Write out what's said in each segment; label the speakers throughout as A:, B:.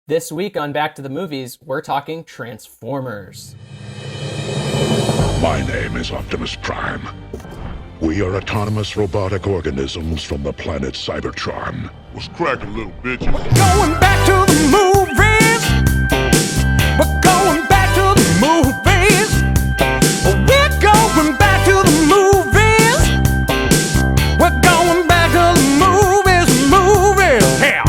A: This week on Back to the Movies, we're talking Transformers.
B: My name is Optimus Prime. We are autonomous robotic organisms from the planet Cybertron.
C: What's cracking, little bitches?
D: Going back to the movies. We're going back to the movies. We're going back to the movies. We're going back to the movies. Hell.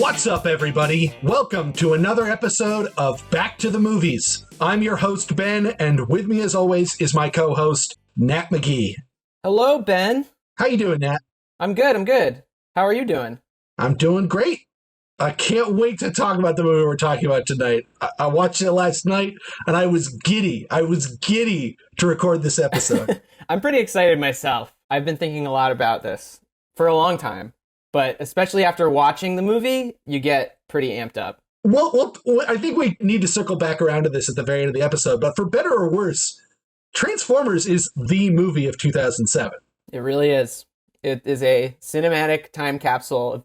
E: What's up, everybody? Welcome to another episode of Back to the Movies. I'm your host, Ben, and with me, as always, is my co-host, Nat McGee.
A: Hello, Ben.
E: How you doing, Nat?
A: I'm good. How are you doing?
E: I'm doing great. I can't wait to talk about the movie we're talking about tonight. I watched it last night, and I was giddy. To record this episode.
A: I'm pretty excited myself. I've been thinking a lot about this for a long time, but especially after watching the movie, you get pretty amped up.
E: Well, I think we need to circle back around to this at the very end of the episode, but for better or worse, Transformers is the movie of 2007.
A: It really is. It is a cinematic time capsule of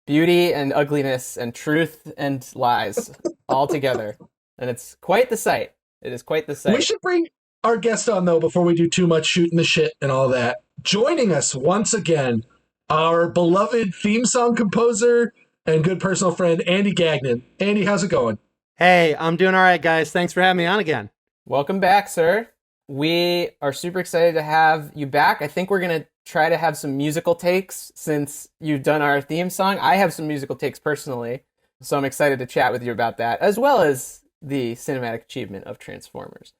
A: beauty and ugliness and truth and lies all together. And it's quite the sight. It is quite the sight.
E: We should bring our guest on, though, before we do too much shooting the shit and all that. Joining us once again, our beloved theme song composer and good personal friend, Andy Gagnon. Andy, how's it going?
F: Hey, I'm doing all right, guys. Thanks for having me on again.
A: Welcome back, sir. We are super excited to have you back. I think we're going to try to have some musical takes since you've done our theme song. I have some musical takes personally, so I'm excited to chat with you about that, as well as the cinematic achievement of Transformers.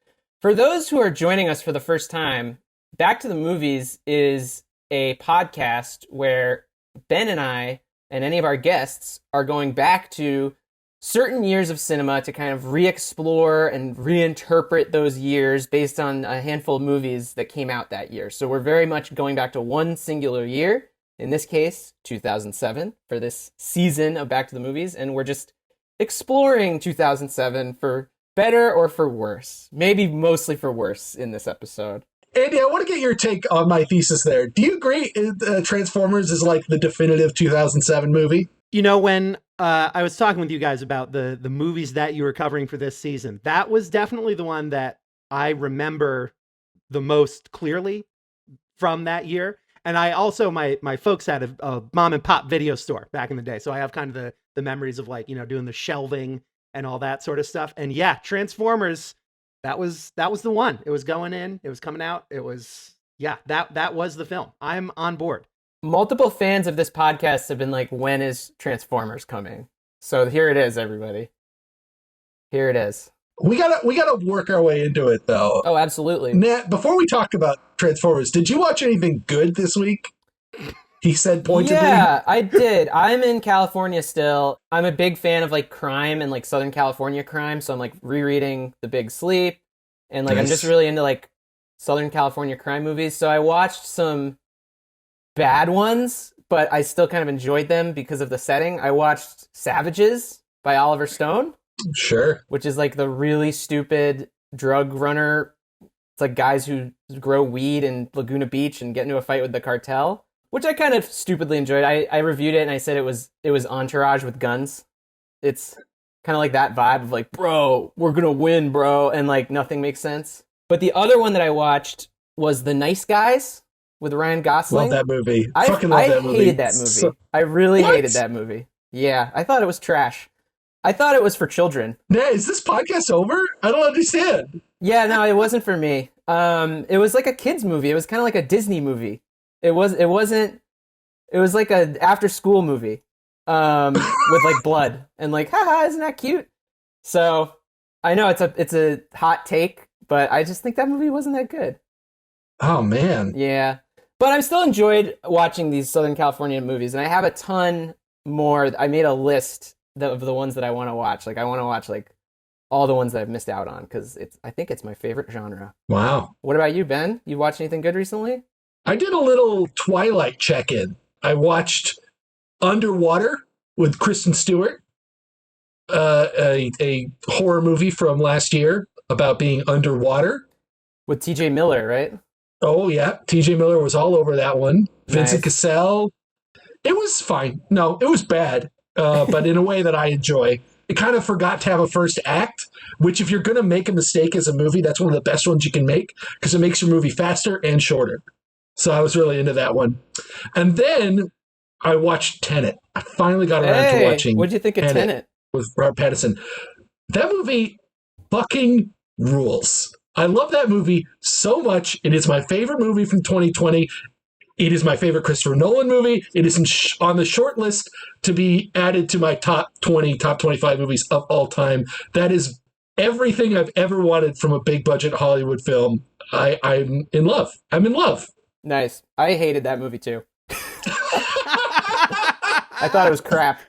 A: For those who are joining us for the first time, Back to the Movies is a podcast where Ben and I and any of our guests are going back to certain years of cinema to kind of re-explore and reinterpret those years based on a handful of movies that came out that year. So we're very much going back to one singular year, in this case, 2007, for this season of Back to the Movies, and we're just exploring 2007 for better or for worse. Maybe mostly for worse in this episode.
E: Andy, I want to get your take on my thesis there. Do you agree Transformers is like the definitive 2007 movie?
F: You know, when I was talking with you guys about the movies that you were covering for this season, that was definitely the one that I remember the most clearly from that year. And I also, my folks had a mom and pop video store back in the day. So I have kind of the memories of, like, you know, doing the shelving and all that sort of stuff. And yeah, Transformers, that was the one. It was going in, it was coming out. It was, yeah, that was the film. I'm on board.
A: Multiple fans of this podcast have been like, when is Transformers coming? So here it is, everybody. Here it is.
E: We gotta work our way into it, though.
A: Oh, absolutely.
E: Nat, before we talk about Transformers, did you watch anything good this week? He said pointedly.
A: Yeah, I did. I'm in California still. I'm a big fan of like crime and like Southern California crime, so I'm like rereading The Big Sleep, and like
E: Nice.
A: I'm just really into like Southern California crime movies. So I watched some bad ones, but I still kind of enjoyed them because of the setting. I watched Savages by Oliver Stone.
E: Sure.
A: Which is like the really stupid drug runner. It's like guys who grow weed in Laguna Beach and get into a fight with the cartel, which I kind of stupidly enjoyed. I reviewed it and I said it was Entourage with guns. It's kind of like that vibe of like, bro, we're gonna win, bro, and like nothing makes sense. But the other one that I watched was The Nice Guys with Ryan Gosling.
E: Love that movie.
A: I
E: Fucking love that movie.
A: hated that movie.
E: So,
A: I really
E: What?
A: hated that movie. Yeah, I thought it was trash. I thought it was for children.
E: Nat, is this podcast over? I don't understand.
A: Yeah, no, it wasn't for me. It was like a kid's movie. It was kind of like a Disney movie. It was like a after school movie. With like blood and like, haha, isn't that cute? So I know it's a hot take, but I just think that movie wasn't that good.
E: Oh, man.
A: Yeah. But I still enjoyed watching these Southern California movies, and I have a ton more. I made a list of the ones that I want to watch. Like, I want to watch like all the ones that I've missed out on because I think it's my favorite genre.
E: Wow.
A: What about you, Ben? You watched anything good recently?
E: I did a little Twilight check-in. I watched Underwater with Kristen Stewart, a horror movie from last year about being underwater.
A: With TJ Miller, right?
E: Oh, yeah. TJ Miller was all over that one. Vincent
A: Nice.
E: Cassell. It was fine. No, it was bad. but in a way that I enjoy. It kind of forgot to have a first act, which if you're going to make a mistake as a movie, that's one of the best ones you can make because it makes your movie faster and shorter. So I was really into that one. And then I watched Tenet. I finally got around to watching
A: What'd you think of Tenet?
E: With Robert Pattinson. That movie fucking rules. I love that movie so much. It is my favorite movie from 2020. It is my favorite Christopher Nolan movie. It is on the short list to be added to my top 20, top 25 movies of all time. That is everything I've ever wanted from a big budget Hollywood film. I'm in love. I'm in love.
A: Nice. I hated that movie too. I thought it was crap.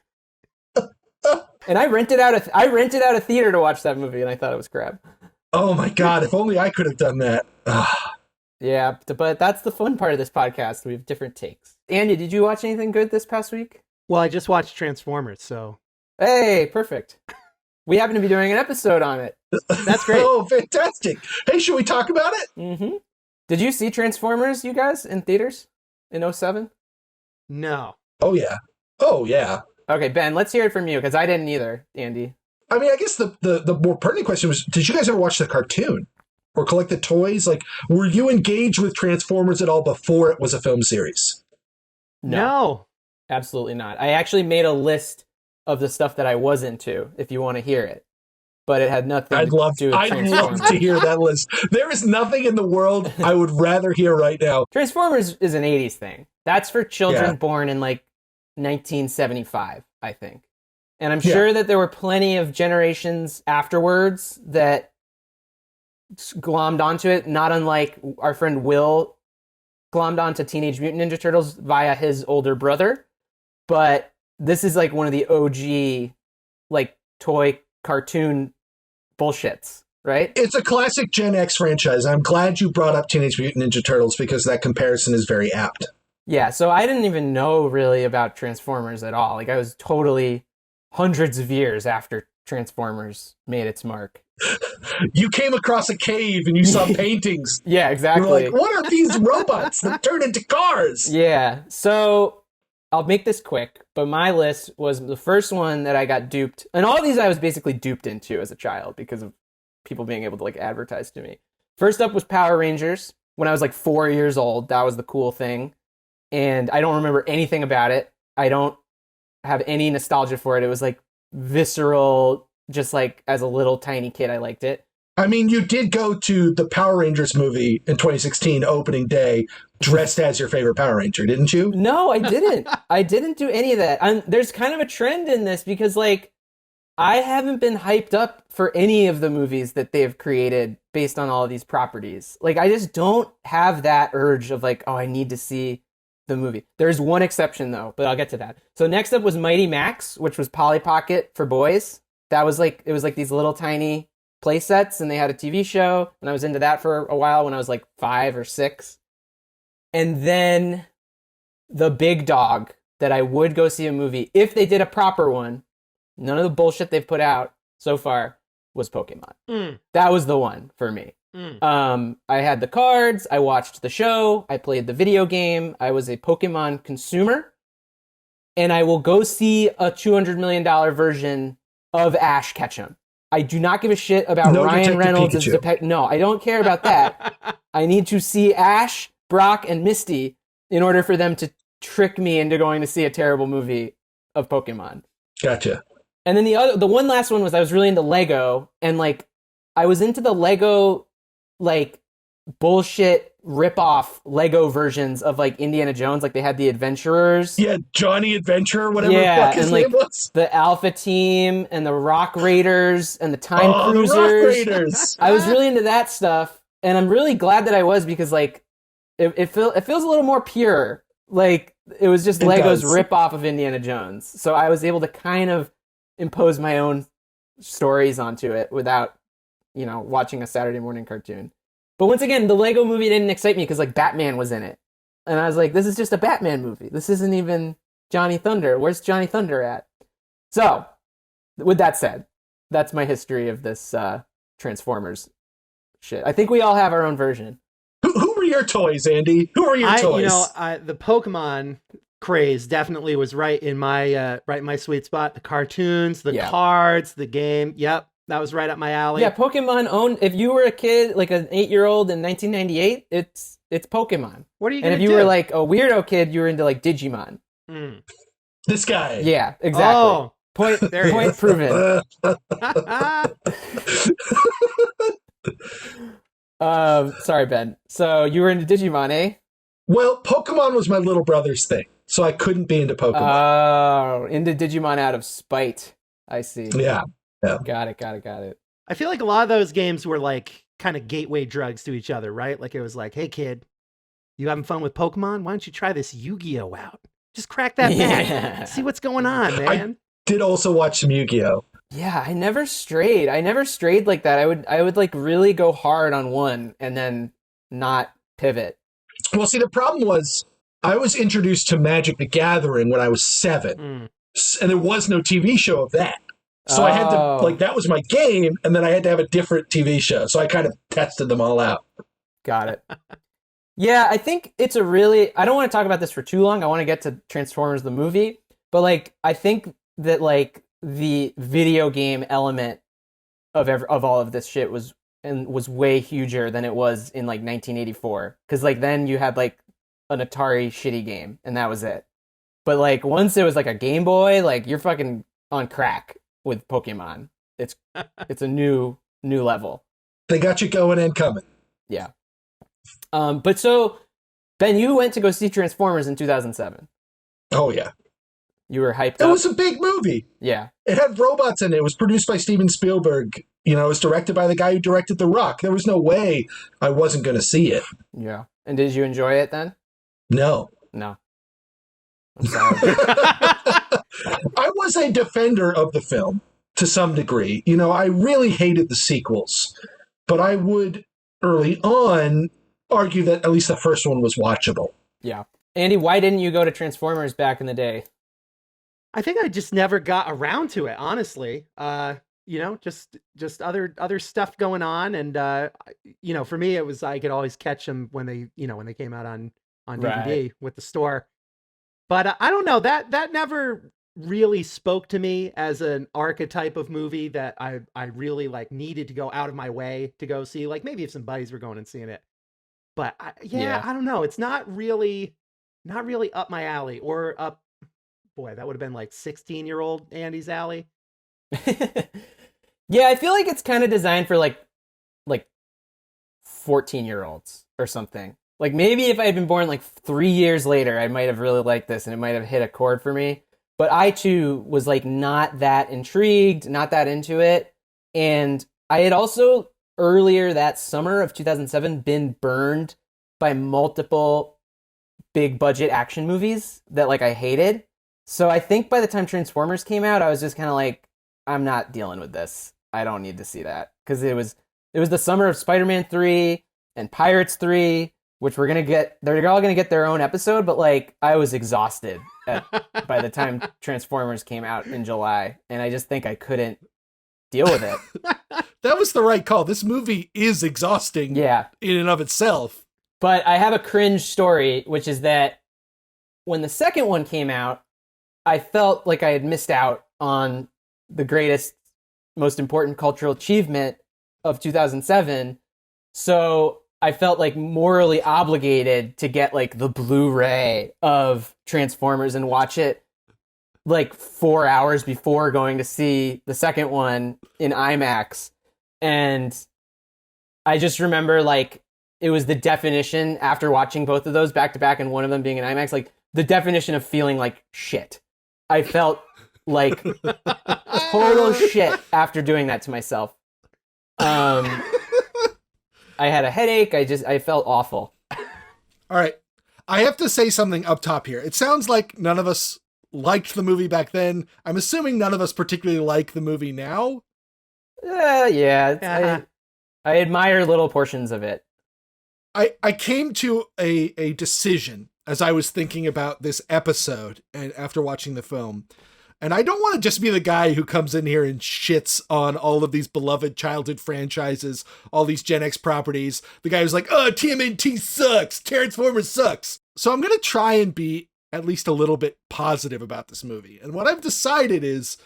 A: And I rented out a theater to watch that movie, and I thought it was crap.
E: Oh my God! If only I could have done that.
A: Yeah, but that's the fun part of this podcast. We have different takes. Andy, did you watch anything good this past week?
F: Well, I just watched Transformers, so...
A: Hey, perfect. We happen to be doing an episode on it. That's great.
E: Oh, fantastic. Hey, should we talk about it?
A: Mm-hmm. Did you see Transformers, you guys, in theaters in 2007?
F: No.
E: Oh, yeah. Oh, yeah.
A: Okay, Ben, let's hear it from you, because I didn't either, Andy.
E: I mean, I guess the more pertinent question was, did you guys ever watch the cartoon? Or collect the toys? Like, were you engaged with Transformers at all before it was a film series?
F: No.
A: Absolutely not. I actually made a list of the stuff that I was into, if you want to hear it. But it had nothing to do with Transformers.
E: I'd love to hear that list. There is nothing in the world I would rather hear right now.
A: Transformers is an 80s thing. That's for children born in, like, 1975, I think. And I'm sure that there were plenty of generations afterwards that glommed onto it, not unlike our friend Will glommed onto Teenage Mutant Ninja Turtles via his older brother. But this is like one of the OG, like, toy cartoon bullshits, right?
E: It's a classic Gen X franchise. I'm glad you brought up Teenage Mutant Ninja Turtles because that comparison is very apt.
A: Yeah, so I didn't even know really about Transformers at all. Like, I was totally hundreds of years after Transformers made its mark.
E: You came across a cave and you saw paintings.
A: Yeah, exactly.
E: You're like, what are these robots that turn into cars?
A: Yeah, so I'll make this quick, but my list was the first one that I got duped. And all of these I was basically duped into as a child because of people being able to, like, advertise to me. First up was Power Rangers. When I was like 4 years old, that was the cool thing. And I don't remember anything about it. I don't have any nostalgia for it. It was like visceral, just like as a little tiny kid, I liked it.
E: I mean, you did go to the Power Rangers movie in 2016 opening day dressed as your favorite Power Ranger, didn't you?
A: No, I didn't. I didn't do any of that. There's kind of a trend in this because, like, I haven't been hyped up for any of the movies that they've created based on all of these properties. Like, I just don't have that urge of, like, oh, I need to see the movie. There's one exception, though, but I'll get to that. So next up was Mighty Max, which was Polly Pocket for boys. That was like, it was like these little tiny play sets, and they had a TV show, and I was into that for a while when I was like 5 or 6. And then the big dog that I would go see a movie if they did a proper one, none of the bullshit they've put out so far, was Pokemon. That was the one for me. I had the cards, I watched the show, I played the video game, I was a Pokemon consumer, and I will go see a $200 million version of Ash Ketchum. I do not give a shit about Ryan Reynolds as No, I don't care about that. I need to see Ash, Brock, and Misty in order for them to trick me into going to see a terrible movie of Pokemon.
E: Gotcha.
A: And then the one last one was I was really into Lego, and like I was into the Lego like bullshit rip-off Lego versions of like Indiana Jones, like they had the Adventurers.
E: Yeah, Johnny Adventure, whatever the fuck his name was.
A: The Alpha Team and the Rock Raiders and the Time Cruisers.
E: The Rock Raiders.
A: I was really into that stuff, and I'm really glad that I was because like it feels a little more pure. Like it was just Lego's rip-off of Indiana Jones. So I was able to kind of impose my own stories onto it without, watching a Saturday morning cartoon. But once again, the Lego movie didn't excite me because like Batman was in it. And I was like, this is just a Batman movie. This isn't even Johnny Thunder. Where's Johnny Thunder at? So, with that said, that's my history of this Transformers shit. I think we all have our own version.
E: Who were your toys, Andy? Who were your toys?
F: The Pokemon craze definitely was right in my sweet spot. The cartoons, the
A: Yeah.
F: cards, the game. Yep, that was right up my alley.
A: Yeah, Pokemon owned. If you were a kid, like an 8-year-old in 1998, it's Pokemon.
F: What are you
A: And
F: gonna
A: if you
F: do?
A: were like a weirdo kid, you were into like Digimon.
F: Mm.
E: This guy.
A: Yeah, exactly.
F: Oh,
A: Point
F: there
A: point proven. Sorry, Ben. So you were into Digimon, eh?
E: Well, Pokemon was my little brother's thing, so I couldn't be into Pokemon.
A: Oh, into Digimon out of spite. I see.
E: Yeah.
A: Got it.
F: I feel like a lot of those games were like kind of gateway drugs to each other, right? Like it was like, hey kid, you having fun with Pokemon? Why don't you try this Yu-Gi-Oh out? Just crack that
A: Yeah.
F: back. See what's going on, man.
E: Did also watch some Yu-Gi-Oh!
A: Yeah, I never strayed like that. I would like really go hard on one and then not pivot.
E: Well, see, the problem was I was introduced to Magic the Gathering when I was 7, and there was no TV show of that. So I had to, like, that was my game, and then I had to have a different TV show. So I kind of tested them all out.
A: Got it. Yeah, I think it's a really... I don't want to talk about this for too long. I want to get to Transformers the movie. But, like, I think that, like, the video game element of all of this shit was way huger than it was in, like, 1984. Because, like, then you had, like, an Atari shitty game, and that was it. But, like, once it was, like, a Game Boy, like, you're fucking on crack with Pokemon. It's a new level.
E: They got you going and coming.
A: Yeah. But so, Ben, you went to go see Transformers in 2007.
E: Oh, yeah.
A: You were hyped
E: It
A: up.
E: was a big movie.
A: Yeah.
E: It had robots in it. It was produced by Steven Spielberg. You know, it was directed by the guy who directed The Rock. There was no way I wasn't going to see it.
A: Yeah. And did you enjoy it then?
E: No.
A: No. I'm sorry.
E: I was a defender of the film to some degree. You know, I really hated the sequels, but I would early on argue that at least the first one was watchable.
A: Yeah. Andy, why didn't you go to Transformers back in the day?
F: I think I just never got around to it, honestly. You know, just other stuff going on, and you know, for me, it was I could always catch them when they came out on DVD
A: Right.
F: with the store. But I don't know, that never really spoke to me as an archetype of movie that I really like needed to go out of my way to go see. Like maybe if some buddies were going and seeing it, but
A: Yeah.
F: I don't know. It's not really up my alley, or up. Boy, that would have been like 16-year-old Andy's alley.
A: Yeah, I feel like it's kind of designed for like 14-year-olds or something. Like maybe if I had been born like 3 years later, I might have really liked this and it might have hit a chord for me. But I too was like not that intrigued, not that into it. And I had also earlier that summer of 2007 been burned by multiple big budget action movies that like I hated. So I think by the time Transformers came out, I was just kind of like, I'm not dealing with this. I don't need to see that. Because it was the summer of Spider-Man 3 and Pirates 3, which they're all gonna get their own episode, but like I was exhausted by the time Transformers came out in July, and I just think I couldn't deal with it.
C: That was the right call. This movie is exhausting
A: Yeah.
C: in and of itself.
A: But I have a cringe story, which is that when the second one came out, I felt like I had missed out on the greatest, most important cultural achievement of 2007. So I felt like morally obligated to get like the Blu-ray of Transformers and watch it like 4 hours before going to see the second one in IMAX. And I just remember like it was the definition after watching both of those back to back and one of them being in IMAX, like the definition of feeling like shit. I felt like total shit after doing that to myself. I had a headache. I felt awful.
C: All right. I have to say something up top here. It sounds like none of us liked the movie back then. I'm assuming none of us particularly like the movie now.
A: Yeah. I admire little portions of it.
C: I came to a decision as I was thinking about this episode and after watching the film. And I don't want to just be the guy who comes in here and shits on all of these beloved childhood franchises, all these Gen X properties. The guy who's like, oh, TMNT sucks. Transformers sucks. So I'm going to try and be at least a little bit positive about this movie. And what I've decided is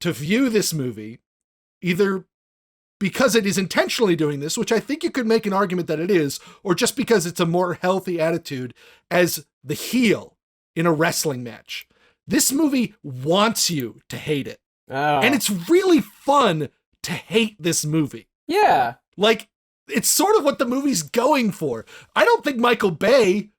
C: to view this movie either because it is intentionally doing this, which I think you could make an argument that it is, or just because it's a more healthy attitude as the heel in a wrestling match. This movie wants you to hate it.
A: Oh.
C: And it's really fun to hate this movie.
A: Yeah.
C: Like, it's sort of what the movie's going for. I don't think Michael Bay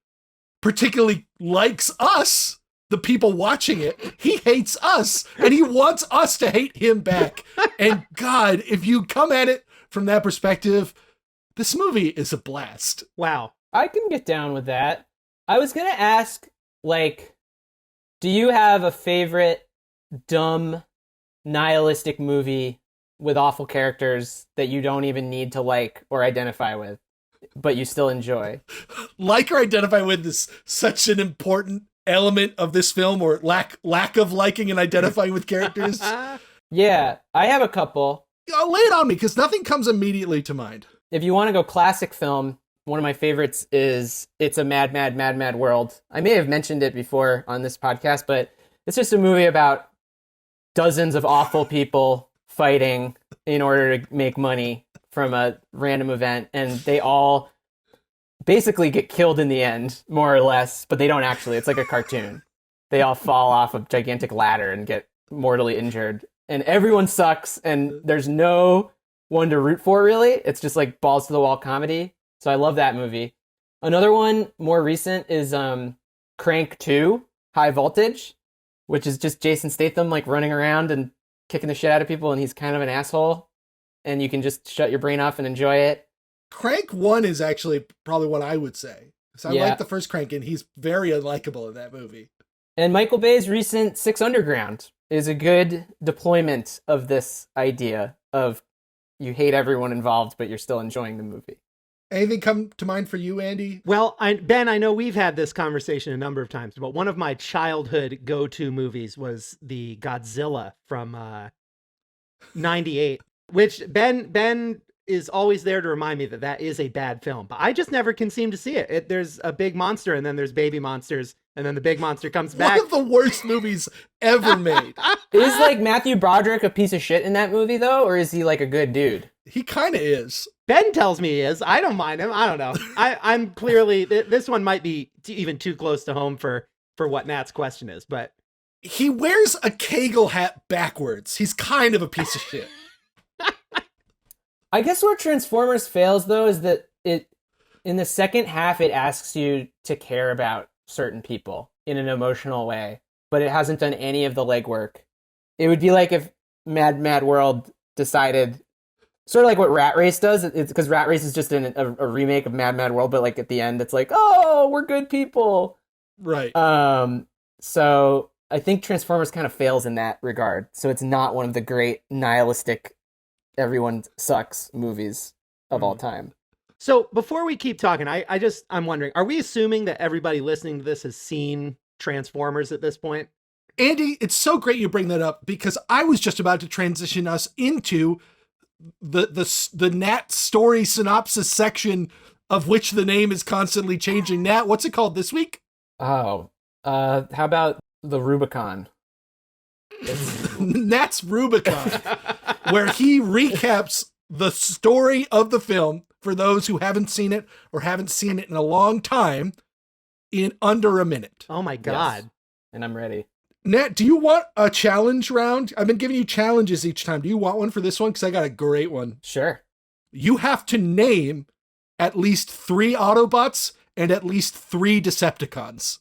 C: particularly likes us, the people watching it. He hates us, and he wants us to hate him back. And God, if you come at it from that perspective, this movie is a blast.
F: Wow.
A: I can get down with that. I was going to ask, like, do you have a favorite dumb, nihilistic movie with awful characters that you don't even need to like or identify with, but you still enjoy?
C: Like or identify with is such an important element of this film, or lack of liking and identifying with characters.
A: Yeah, I have a couple.
C: Lay it on me, because nothing comes immediately to mind.
A: If you want to go classic film, one of my favorites is It's a Mad, Mad, Mad, Mad World. I may have mentioned it before on this podcast, but it's just a movie about dozens of awful people fighting in order to make money from a random event, and they all basically get killed in the end, more or less, but they don't actually. It's like a cartoon. They all fall off a gigantic ladder and get mortally injured, and everyone sucks, and there's no one to root for, really. It's just like balls to the wall comedy. So I love that movie. Another one more recent is Crank 2, High Voltage, which is just Jason Statham like running around and kicking the shit out of people, and he's kind of an asshole, and you can just shut your brain off and enjoy it.
C: Crank 1 is actually probably what I would say. So I like the first Crank, and he's very unlikable in that movie.
A: And Michael Bay's recent Six Underground is a good deployment of this idea of you hate everyone involved, but you're still enjoying the movie.
C: Anything come to mind for you, Andy?
F: Well, Ben, I know we've had this conversation a number of times, but one of my childhood go-to movies was the Godzilla from 98, which Ben is always there to remind me that is a bad film, but I just never can seem to see it. There's a big monster, and then there's baby monsters, and then the big monster comes back.
C: One of the worst movies ever made.
A: Is like Matthew Broderick a piece of shit in that movie, though, or is he like a good dude?
C: He kind of is.
F: Ben tells me he is. I don't mind him. I don't know. I'm clearly, this one might be even too close to home for what Nat's question is, but
C: he wears a Kegel hat backwards. He's kind of a piece of shit.
A: I guess where Transformers fails, though, is that in the second half, it asks you to care about certain people in an emotional way, but it hasn't done any of the legwork. It would be like if Mad Mad World decided, sort of like what Rat Race does, it's because Rat Race is just a remake of Mad Mad World, but like at the end, it's like, oh, we're good people.
C: Right.
A: So I think Transformers kind of fails in that regard. So it's not one of the great nihilistic, everyone sucks movies of all time.
F: So before we keep talking, I'm wondering, are we assuming that everybody listening to this has seen Transformers at this point?
C: Andy, it's so great you bring that up, because I was just about to transition us into the Nat story synopsis section, of which the name is constantly changing. Nat, what's it called this week?
A: Oh, how about the Rubicon?
C: Nat's Rubicon, where he recaps the story of the film for those who haven't seen it or haven't seen it in a long time in under a minute.
F: Oh my God.
A: Yes. And I'm ready.
C: Nat, do you want a challenge round? I've been giving you challenges each time. Do you want one for this one? Because I got a great one.
A: Sure.
C: You have to name at least 3 Autobots and at least 3 Decepticons.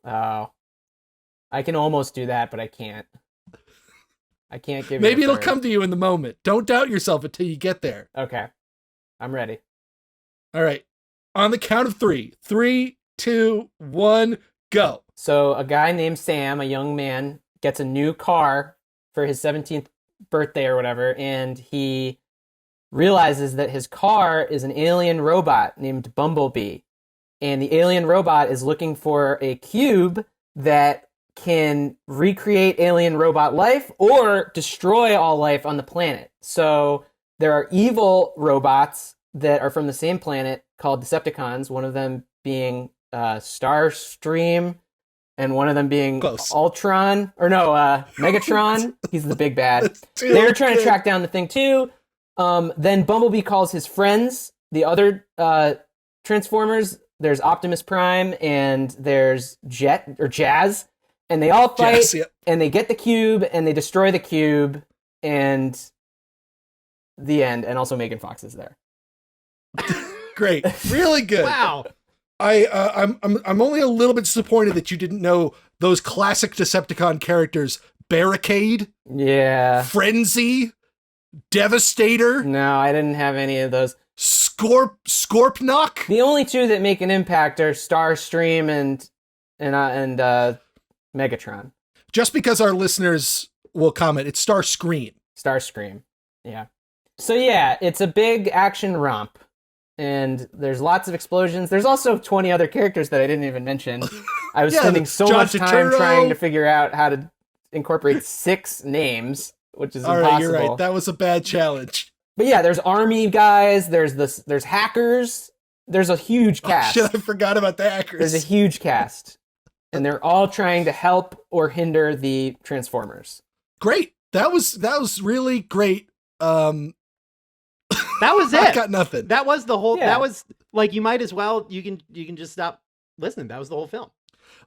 A: Oh, I can almost do that, but I can't. I can't give
C: Maybe
A: you
C: it'll
A: a
C: come to you in the moment. Don't doubt yourself until you get there.
A: Okay. I'm ready.
C: All right. On the count of 3. 3, 2, 1, go.
A: So a guy named Sam, a young man, gets a new car for his 17th birthday or whatever, and he realizes that his car is an alien robot named Bumblebee. And the alien robot is looking for a cube that can recreate alien robot life or destroy all life on the planet. So there are evil robots that are from the same planet called Decepticons, one of them being Starstream, and one of them being
C: Close.
A: Ultron, or no, Megatron. He's the big bad.
C: too
A: They're trying to
C: good.
A: track down the thing too. Then Bumblebee calls his friends, the other Transformers. There's Optimus Prime and there's Jet or Jazz, and they all fight,
C: Jazz, yeah.
A: and they get the cube, and they destroy the cube, and the end. And also Megan Fox is there.
C: Great. Really good.
F: Wow.
C: I'm only a little bit disappointed that you didn't know those classic Decepticon characters: Barricade,
A: Yeah.
C: Frenzy, Devastator,
A: No, I didn't have any of those.
C: Scorpknock.
A: The only two that make an impact are Starstream and Megatron.
C: Just because our listeners will comment, it's Starscream.
A: Starscream. Yeah. So yeah, it's a big action romp. And there's lots of explosions. There's also 20 other characters that I didn't even mention. I was
C: Yeah,
A: spending so
C: John
A: much time
C: Turturro.
A: trying to figure out how to incorporate 6 names, which is
C: All
A: impossible.
C: right, you're right. That was a bad challenge.
A: But yeah, there's army guys, there's hackers, there's a huge cast.
C: Oh, shit, I forgot about the hackers.
A: There's a huge cast. And they're all trying to help or hinder the Transformers.
C: Great. That was really great.
F: That was
C: I
F: it.
C: got nothing.
F: That was the whole.
A: Yeah.
F: That was like, you might as well. You can just stop listening. That was the whole film.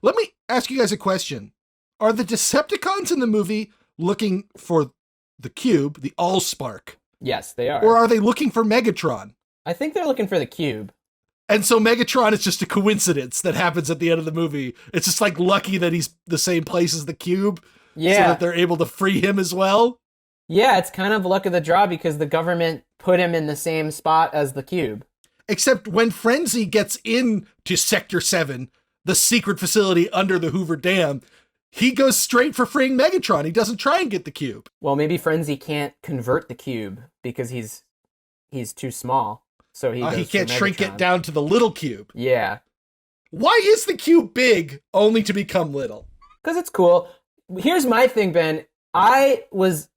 C: Let me ask you guys a question. Are the Decepticons in the movie looking for the cube, the Allspark,
A: Yes, they are.
C: or are they looking for Megatron?
A: I think they're looking for the cube.
C: And so Megatron is just a coincidence that happens at the end of the movie. It's just like lucky that he's the same place as the cube, so
A: Yeah.
C: that they're able to free him as well.
A: Yeah, it's kind of luck of the draw because the government put him in the same spot as the cube.
C: Except when Frenzy gets into Sector 7, the secret facility under the Hoover Dam, he goes straight for freeing Megatron. He doesn't try and get the cube.
A: Well, maybe Frenzy can't convert the cube because he's too small. So he
C: He
A: goes
C: can't
A: for
C: shrink it
A: Megatron.
C: down to the little cube.
A: Yeah,
C: Why is the cube big only to become little?
A: because it's cool. Here's my thing, Ben. I was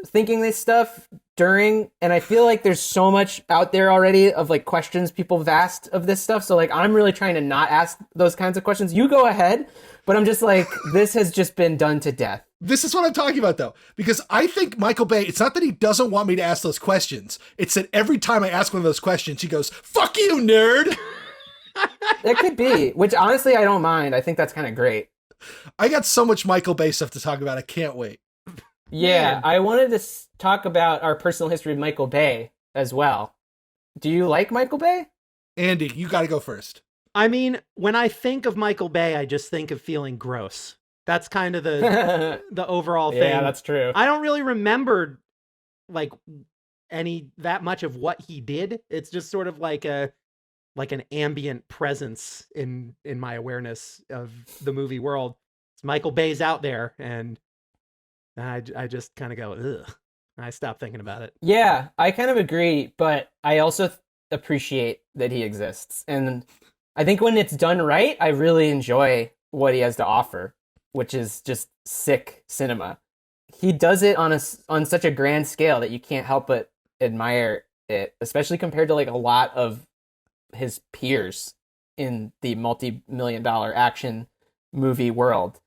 A: thinking this stuff during, and I feel like there's so much out there already of like questions people have asked of this stuff. So like, I'm really trying to not ask those kinds of questions. You go ahead, but I'm just like, this has just been done to death.
C: This is what I'm talking about, though, because I think Michael Bay, it's not that he doesn't want me to ask those questions. It's that every time I ask one of those questions, he goes, "Fuck you, nerd."
A: It could be, which honestly, I don't mind. I think that's kind of great.
C: I got so much Michael Bay stuff to talk about. I can't wait.
A: Yeah,
F: Man.
A: I wanted to talk about our personal history of Michael Bay as well. Do you like Michael Bay?
C: Andy, you got to go first.
F: I mean, when I think of Michael Bay, I just think of feeling gross. That's kind of the
A: Yeah,
F: overall thing.
A: that's true.
F: I don't really remember like that much of what he did. It's just sort of like an ambient presence in my awareness of the movie world. It's Michael Bay's out there, and I just kind of go, ugh. I stop thinking about it.
A: Yeah, I kind of agree, but I also appreciate that he exists. And I think when it's done right, I really enjoy what he has to offer, which is just sick cinema. He does it on such a grand scale that you can't help but admire it, especially compared to like a lot of his peers in the multi-million-dollar action movie world.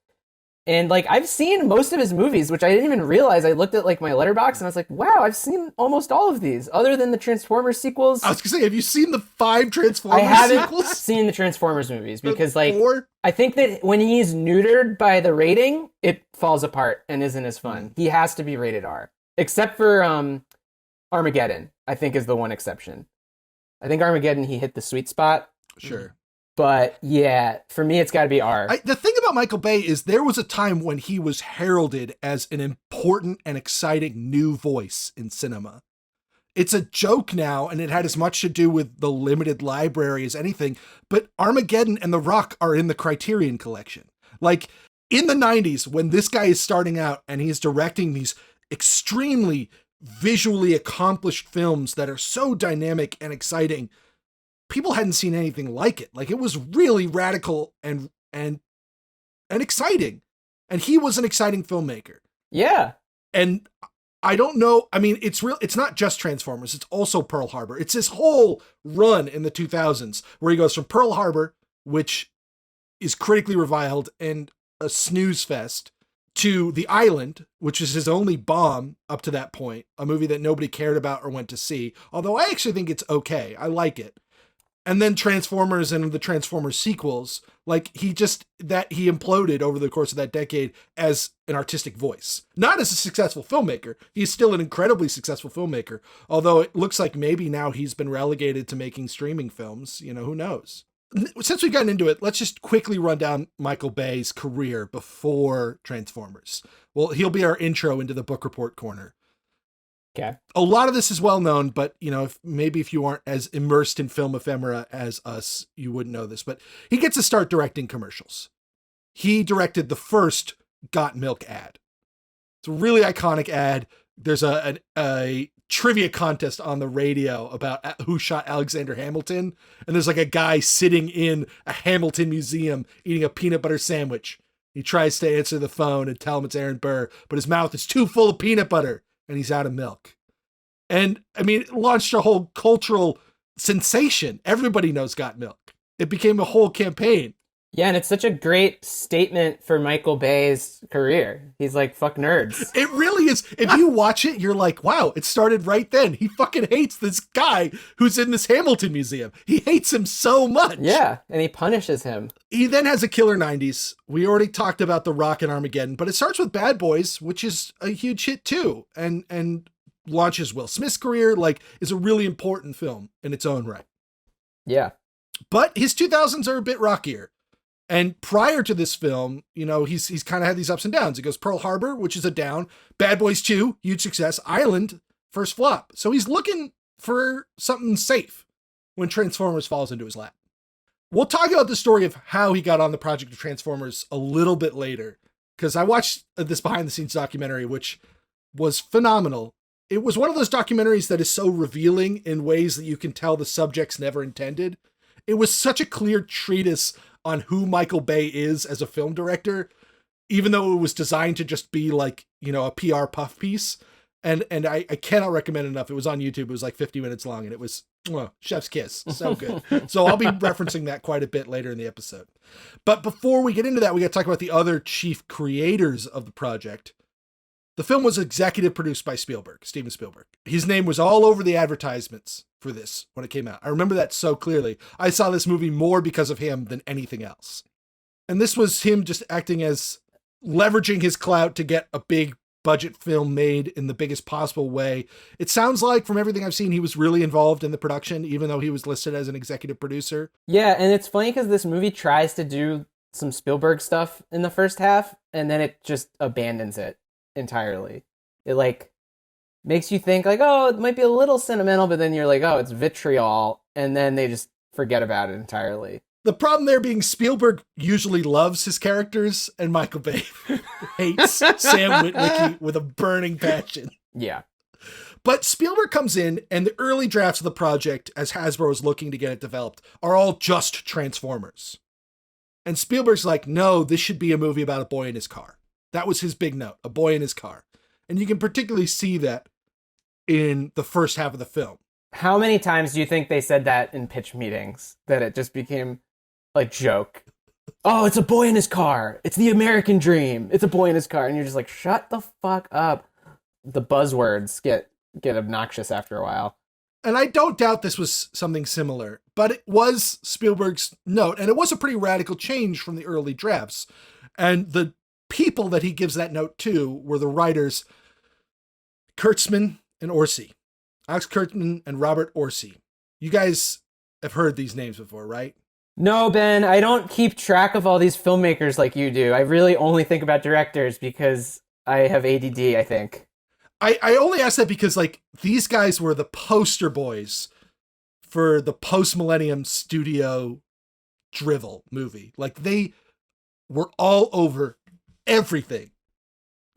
A: And like, I've seen most of his movies, which I didn't even realize. I looked at like my letterbox and I was like, wow, I've seen almost all of these other than the Transformers sequels.
C: I was going to say, have you seen the 5
A: I
C: Transformers
A: haven't
C: sequels?
A: seen the Transformers movies because like,
C: 4?
A: I think that when he's neutered by the rating, it falls apart and isn't as fun. He has to be rated R, except for Armageddon, I think is the one exception. I think Armageddon, he hit the sweet spot.
C: Sure.
A: But yeah, for me, it's got to be R.
C: The thing about Michael Bay is there was a time when he was heralded as an important and exciting new voice in cinema. It's a joke now, and it had as much to do with the limited library as anything, but Armageddon and The Rock are in the Criterion Collection. Like, in the 90s, when this guy is starting out and he's directing these extremely visually accomplished films that are so dynamic and exciting, people hadn't seen anything like it. Like, it was really radical and exciting. And he was an exciting filmmaker.
A: Yeah.
C: And I don't know. I mean, it's not just Transformers. It's also Pearl Harbor. It's his whole run in the 2000s where he goes from Pearl Harbor, which is critically reviled and a snooze fest, to The Island, which is his only bomb up to that point, a movie that nobody cared about or went to see, although I actually think it's okay. I like it. And then Transformers and the Transformers sequels, like he imploded over the course of that decade as an artistic voice. Not as a successful filmmaker. He's still an incredibly successful filmmaker, although it looks like maybe now he's been relegated to making streaming films. Who knows? Since we've gotten into it, let's just quickly run down Michael Bay's career before Transformers. Well, he'll be our intro into the book report corner.
A: Okay.
C: A lot of this is well known, but if you aren't as immersed in film ephemera as us, you wouldn't know this. But he gets to start directing commercials. He directed the first Got Milk ad. It's a really iconic ad. There's a trivia contest on the radio about who shot Alexander Hamilton. And there's like a guy sitting in a Hamilton museum eating a peanut butter sandwich. He tries to answer the phone and tell him it's Aaron Burr, but his mouth is too full of peanut butter and he's out of milk. And it launched a whole cultural sensation. Everybody knows Got Milk. It became a whole campaign.
A: Yeah, and it's such a great statement for Michael Bay's career. He's like, fuck nerds.
C: It really is. If you watch it, you're like, wow, it started right then. He fucking hates this guy who's in this Hamilton museum. He hates him so much.
A: Yeah, and he punishes him.
C: He then has a killer 90s. We already talked about The Rock and Armageddon, but it starts with Bad Boys, which is a huge hit too, and launches Will Smith's career, is a really important film in its own right.
A: Yeah.
C: But his 2000s are a bit rockier. And prior to this film, he's kind of had these ups and downs. It goes Pearl Harbor, which is a down. Bad Boys 2, huge success. Island, first flop. So he's looking for something safe when Transformers falls into his lap. We'll talk about the story of how he got on the project of Transformers a little bit later, because I watched this behind-the-scenes documentary, which was phenomenal. It was one of those documentaries that is so revealing in ways that you can tell the subjects never intended. It was such a clear treatise on who Michael Bay is as a film director, even though it was designed to just be a PR puff piece. And I cannot recommend enough. It was on YouTube. It was 50 minutes long and it was chef's kiss. So good. So I'll be referencing that quite a bit later in the episode. But before we get into that, we got to talk about the other chief creators of the project. The film was executive produced by Steven Spielberg. His name was all over the advertisements for this when it came out. I remember that so clearly. I saw this movie more because of him than anything else. And this was him just acting as leveraging his clout to get a big budget film made in the biggest possible way. It sounds like from everything I've seen, he was really involved in the production, even though he was listed as an executive producer.
A: Yeah, and it's funny because this movie tries to do some Spielberg stuff in the first half, and then it just abandons it entirely. It makes you think oh, it might be a little sentimental, but then you're like, oh, it's vitriol, and then they just forget about it entirely.
C: The problem there being Spielberg usually loves his characters and Michael Bay hates Sam Witwicky with a burning passion.
A: Yeah.
C: But Spielberg comes in and the early drafts of the project, as Hasbro is looking to get it developed, are all just Transformers. And Spielberg's like, no, this should be a movie about a boy in his car. That was his big note, a boy in his car. And you can particularly see that in the first half of the film.
A: How many times do you think they said that in pitch meetings that it just became joke? Oh, it's a boy in his car. It's the American dream. It's a boy in his car. And you're just like, shut the fuck up. The buzzwords get obnoxious after a while.
C: And I don't doubt this was something similar, but it was Spielberg's note. And it was a pretty radical change from the early drafts. And the people that he gives that note to were the writers Kurtzman and Orsi. Alex Kurtzman and Robert Orsi. You guys have heard these names before, right?
A: No, Ben, I don't keep track of all these filmmakers like you do. I really only think about directors because I have ADD, I think.
C: I only ask that because these guys were the poster boys for the post-millennium studio drivel movie. They were all over everything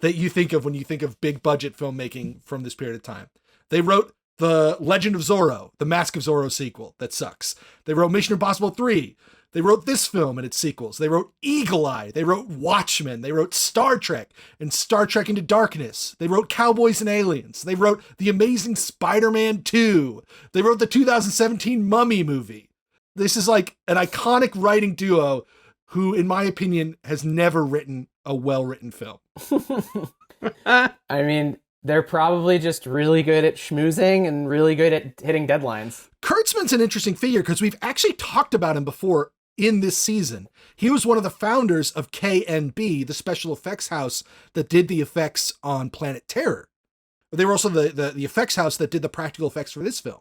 C: that you think of when you think of big budget filmmaking from this period of time. They wrote The Legend of Zorro, the Mask of Zorro sequel that sucks. They wrote Mission Impossible 3. They wrote this film and its sequels. They wrote Eagle Eye. They wrote Watchmen. They wrote Star Trek and Star Trek Into Darkness. They wrote Cowboys and Aliens. They wrote The Amazing Spider-Man 2. They wrote the 2017 Mummy movie. This is an iconic writing duo who, in my opinion, has never written a well-written film.
A: I mean, they're probably just really good at schmoozing and really good at hitting deadlines.
C: Kurtzman's an interesting figure because we've actually talked about him before in this season. He was one of the founders of KNB, the special effects house that did the effects on Planet Terror. They were also the effects house that did the practical effects for this film.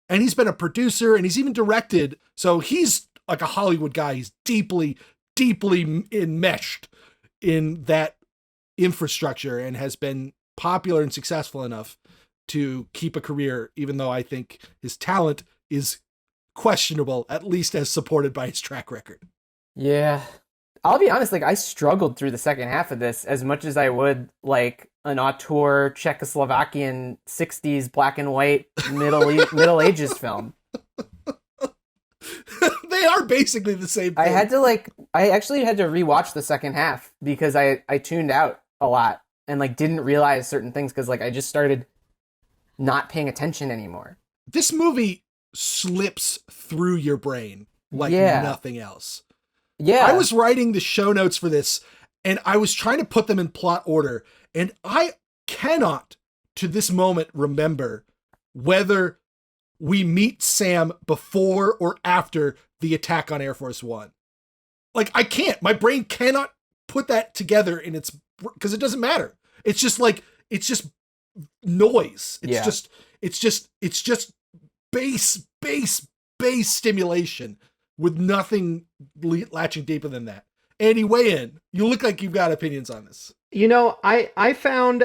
C: And he's been a producer and he's even directed. So he's like a Hollywood guy. He's deeply, deeply enmeshed in that infrastructure and has been popular and successful enough to keep a career, even though I think his talent is questionable, at least as supported by his track record.
A: Yeah. I'll be honest, like, I struggled through the second half of this as much as I would, like, an auteur Czechoslovakian 60s black and white Middle Ages film.
C: They are basically the same thing.
A: I actually had to rewatch the second half because I tuned out a lot and, like, didn't realize certain things because, like, I just started not paying attention anymore.
C: This movie slips through your brain like nothing else.
A: Yeah.
C: I was writing the show notes for this and I was trying to put them in plot order, and I cannot to this moment remember whether we meet Sam before or after the attack on Air Force One. Like, I can't. My brain cannot put that together in its, because it doesn't matter. It's just like, it's just noise. It's just bass stimulation with nothing latching deeper than that. Andy, weigh in. You look like you've got opinions on this.
F: You know, I found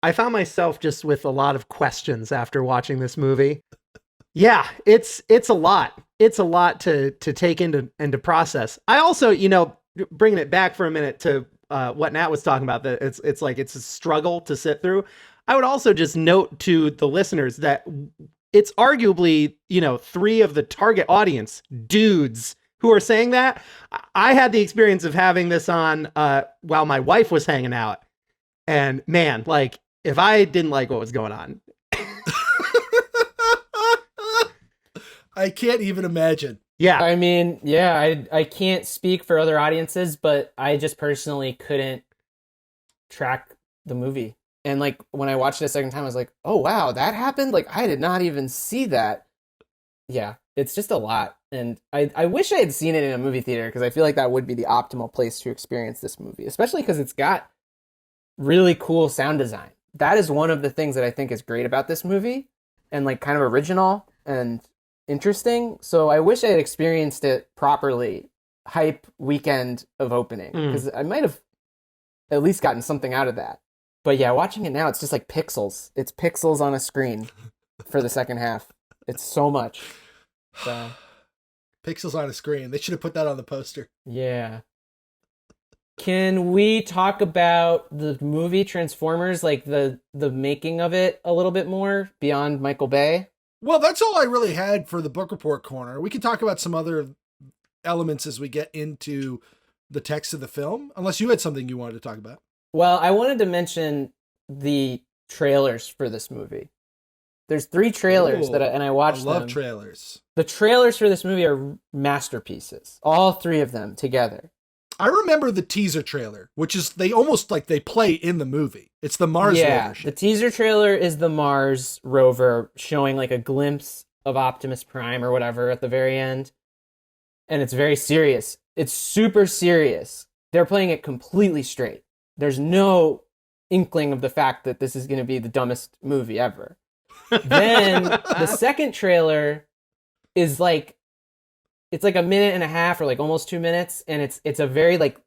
F: myself just with a lot of questions after watching this movie. Yeah, it's a lot. It's a lot to take into and to process. I also, you know, bringing it back for a minute to what Nat was talking about, that it's like it's a struggle to sit through. I would also just note to the listeners that it's arguably, you know, 3 of the target audience dudes who are saying that. I had the experience of having this on while my wife was hanging out, and man, like, if I didn't like what was going on,
C: I can't even imagine.
F: Yeah.
A: I mean, yeah, I can't speak for other audiences, but I just personally couldn't track the movie. And, like, when I watched it a second time, I was like, oh, wow, that happened? Like, I did not even see that. Yeah, it's just a lot. And I wish I had seen it in a movie theater, because I feel like that would be the optimal place to experience this movie, especially because it's got really cool sound design. That is one of the things that I think is great about this movie, and, like, kind of original and interesting. So I wish I had experienced it properly, hype weekend of opening, because I might have at least gotten something out of that. But yeah, watching it now, it's just like pixels. It's pixels on a screen for the second half. It's so much. So.
C: Pixels on a screen. They should have put that on the poster.
A: Yeah. Can we talk about the movie Transformers, like the making of it a little bit more beyond Michael Bay?
C: Well, that's all I really had for the book report corner. We can talk about some other elements as we get into the text of the film, unless you had something you wanted to talk about.
A: Well, I wanted to mention the trailers for this movie. There's 3 trailers and I watched them.
C: I love trailers.
A: The trailers for this movie are masterpieces. All 3 of them together.
C: I remember the teaser trailer, which is they almost like they play in the movie. It's the Mars rover ship.
A: The teaser trailer is the Mars rover showing like a glimpse of Optimus Prime or whatever at the very end. And it's very serious. It's super serious. They're playing it completely straight. There's no inkling of the fact that this is going to be the dumbest movie ever. Then the second trailer is like, it's like a minute and a half or like almost 2 minutes. And it's a very like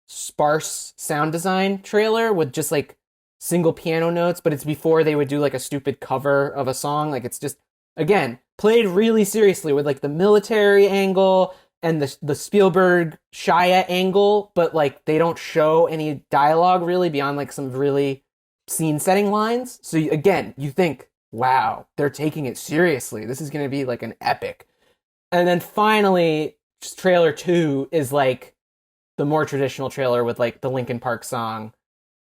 A: sparse sound design trailer with just like single piano notes, but it's before they would do like a stupid cover of a song. Like, it's just, again, played really seriously with like the military angle and the Spielberg Shia angle, but like they don't show any dialogue really beyond like some really scene setting lines. So again, you think, wow, they're taking it seriously. This is going to be like an epic. And then finally, trailer 2 is like the more traditional trailer with like the Linkin Park song.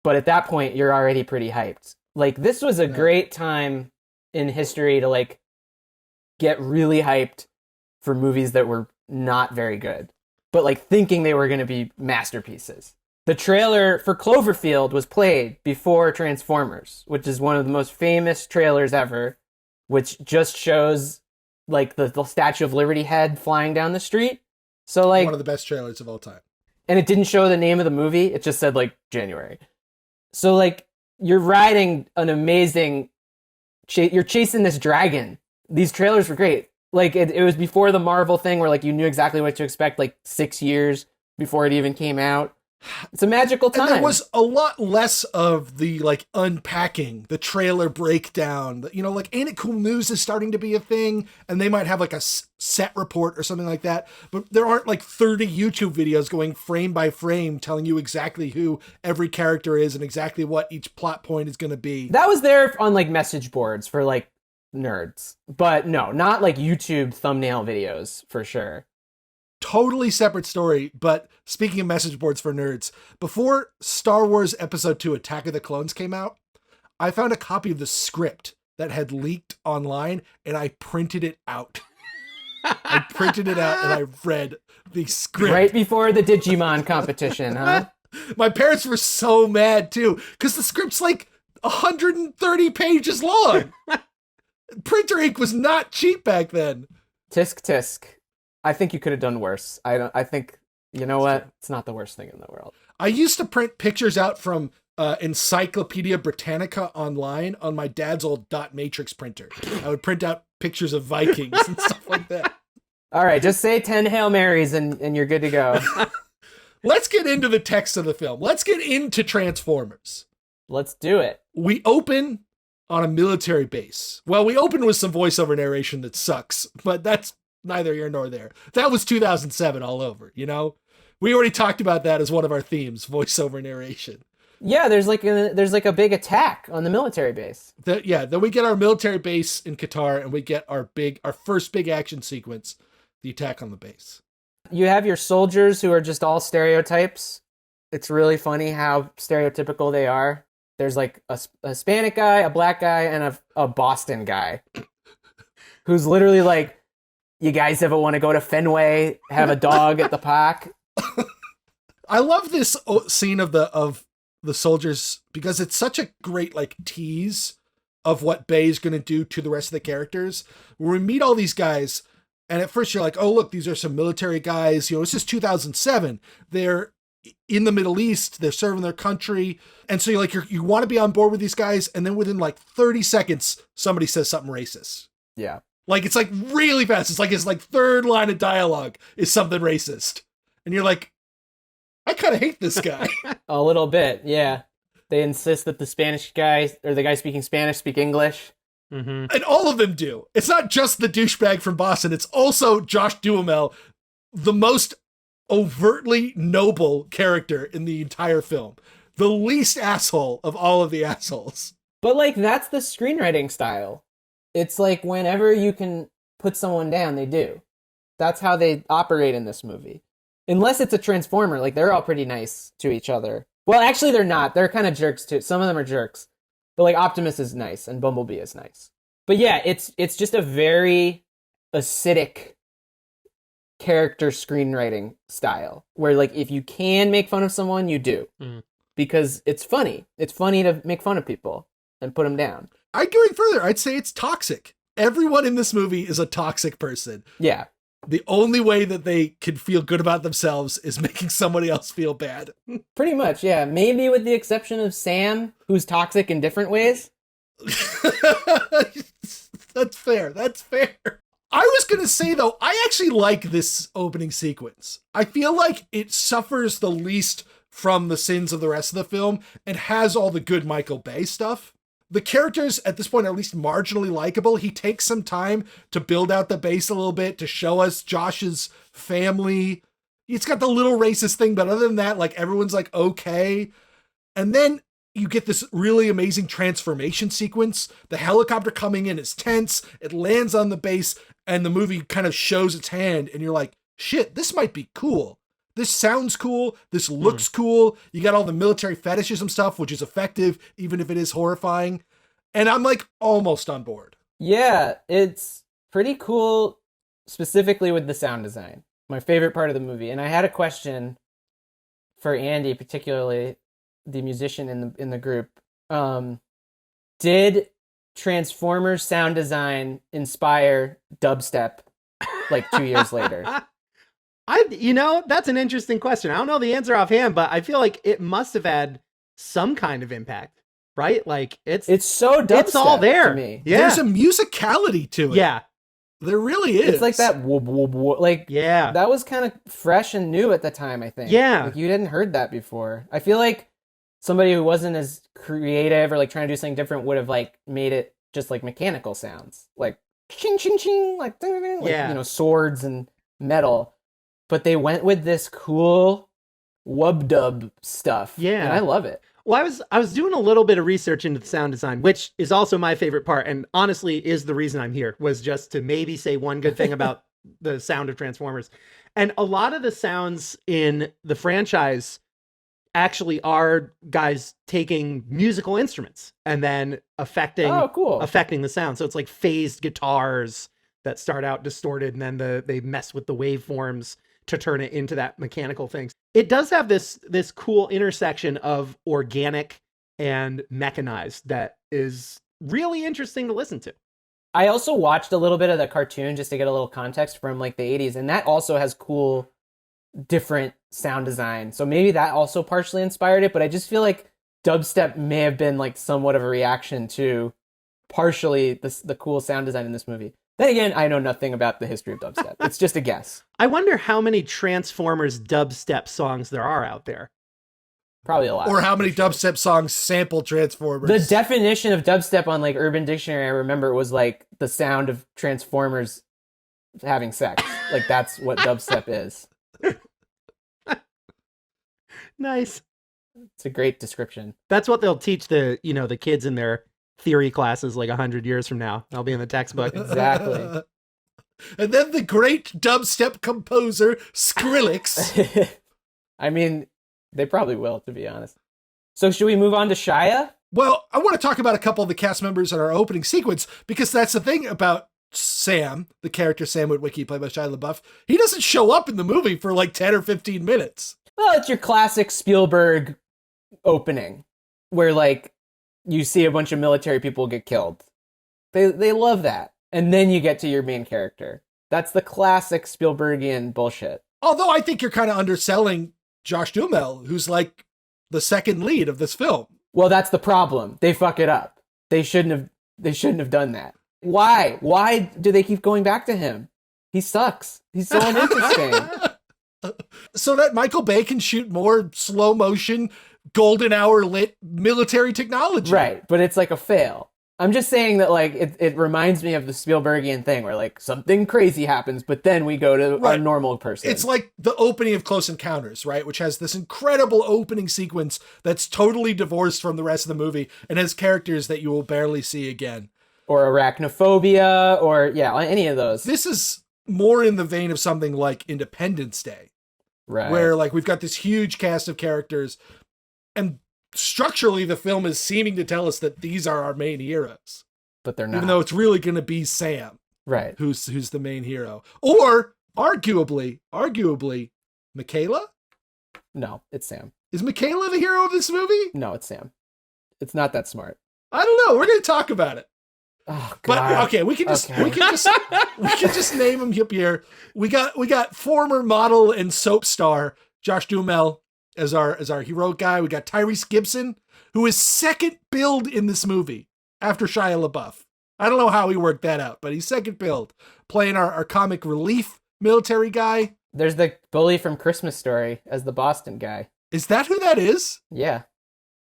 A: But at that point, you're already pretty hyped. Like, this was a great time in history to like get really hyped for movies that were not very good, but like thinking they were going to be masterpieces. The trailer for Cloverfield was played before Transformers, which is one of the most famous trailers ever, which just shows like the Statue of Liberty head flying down the street. So like
C: one of the best trailers of all time.
A: And it didn't show the name of the movie. It just said like January. So like you're riding an amazing, you're chasing this dragon. These trailers were great. Like it was before the Marvel thing where like you knew exactly what to expect like 6 years before it even came out. It's a magical time.
C: And there was a lot less of the like unpacking, the trailer breakdown. You know, like Ain't It Cool News is starting to be a thing, and they might have like a set report or something like that. But there aren't like 30 YouTube videos going frame by frame telling you exactly who every character is and exactly what each plot point is going to be.
A: That was there on like message boards for like nerds, but no, not like YouTube thumbnail videos for sure.
C: Totally separate story, but speaking of message boards for nerds, before Star Wars Episode 2 Attack of the Clones came out, I found a copy of the script that had leaked online, and I printed it out. I printed it out, and I read the script.
A: Right before the Digimon competition, huh?
C: My parents were so mad, too, because the script's like 130 pages long. Printer ink was not cheap back then.
A: Tisk tisk. I think you could have done worse. I think, you know what? It's not the worst thing in the world.
C: I used to print pictures out from Encyclopedia Britannica online on my dad's old dot matrix printer. I would print out pictures of Vikings and stuff like that.
A: All right, just say 10 Hail Marys and you're good to go.
C: Let's get into the text of the film. Let's get into Transformers.
A: Let's do it.
C: We open on a military base. Well, we open with some voiceover narration that sucks, but that's neither here nor there. That was 2007 all over, you know? We already talked about that as one of our themes, voiceover narration.
A: Yeah, there's like a big attack on the military base.
C: Then we get our military base in Qatar, and we get our first big action sequence, the attack on the base.
A: You have your soldiers who are just all stereotypes. It's really funny how stereotypical they are. There's like a Hispanic guy, a black guy, and a Boston guy who's literally like, you guys ever want to go to Fenway, have a dog at the park?
C: I love this scene of the soldiers because it's such a great like tease of what Bay is going to do to the rest of the characters. Where we meet all these guys, and at first you're like, oh look, these are some military guys. You know, this is 2007. They're in the Middle East. They're serving their country, and so you want to be on board with these guys, and then within like 30 seconds, somebody says something racist.
A: Yeah.
C: Like, it's like really fast. It's like third line of dialogue is something racist. And you're like, I kind of hate this guy.
A: A little bit, yeah. They insist that the Spanish guy, or the guy speaking Spanish, speak English.
F: Mm-hmm.
C: And all of them do. It's not just the douchebag from Boston. It's also Josh Duhamel, the most overtly noble character in the entire film. The least asshole of all of the assholes.
A: But, like, that's the screenwriting style. It's like whenever you can put someone down, they do. That's how they operate in this movie. Unless it's a Transformer, like, they're all pretty nice to each other. Well, actually, they're not. They're kind of jerks, too. Some of them are jerks. But, like, Optimus is nice, and Bumblebee is nice. But, yeah, it's just a very acidic character screenwriting style. Where, like, if you can make fun of someone, you do.
F: Mm.
A: Because it's funny. It's funny to make fun of people and put them down.
C: I'd go further. I'd say it's toxic. Everyone in this movie is a toxic person.
A: Yeah.
C: The only way that they can feel good about themselves is making somebody else feel bad.
A: Pretty much, yeah. Maybe with the exception of Sam, who's toxic in different ways.
C: That's fair. That's fair. I was going to say, though, I actually like this opening sequence. I feel like it suffers the least from the sins of the rest of the film and has all the good Michael Bay stuff. The characters at this point are at least marginally likable. He takes some time to build out the base a little bit to show us Josh's family. It's got the little racist thing, but other than that, like, everyone's like, okay. And then you get this really amazing transformation sequence. The helicopter coming in is tense. It lands on the base and the movie kind of shows its hand and you're like, shit, this might be cool. This sounds cool. This looks cool. You got all the military fetishism stuff, which is effective, even if it is horrifying. And I'm like almost on board.
A: Yeah, it's pretty cool, specifically with the sound design. my favorite part of the movie. And I had a question for Andy, particularly the musician in the group. Did Transformers sound design inspire dubstep like 2 years later?
F: That's an interesting question. I don't know the answer offhand, but I feel like it must have had some kind of impact, right? Like it's
A: so dubstep.
F: It's all there
A: to me.
F: Yeah.
C: There's a musicality to it.
F: Yeah.
C: There really is.
A: It's like that whoop, whoop, whoop. Like,
F: Yeah.
A: that was kind of fresh and new at the time, I think.
F: Yeah.
A: Like, you hadn't heard that before. I feel like somebody who wasn't as creative or like trying to do something different would have like made it just like mechanical sounds. Like ching ching ching, like, ding, ding, ding, like
F: Yeah.
A: swords and metal. But they went with this cool wub dub stuff.
F: Yeah.
A: And I love it.
F: Well, I was doing a little bit of research into the sound design, which is also my favorite part, and honestly is the reason I'm here, was just to maybe say one good thing about the sound of Transformers. And a lot of the sounds in the franchise actually are guys taking musical instruments and then affecting the sound. So it's like phased guitars that start out distorted, and then they mess with the waveforms to turn it into that mechanical thing. It does have this cool intersection of organic and mechanized that is really interesting to listen to.
A: I also watched a little bit of the cartoon just to get a little context from like the 80s, and that also has cool different sound design. So maybe that also partially inspired it, but I just feel like dubstep may have been like somewhat of a reaction to partially the cool sound design in this movie. Then again, I know nothing about the history of dubstep. It's just a guess.
F: I wonder how many Transformers dubstep songs there are out there.
A: Probably a lot.
C: Or how many dubstep songs sample Transformers.
A: The definition of dubstep on like Urban Dictionary, I remember, was like the sound of Transformers having sex. Like that's what dubstep is.
F: Nice.
A: It's a great description.
F: That's what they'll teach the kids in their theory classes like 100 years from now. I'll be in the textbook.
A: Exactly.
C: And then the great dubstep composer Skrillex.
A: I mean, they probably will, to be honest. So should we move on to Shia?
C: Well, I want to talk about a couple of the cast members in our opening sequence, because that's the thing about Sam, the character Sam Witwicky, played by Shia LaBeouf. He doesn't show up in the movie for like 10 or 15 minutes.
A: Well, it's your classic Spielberg opening, where like you see a bunch of military people get killed. They love that. And then you get to your main character. That's the classic Spielbergian bullshit.
C: Although I think you're kind of underselling Josh Duhamel, who's like the second lead of this film.
A: Well, that's the problem. They fuck it up. They shouldn't have done that. Why? Why do they keep going back to him? He sucks. He's so uninteresting.
C: So that Michael Bay can shoot more slow motion, golden hour lit military technology.
A: Right, but it's like a fail. I'm just saying that like it reminds me of the Spielbergian thing where like something crazy happens, but then we go to a normal person.
C: It's like the opening of Close Encounters, right? Which has this incredible opening sequence that's totally divorced from the rest of the movie and has characters that you will barely see again.
A: Or Arachnophobia, or any of those.
C: This is more in the vein of something like Independence Day.
A: Right.
C: Where like we've got this huge cast of characters, and structurally the film is seeming to tell us that these are our main heroes.
A: But they're not.
C: Even though it's really going to be Sam.
A: Right.
C: Who's the main hero. Or arguably, Michaela?
A: No, it's Sam.
C: Is Michaela the hero of this movie?
A: No, it's Sam. It's not that smart.
C: I don't know. We're going to talk about it.
A: Oh, God.
C: But okay, we can just name him here. We got former model and soap star Josh Duhamel as our heroic guy. We got Tyrese Gibson, who is second billed in this movie after Shia LaBeouf. I don't know how he worked that out, but he's second billed, playing our comic relief military guy.
A: There's the bully from Christmas Story as the Boston guy.
C: Is that who that is?
A: Yeah.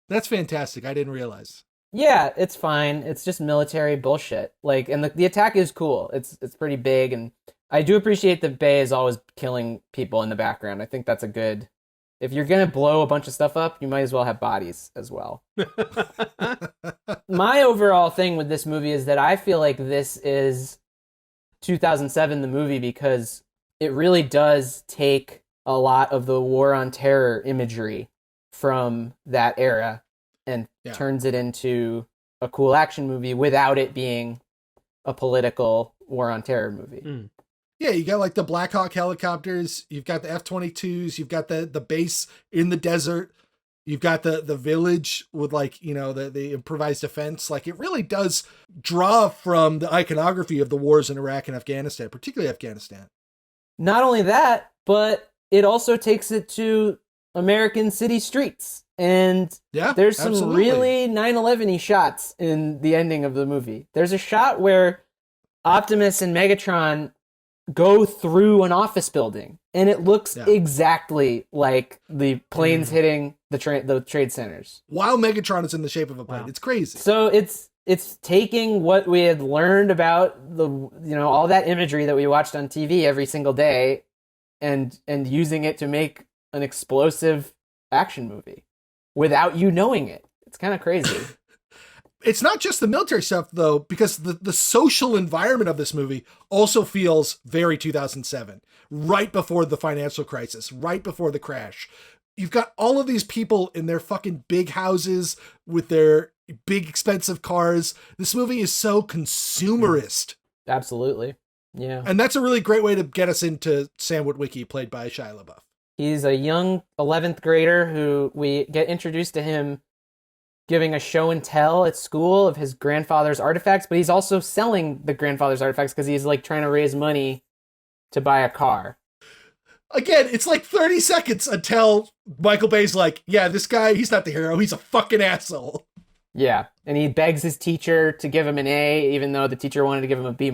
C: That's fantastic. I didn't realize.
A: Yeah, it's fine. It's just military bullshit. Like, and the attack is cool. It's pretty big, and I do appreciate that Bay is always killing people in the background. I think that's a good. If you're gonna blow a bunch of stuff up, you might as well have bodies as well. My overall thing with this movie is that I feel like this is 2007 the movie because it really does take a lot of the War on Terror imagery from that era and turns it into a cool action movie without it being a political War on Terror movie.
C: Yeah, you got like the Black Hawk helicopters, you've got the F-22s, you've got the base in the desert, you've got the village with like, you know, the improvised defense. Like it really does draw from the iconography of the wars in Iraq and Afghanistan, particularly Afghanistan. Not
A: only that, but it also takes it to American city streets. And there's some really 9/11-y shots in the ending of the movie. There's a shot where Optimus and Megatron go through an office building, and it looks exactly like the planes hitting the trade centers.
C: While Megatron is in the shape of a plane. Wow. It's crazy.
A: So it's taking what we had learned about all that imagery that we watched on TV every single day and using it to make an explosive action movie without you knowing it. It's kind of crazy.
C: It's not just the military stuff, though, because the social environment of this movie also feels very 2007, right before the financial crisis, right before the crash. You've got all of these people in their fucking big houses with their big expensive cars. This movie is so consumerist.
A: Absolutely. Yeah.
C: And that's a really great way to get us into Sam Witwicky, played by Shia LaBeouf.
A: He's a young 11th grader who we get introduced to him giving a show and tell at school of his grandfather's artifacts, but he's also selling the grandfather's artifacts because he's like trying to raise money to buy a car.
C: Again, it's like 30 seconds until Michael Bay's like, yeah, this guy, he's not the hero. He's a fucking asshole.
A: Yeah. And he begs his teacher to give him an A, even though the teacher wanted to give him a B-.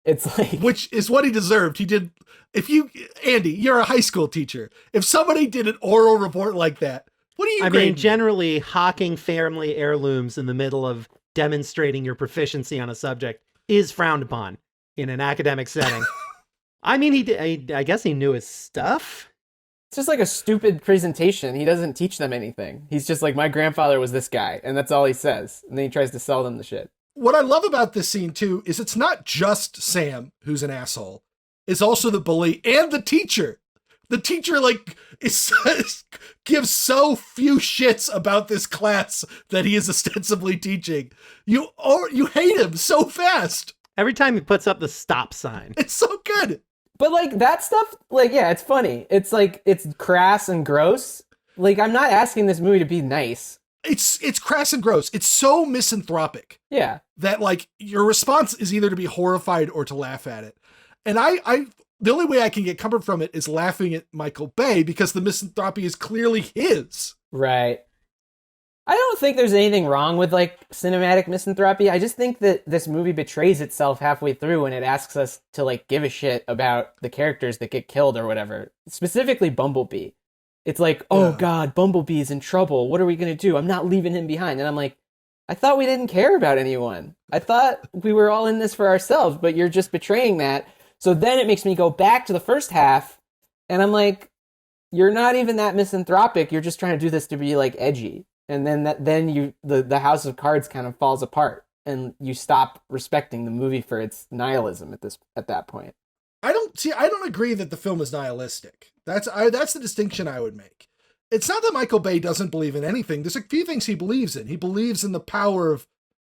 A: It's like,
C: which is what he deserved. He did. Andy, you're a high school teacher. If somebody did an oral report like that, what do you
F: I mean, generally hawking family heirlooms in the middle of demonstrating your proficiency on a subject is frowned upon in an academic setting. I mean, I guess he knew his stuff.
A: It's just like a stupid presentation. He doesn't teach them anything. He's just like, my grandfather was this guy, and that's all he says. And then he tries to sell them the shit.
C: What I love about this scene, too, is it's not just Sam who's an asshole. It's also the bully and the teacher. The teacher, like, gives so few shits about this class that he is ostensibly teaching. You hate him so fast.
F: Every time he puts up the stop sign.
C: It's so good.
A: But, like, that stuff, like, yeah, it's funny. It's, like, it's crass and gross. Like, I'm not asking this movie to be nice.
C: It's crass and gross. It's so misanthropic.
A: Yeah.
C: That, like, your response is either to be horrified or to laugh at it. And I the only way I can get comfort from it is laughing at Michael Bay because the misanthropy is clearly his.
A: Right. I don't think there's anything wrong with like cinematic misanthropy. I just think that this movie betrays itself halfway through when it asks us to like give a shit about the characters that get killed or whatever. Specifically Bumblebee. It's like, oh God, Bumblebee's in trouble. What are we going to do? I'm not leaving him behind. And I'm like, I thought we didn't care about anyone. I thought we were all in this for ourselves, but you're just betraying that. So then it makes me go back to the first half, and I'm like, you're not even that misanthropic. You're just trying to do this to be like edgy. And then the House of Cards kind of falls apart, and you stop respecting the movie for its nihilism at that point.
C: I don't agree that the film is nihilistic. That's the distinction I would make. It's not that Michael Bay doesn't believe in anything. There's a few things he believes in. He believes in the power of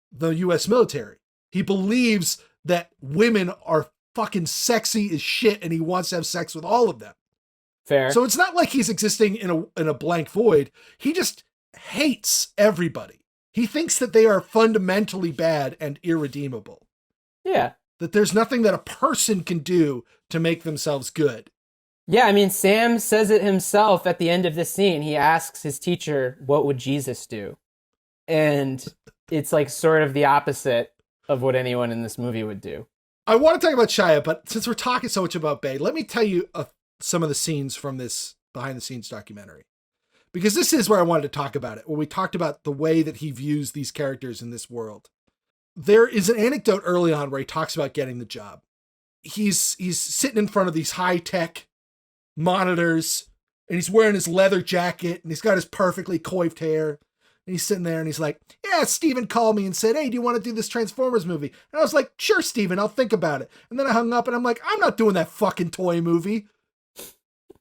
C: the U.S. military. He believes that women are fucking sexy as shit, and he wants to have sex with all of them.
A: Fair.
C: So it's not like he's existing in a blank void. He just hates everybody. He thinks that they are fundamentally bad and irredeemable.
A: Yeah.
C: That there's nothing that a person can do to make themselves good.
A: Yeah, I mean, Sam says it himself at the end of this scene. He asks his teacher, what would Jesus do? And it's like sort of the opposite of what anyone in this movie would do.
C: I want to talk about Shia, but since we're talking so much about Bay, let me tell you some of the scenes from this behind-the-scenes documentary. Because this is where I wanted to talk about it, where we talked about the way that he views these characters in this world. There is an anecdote early on where he talks about getting the job. He's sitting in front of these high-tech monitors, and he's wearing his leather jacket, and he's got his perfectly coiffed hair. And he's sitting there and he's like, yeah, Steven called me and said, hey, do you want to do this Transformers movie? And I was like, sure, Steven, I'll think about it. And then I hung up and I'm like, I'm not doing that fucking toy movie.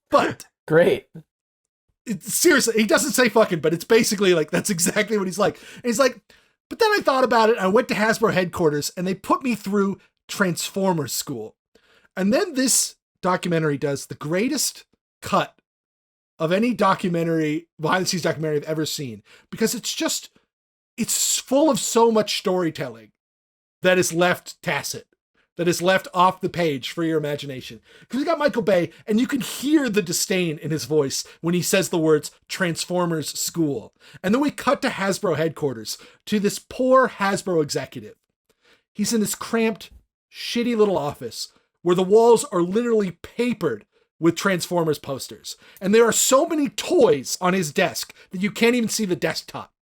C: But
A: great.
C: Seriously, he doesn't say fucking, but it's basically like, that's exactly what he's like. And he's like, but then I thought about it. I went to Hasbro headquarters and they put me through Transformers school. And then this documentary does the greatest cut of any documentary, behind the scenes documentary I've ever seen, because it's full of so much storytelling that is left tacit, that is left off the page for your imagination. Because we got Michael Bay, and you can hear the disdain in his voice when he says the words Transformers School. And then we cut to Hasbro headquarters, to this poor Hasbro executive. He's in this cramped, shitty little office where the walls are literally papered with Transformers posters. And there are so many toys on his desk that you can't even see the desktop.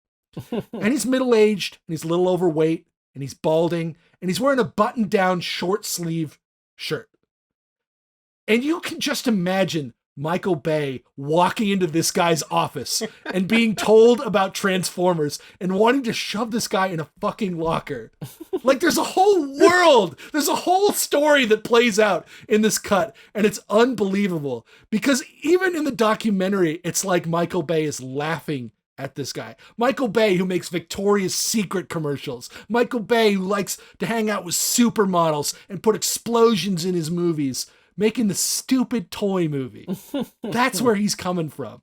C: And he's middle-aged, and he's a little overweight, and he's balding, and he's wearing a button-down short-sleeve shirt. And you can just imagine Michael Bay walking into this guy's office and being told about Transformers and wanting to shove this guy in a fucking locker. Like, there's a whole world, there's a whole story that plays out in this cut, and it's unbelievable. Because even in the documentary, it's like Michael Bay is laughing at this guy. Michael Bay, who makes Victoria's Secret commercials. Michael Bay, who likes to hang out with supermodels and put explosions in his movies, making the stupid toy movie. That's where he's coming from.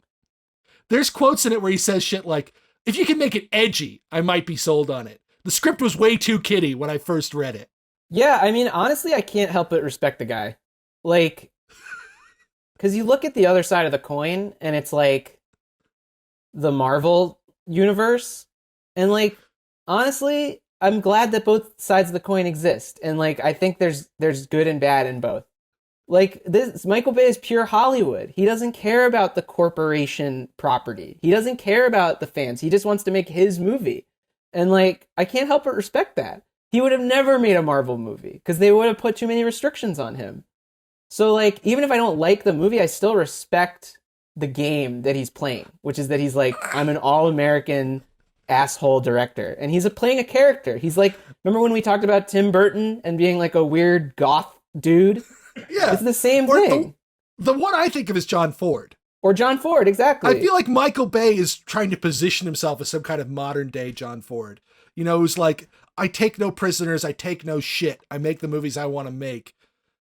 C: There's quotes in it where he says shit like, if you can make it edgy, I might be sold on it. The script was way too kiddie when I first read it.
A: Yeah, I mean, honestly, I can't help but respect the guy. Like, because you look at the other side of the coin, and it's like the Marvel universe, and like, honestly, I'm glad that both sides of the coin exist, and like, I think there's good and bad in both. Like, this, Michael Bay is pure Hollywood. He doesn't care about the corporation property. He doesn't care about the fans. He just wants to make his movie. And like, I can't help but respect that. He would have never made a Marvel movie because they would have put too many restrictions on him. So like, even if I don't like the movie, I still respect the game that he's playing, which is that he's like, I'm an all-American asshole director. And he's playing a character. He's like, remember when we talked about Tim Burton and being like a weird goth dude?
C: Yeah.
A: It's the same thing.
C: The one I think of is John Ford.
A: Or John Ford, exactly.
C: I feel like Michael Bay is trying to position himself as some kind of modern day John Ford. You know, who's like, I take no prisoners, I take no shit. I make the movies I want to make.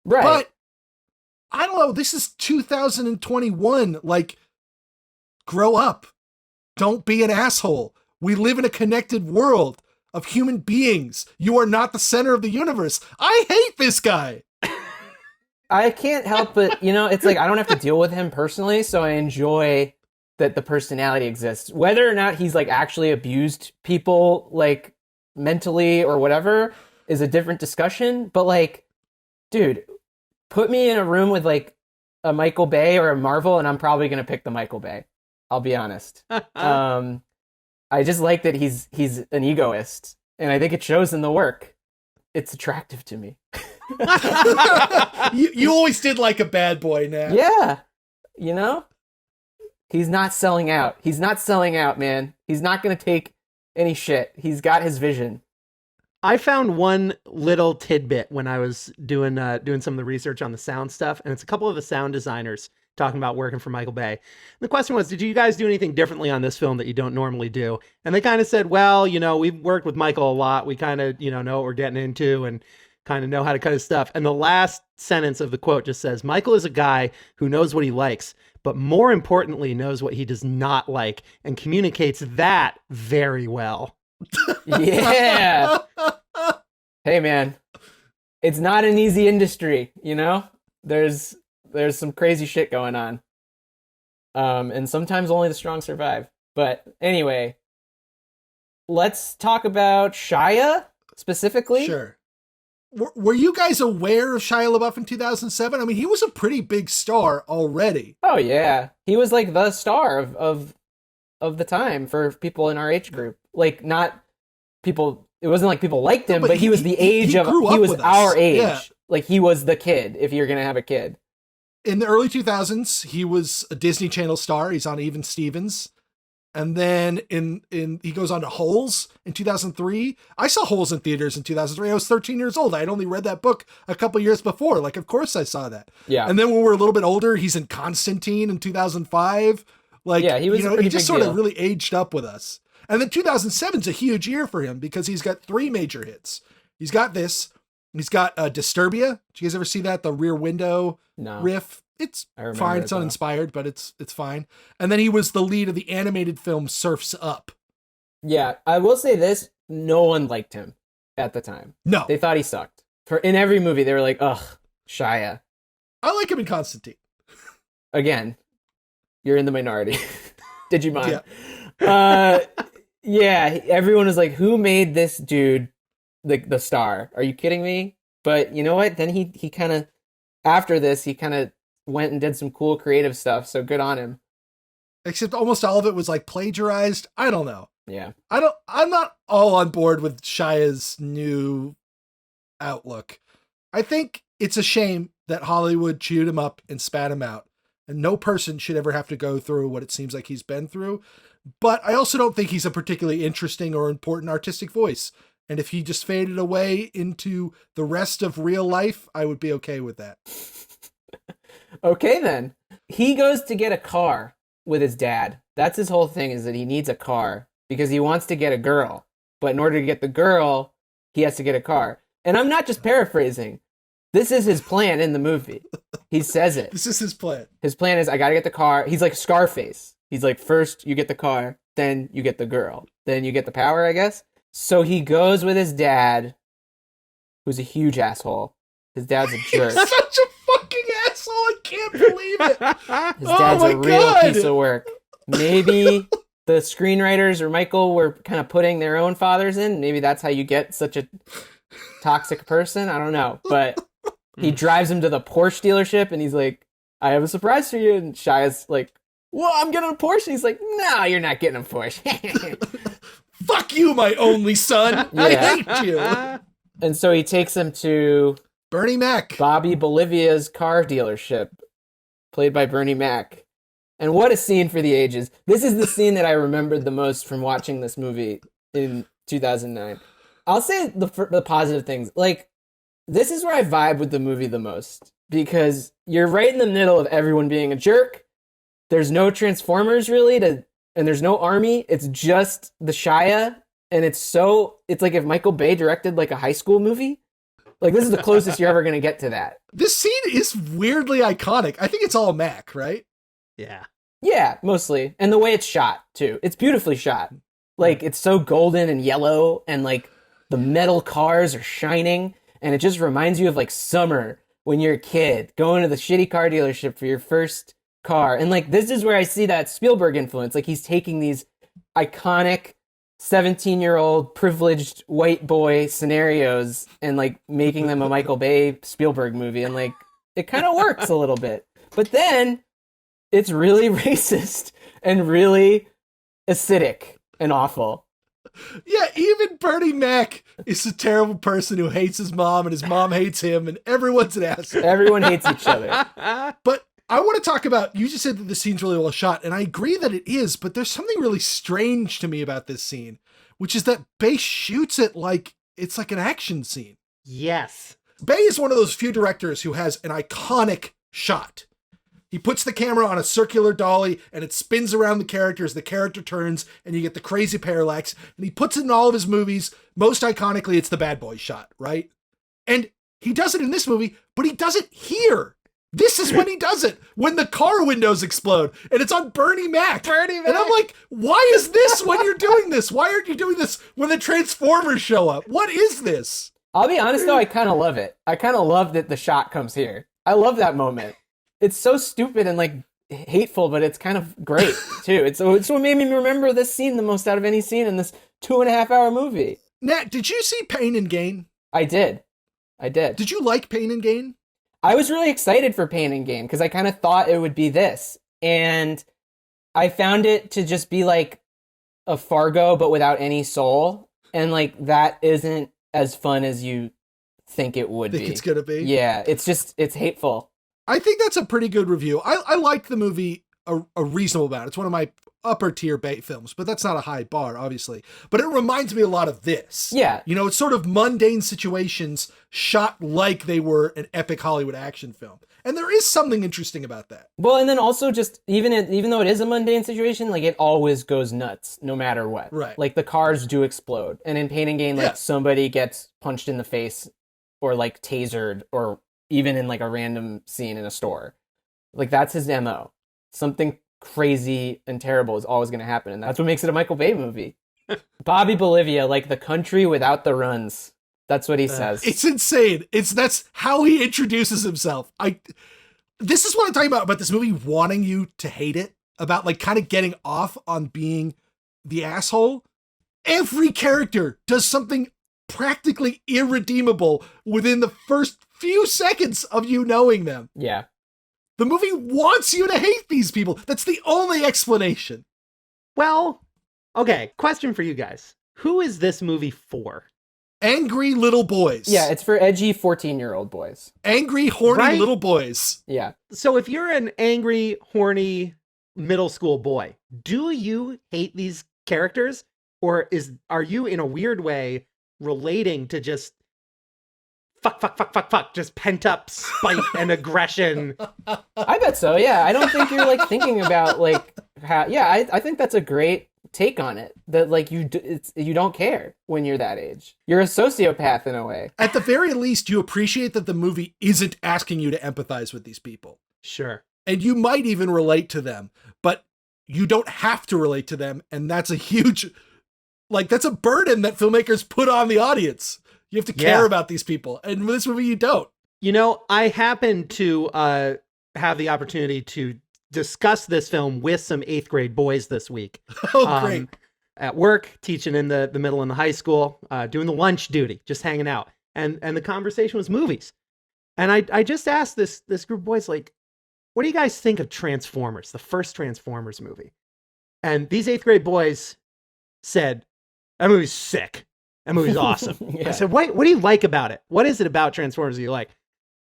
A: Right.
C: But I don't know, this is 2021. Like, grow up. Don't be an asshole. We live in a connected world of human beings. You are not the center of the universe. I hate this guy.
A: I can't help but, you know, it's like I don't have to deal with him personally, so I enjoy that the personality exists. Whether or not he's like actually abused people like mentally or whatever is a different discussion, but like, dude, put me in a room with like a Michael Bay or a Marvel and I'm probably going to pick the Michael Bay. I'll be honest. I just like that he's an egoist, and I think it shows in the work. It's attractive to me.
C: You always did like a bad boy, Nat.
A: Yeah. You know? He's not selling out. He's not selling out, man. He's not going to take any shit. He's got his vision.
F: I found one little tidbit when I was doing some of the research on the sound stuff, and it's a couple of the sound designers talking about working for Michael Bay. And the question was, did you guys do anything differently on this film that you don't normally do? And they kind of said, well, you know, we've worked with Michael a lot. We kind of, you know what we're getting into and kind of know how to cut his stuff. And the last sentence of the quote just says, Michael is a guy who knows what he likes, but more importantly, knows what he does not like and communicates that very well.
A: Yeah. Hey, man. It's not an easy industry, you know? There's some crazy shit going on. And sometimes only the strong survive. But anyway, let's talk about Shia specifically.
C: Sure. Were you guys aware of Shia LaBeouf in 2007? I mean, he was a pretty big star already.
A: Oh, yeah. He was like the star of the time for people in our age group. Like, not people, it wasn't like people liked him, but he was the age he was our age. Yeah. Like, he was the kid, if you're going to have a kid.
C: In the early 2000s, he was a Disney Channel star. He's on Even Stevens. And then he goes on to Holes in 2003. I saw Holes in theaters in 2003. I was 13 years old. I had only read that book a couple years before. Like, of course I saw that. Yeah. And then when we're a little bit older, he's in Constantine in 2005. Like, yeah, he was, you know, he just sort of really aged up with us. And then 2007 is a huge year for him because he's got 3 major hits. He's got this. He's got Disturbia. Did you guys ever see that? The Rear Window
A: No.
C: riff. It's
A: I remember
C: fine.
A: it,
C: It's
A: though.
C: uninspired, but it's fine. And then he was the lead of the animated film Surf's Up.
A: Yeah, I will say this: no one liked him at the time.
C: No,
A: They thought he sucked. In every movie, they were like, "Ugh, Shia."
C: I like him in Constantine.
A: Again, you're in the minority. Digimon.
C: Yeah.
A: Yeah, everyone was like, "Who made this dude the star? Are you kidding me?" But you know what? Then he kind of, after this, he kind of went and did some cool creative stuff. So good on him.
C: Except almost all of it was like plagiarized. I don't know.
A: Yeah.
C: I'm not all on board with Shia's new outlook. I think it's a shame that Hollywood chewed him up and spat him out. And no person should ever have to go through what it seems like he's been through. But I also don't think he's a particularly interesting or important artistic voice. And if he just faded away into the rest of real life, I would be okay with that.
A: Okay, then. He goes to get a car with his dad. That's his whole thing, is that he needs a car because he wants to get a girl. But in order to get the girl, he has to get a car. And I'm not just paraphrasing. This is his plan in the movie. He says it.
C: This is his plan.
A: His plan is, I gotta get the car. He's like Scarface. He's like, first you get the car, then you get the girl, then you get the power, I guess. So he goes with his dad, who's a huge asshole. His dad's a jerk.
C: He's such a fucking asshole. I can't believe it.
A: His dad's
C: my
A: a real
C: God.
A: piece of work. Maybe the screenwriters or Michael were kind of putting their own fathers in. Maybe that's how you get such a toxic person. I don't know. But he drives him to the Porsche dealership and he's like, I have a surprise for you. And Shia's like, well, I'm getting a Porsche. And he's like, no, you're not getting a Porsche.
C: Fuck you, my only son. I
A: Yeah.
C: hate you.
A: And so he takes him to
C: Bernie Mac.
A: Bobby Bolivia's car dealership, played by Bernie Mac. And what a scene for the ages. This is the scene that I remembered the most from watching this movie in 2009. I'll say the positive things. Like, this is where I vibe with the movie the most, because you're right in the middle of everyone being a jerk. There's no Transformers really and there's no army. It's just the Shia. And it's like if Michael Bay directed like a high school movie. Like, this is the closest you're ever going to get to that.
C: This scene is weirdly iconic. I think it's all Mac, right?
F: Yeah.
A: Yeah, mostly. And the way it's shot, too. It's beautifully shot. Like, it's so golden and yellow, and, like, the metal cars are shining, and it just reminds you of, like, summer when you're a kid, going to the shitty car dealership for your first car. And, like, this is where I see that Spielberg influence. Like, he's taking these iconic 17-year-old privileged white boy scenarios and, like, making them a Michael Bay Spielberg movie. And, like, it kind of works a little bit. But then it's really racist and really acidic and awful.
C: Yeah, even Bernie Mac is a terrible person who hates his mom, and his mom hates him, and everyone's an asshole.
A: Everyone hates each other.
C: But I want to talk about, you just said that the scene's really well shot, and I agree that it is, but there's something really strange to me about this scene, which is that Bay shoots it like it's like an action scene.
F: Yes.
C: Bay is one of those few directors who has an iconic shot. He puts the camera on a circular dolly and it spins around the character as the character turns and you get the crazy parallax, and he puts it in all of his movies. Most iconically, it's the bad boy shot, right? And he does it in this movie, but he does it here. This is when he does it, when the car windows explode, and it's on Bernie Mac. And I'm like, why is this when you're doing this? Why aren't you doing this when the Transformers show up? What is this?
A: I'll be honest though, I kind of love it. I kind of love that the shot comes here. I love that moment. It's so stupid and like hateful, but it's kind of great too. It's what made me remember this scene the most out of any scene in this 2.5 hour movie.
C: Nat, did you see Pain and Gain?
A: I did.
C: Did you like Pain and Gain?
A: I was really excited for Pain and Gain because I kind of thought it would be this. And I found it to just be like a Fargo, but without any soul. And like, that isn't as fun as you think it would be.
C: It's going to be?
A: Yeah, it's hateful.
C: I think that's a pretty good review. I liked the movie a reasonable amount. It's one of my upper tier Bay films, but that's not a high bar, obviously. But it reminds me a lot of this.
A: Yeah.
C: You know, it's sort of mundane situations shot like they were an epic Hollywood action film. And there is something interesting about that.
A: Well, and then also just even though it is a mundane situation, like it always goes nuts no matter what.
C: Right.
A: Like the cars do explode. And in Pain and Gain, like
C: Yeah.
A: somebody gets punched in the face or like tasered or even in like a random scene in a store. Like that's his MO. Something crazy and terrible is always going to happen, and that's what makes it a Michael Bay movie. Bobby Bolivia, like the country without the runs. That's what he says.
C: It's insane. That's how he introduces himself. This is what I'm talking about this movie wanting you to hate it, about like kind of getting off on being the asshole. Every character does something practically irredeemable within the first few seconds of you knowing them.
A: Yeah.
C: The movie wants you to hate these people. That's the only explanation.
F: Well, okay, question for you guys. Who is this movie for?
C: Angry little boys.
A: Yeah, it's for edgy 14-year-old boys.
C: Angry, horny
F: Right?
C: little boys.
A: Yeah.
F: So if you're an angry, horny middle school boy, do you hate these characters? Or are you in a weird way relating to just fuck, just pent up spite and aggression?
A: I bet so, yeah. I don't think you're like thinking about like how, yeah, I think that's a great take on it. That like you don't care when you're that age. You're a sociopath in a way.
C: At the very least, you appreciate that the movie isn't asking you to empathize with these people.
F: Sure.
C: And you might even relate to them, but you don't have to relate to them. And that's a huge, like, that's a burden that filmmakers put on the audience. You have to care about these people. And with this movie, you don't.
F: You know, I happen to have the opportunity to discuss this film with some 8th grade boys this week.
C: Oh, great.
F: At work, teaching in the middle and the high school, doing the lunch duty, just hanging out. And the conversation was movies. And I just asked this group of boys, like, what do you guys think of Transformers, the first Transformers movie? And these 8th grade boys said, that movie's sick. That movie's awesome.
A: Yeah.
F: I said, what do you like about it? What is it about Transformers that you like?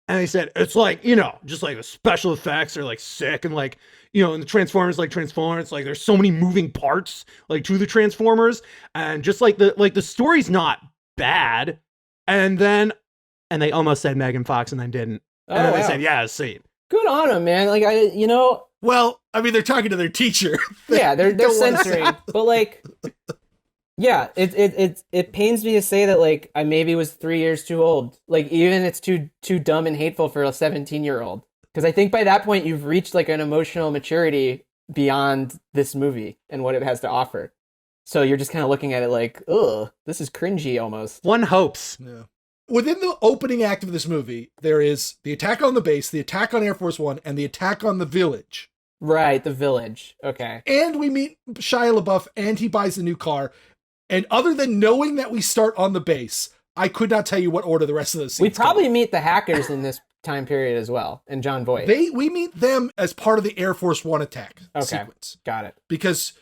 F: And they said, it's like, you know, just like the special effects are like sick. And like, you know, and the Transformers like Transformers, like there's so many moving parts like to the Transformers. And just like the story's not bad. And they almost said Megan Fox and then didn't. And then they said, yeah, see it.
A: Good on them, man. Like
C: Well, I mean, they're talking to their teacher.
A: Yeah, they're censoring. But like, yeah, it pains me to say that like I maybe was 3 years too old. Like even it's too dumb and hateful for a 17-year-old. Because I think by that point you've reached like an emotional maturity beyond this movie and what it has to offer. So you're just kind of looking at it like, ugh, this is cringy almost.
F: One hopes.
C: Yeah. Within the opening act of this movie, there is the attack on the base, the attack on Air Force One, and the attack on the village.
A: Right, the village. Okay.
C: And we meet Shia LaBeouf, and he buys a new car. And other than knowing that we start on the base, I could not tell you what order the rest of those scenes
A: We probably
C: go.
A: meet the hackers in this time period as well, and John Voight.
C: We meet them as part of the Air Force One attack sequence.
A: Got it.
C: Because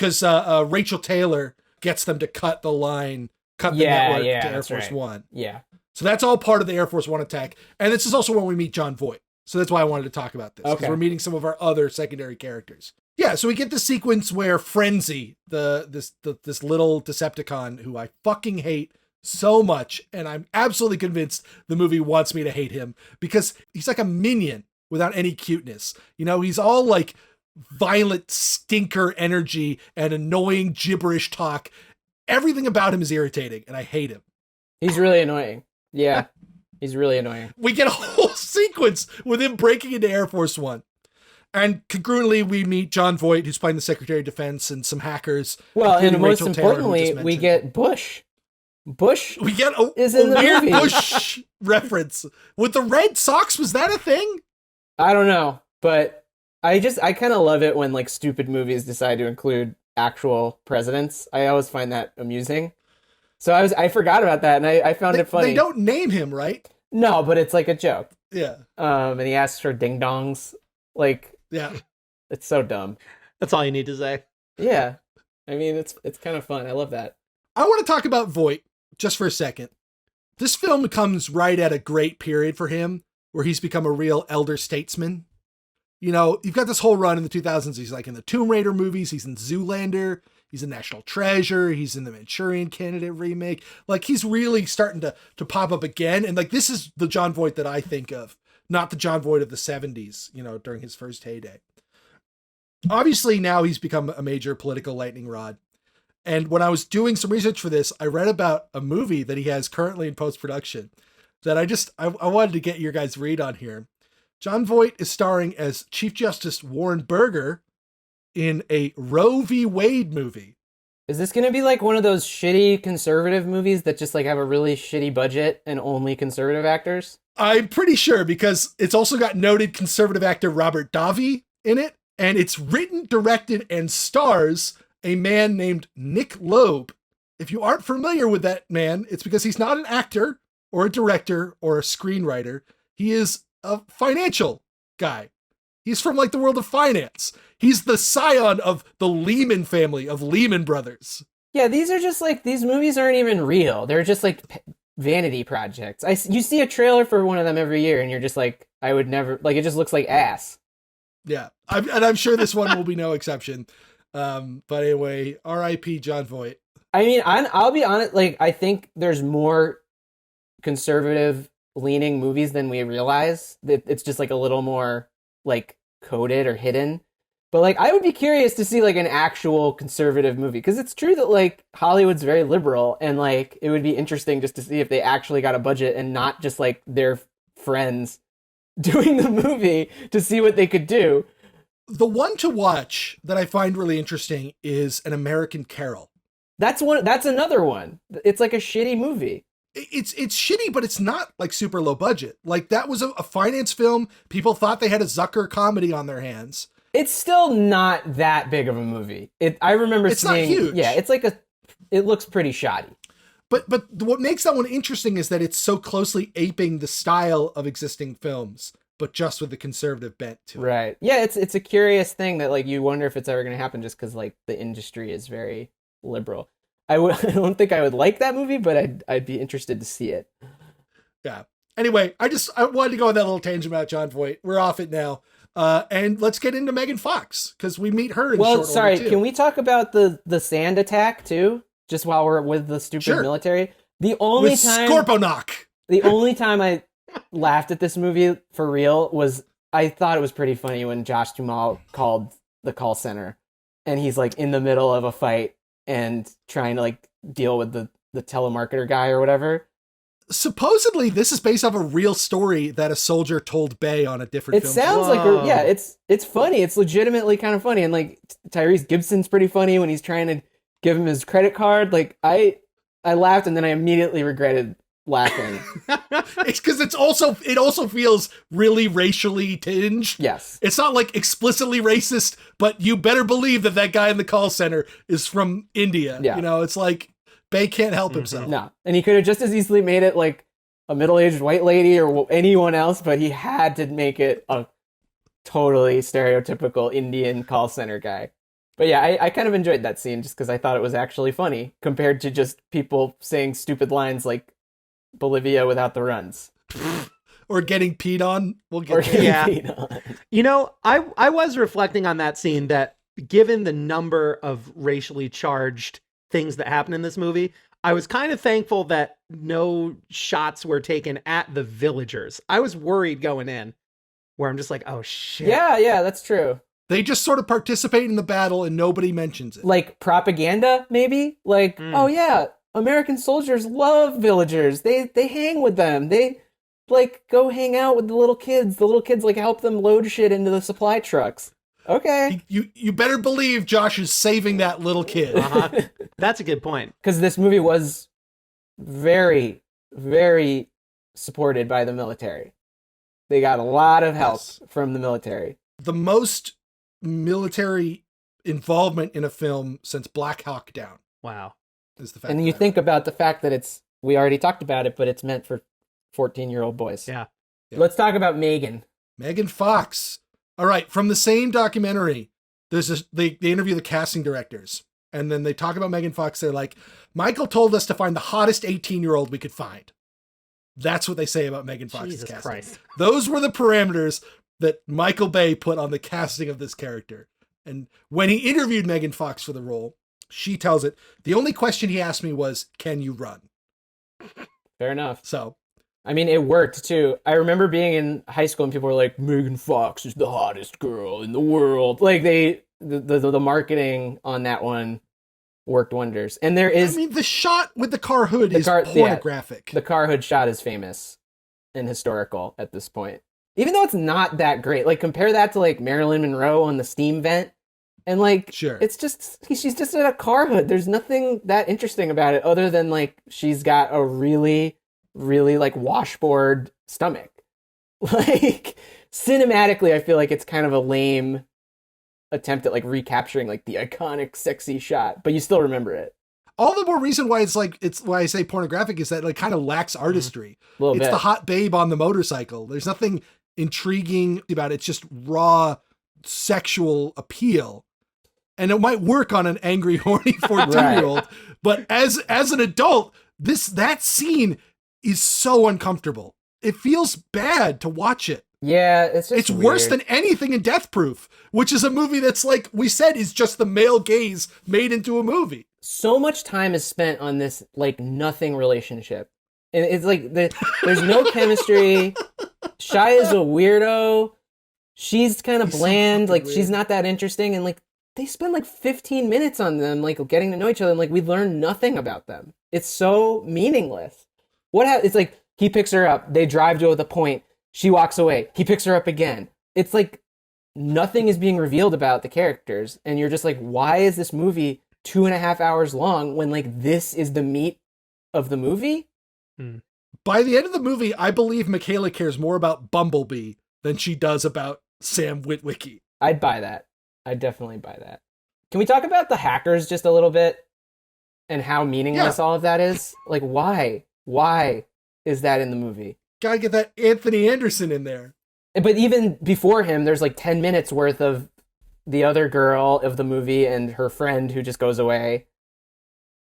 C: Rachel Taylor gets them to cut the network to Air Force One.
A: Yeah.
C: So that's all part of the Air Force One attack. And this is also when we meet John Voight. So that's why I wanted to talk about this. Because we're meeting some of our other secondary characters. Yeah, so we get the sequence where Frenzy, this little Decepticon who I fucking hate so much, and I'm absolutely convinced the movie wants me to hate him, because he's like a minion without any cuteness. You know, he's all like violent stinker energy and annoying gibberish talk. Everything about him is irritating, and I hate him.
A: He's really annoying. Yeah, he's really annoying.
C: We get a whole sequence with him breaking into Air Force One. And congruently, we meet John Voight, who's playing the Secretary of Defense, and some hackers.
A: Well, and most
C: Rachel Taylor,
A: importantly, we get Bush. Bush
C: we get a
A: is in the
C: weird
A: movie.
C: Bush reference. With the red socks, was that a thing?
A: I don't know, but I kind of love it when like stupid movies decide to include actual presidents. I always find that amusing. So I forgot about that, and I found it funny.
C: They don't name him, right?
A: No, but it's like a joke.
C: Yeah.
A: And he asks for ding dongs. Like,
C: yeah,
A: it's so dumb.
F: That's all you need to say.
A: Yeah, I mean it's kind of fun. I love that.
C: I want to talk about Voight just for a second. This film comes right at a great period for him, where he's become a real elder statesman. You know, you've got this whole run in the 2000s. He's like in the Tomb Raider movies. He's in Zoolander. He's in National Treasure. He's in the Manchurian Candidate remake. Like, he's really starting to pop up again. And like, this is the John Voight that I think of, not the John Voight of the 70s, you know, during his first heyday. Obviously, now he's become a major political lightning rod. And when I was doing some research for this, I read about a movie that he has currently in post-production that I wanted to get your guys' read on here. Jon Voight is starring as Chief Justice Warren Burger in a Roe v. Wade movie.
A: Is this going to be like one of those shitty conservative movies that just like have a really shitty budget and only conservative actors?
C: I'm pretty sure, because it's also got noted conservative actor Robert Davi in it, and it's written, directed, and stars a man named Nick Loeb. If you aren't familiar with that man, it's because he's not an actor or a director or a screenwriter. He is a financial guy. He's from like the world of finance. He's the scion of the Lehman family, of Lehman Brothers.
A: Yeah, these are just like, these movies aren't even real. They're just like vanity projects. You see a trailer for one of them every year and you're just like, I would never, like, it just looks like ass.
C: Yeah, I'm sure this one will be no exception. But anyway, R.I.P. Jon Voight.
A: I mean, I'll be honest, like, I think there's more conservative leaning movies than we realize. That it's just like a little more like coded or hidden. But like, I would be curious to see like an actual conservative movie, because it's true that like Hollywood's very liberal, and like it would be interesting just to see if they actually got a budget and not just like their friends doing the movie to see what they could do.
C: The one to watch that I find really interesting is An American Carol.
A: That's another one. It's like a shitty movie.
C: It's shitty, but it's not like super low budget. Like that was a finance film. People thought they had a Zucker comedy on their hands.
A: It's still not that big of a movie. I remember
C: it's
A: seeing,
C: not huge.
A: Yeah, it's like it looks pretty shoddy.
C: But what makes that one interesting is that it's so closely aping the style of existing films, but just with the conservative bent to it.
A: Right. Yeah, it's a curious thing that like you wonder if it's ever going to happen, just because like the industry is very liberal. I don't think I would like that movie, but I'd be interested to see it.
C: Yeah. Anyway, I wanted to go on that little tangent about Jon Voight. We're off it now. And let's get into Megan Fox, because we meet her in short order too.
A: Can we talk about the sand attack too? Just while we're with the stupid military. The only time I laughed at this movie for real was, I thought it was pretty funny when Josh Duhamel called the call center, and he's like in the middle of a fight and trying to like deal with the telemarketer guy or whatever.
C: Supposedly, this is based off a real story that a soldier told Bay on a different film.
A: It sounds like, it's funny. It's legitimately kind of funny. And like Tyrese Gibson's pretty funny when he's trying to give him his credit card. Like I laughed, and then I immediately regretted laughing.
C: It's because it also feels really racially tinged.
A: Yes.
C: It's not like explicitly racist, but you better believe that guy in the call center is from India.
A: Yeah.
C: You know, it's like Bay can't help himself.
A: No. And he could have just as easily made it like a middle-aged white lady or anyone else, but he had to make it a totally stereotypical Indian call center guy. But yeah, I kind of enjoyed that scene just because I thought it was actually funny compared to just people saying stupid lines like Bolivia without the runs.
C: Or getting peed on.
A: Peed on.
F: You know, I was reflecting on that scene, that given the number of racially charged things that happen in this movie, I was kind of thankful that no shots were taken at the villagers. I was worried going in, where I'm just like, oh shit.
A: Yeah, that's true.
C: They just sort of participate in the battle and nobody mentions it.
A: Like propaganda, maybe? Like, oh yeah, American soldiers love villagers. They hang with them. They like go hang out with the little kids. The little kids like help them load shit into the supply trucks. Okay.
C: You better believe Josh is saving that little kid.
F: Uh-huh. That's a good point.
A: Because this movie was very, very supported by the military. They got a lot of help from the military.
C: The most military involvement in a film since Black Hawk Down.
F: Wow.
C: Is the fact.
A: And you think about the fact that we already talked about it, but it's meant for 14-year-old boys.
F: Yeah.
A: Let's talk about Megan
C: Fox. All right, from the same documentary, they interview the casting directors, and then they talk about Megan Fox. They're like, Michael told us to find the hottest 18-year-old we could find. That's what they say about Megan Fox's
F: Jesus
C: casting.
F: Christ.
C: Those were the parameters that Michael Bay put on the casting of this character. And when he interviewed Megan Fox for the role, she tells it, the only question he asked me was, can you run?
A: Fair enough.
C: So,
A: I mean, it worked too. I remember being in high school and people were like, Megan Fox is the hottest girl in the world. Like the marketing on that one worked wonders. And there is,
C: I mean, the shot with the car hood is pornographic.
A: The car hood shot is famous. and historical at this point. Even though it's not that great. Like, compare that to, like, Marilyn Monroe on the steam vent. And, like,
C: Sure.
A: it's just, she's just in a car hood. There's nothing that interesting about it other than, like, she's got a really, really, like, washboard stomach. Like, cinematically, I feel like it's kind of a lame attempt at, like, recapturing, like, the iconic sexy shot, but you still remember it.
C: All the more reason why it's why I say pornographic is that it kind of lacks artistry.
A: A little
C: It's
A: bit.
C: the hot babe on the motorcycle. There's nothing intriguing about it. It's just raw sexual appeal. And it might work on an angry, horny 14-year-old, but as an adult, that scene is so uncomfortable. It feels bad to watch it.
A: Yeah, it's
C: worse
A: weird.
C: than anything in Death Proof, which is a movie that's, like we said, is just the male gaze made into a movie.
A: So much time is spent on this, like, nothing relationship. And it's like, there's no chemistry. Shia is a weirdo. She's kind of
C: He's so
A: bland.
C: fucking
A: Like,
C: weird.
A: she's not that interesting. And, like, they spend, like, 15 minutes on them, like, getting to know each other. And, like, we learn nothing about them. It's so meaningless. It's like, he picks her up. They drive to the point. She walks away. He picks her up again. It's like nothing is being revealed about the characters. And you're just like, why is this movie 2.5 hours long when, like, this is the meat of the movie?
C: By the end of the movie, I believe Michaela cares more about Bumblebee than she does about Sam Witwicky.
A: I'd buy that. I'd definitely buy that. Can we talk about the hackers just a little bit and how meaningless all of that is? Like, why? Why is that in the movie?
C: Gotta get that Anthony Anderson in there.
A: But even before him, there's like 10 minutes worth of the other girl of the movie and her friend who just goes away.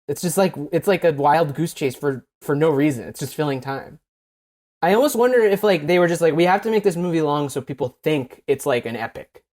A: It's just like, it's like a wild goose chase for no reason. It's just filling time. I almost wonder if, like, they were just like, we have to make this movie long so people think it's like an epic.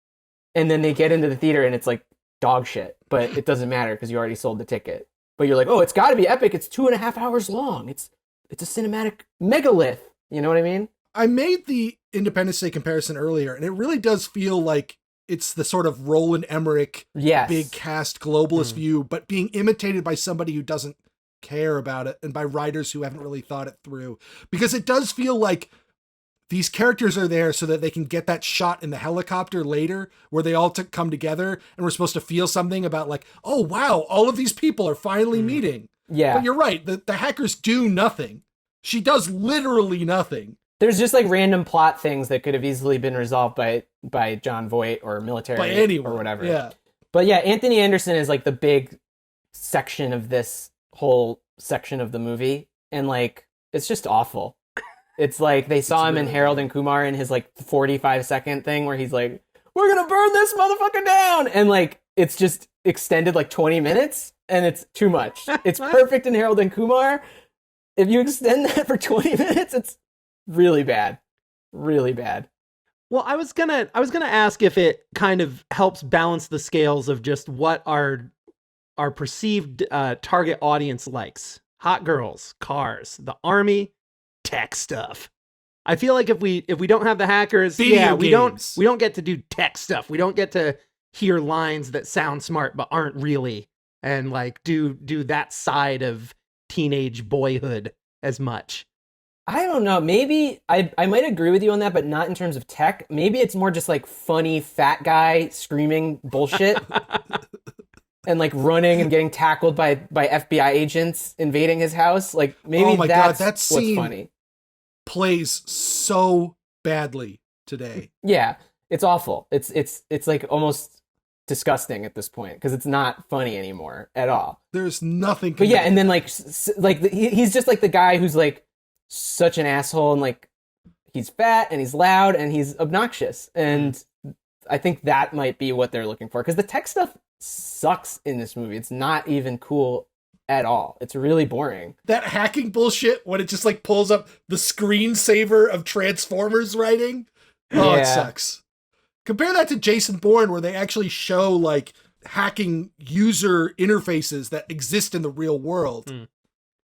A: And then they get into the theater and it's like dog shit, but it doesn't matter because you already sold the ticket. But you're like, oh, it's got to be epic. It's 2.5 hours long. It's a cinematic megalith. You know what I mean?
C: I made the Independence Day comparison earlier, and it really does feel like it's the sort of Roland Emmerich
A: Yes.
C: big cast globalist view, but being imitated by somebody who doesn't care about it and by writers who haven't really thought it through. Because it does feel like these characters are there so that they can get that shot in the helicopter later where they all come together and we're supposed to feel something about, like, oh, wow, all of these people are finally meeting.
A: Yeah.
C: But you're right. The hackers do nothing. She does literally nothing.
A: There's just like random plot things that could have easily been resolved by John Voight or military
C: By anyone.
A: or whatever.
C: Yeah.
A: But yeah, Anthony Anderson is like the big section of this whole section of the movie. And like, it's just awful. It's like they saw him in
C: really
A: Harold and Kumar in his like 45-second thing where he's like, we're going to burn this motherfucker down. And like, it's just extended like 20 minutes and it's too much. It's perfect in Harold and Kumar. If you extend that for 20 minutes, it's really bad. Really bad.
F: Well, I was gonna ask if it kind of helps balance the scales of just what our perceived target audience likes. Hot girls, cars, the army, tech stuff. I feel like if we don't have the hackers,
C: Video
F: we
C: games.
F: don't get to do tech stuff. We don't get to hear lines that sound smart but aren't really, and like do that side of teenage boyhood as much.
A: I don't know. Maybe I might agree with you on that, but not in terms of tech. Maybe it's more just like funny fat guy screaming bullshit and like running and getting tackled by FBI agents invading his house. Like maybe
C: Oh my God,
A: that's
C: that
A: what's
C: scene-
A: funny.
C: Plays so badly today.
A: Yeah, it's awful. It's like almost disgusting at this point because it's not funny anymore at all.
C: There's nothing.
A: But yeah, and then like he's just like the guy who's like such an asshole and like he's fat and he's loud and he's obnoxious, and I think that might be what they're looking for because the tech stuff sucks in this movie. It's not even cool at all. It's really boring.
C: that hacking bullshit when it just like pulls up the screensaver of Transformers writing. Oh,
A: Yeah.
C: it sucks. Compare that to Jason Bourne, where they actually show like hacking user interfaces that exist in the real world.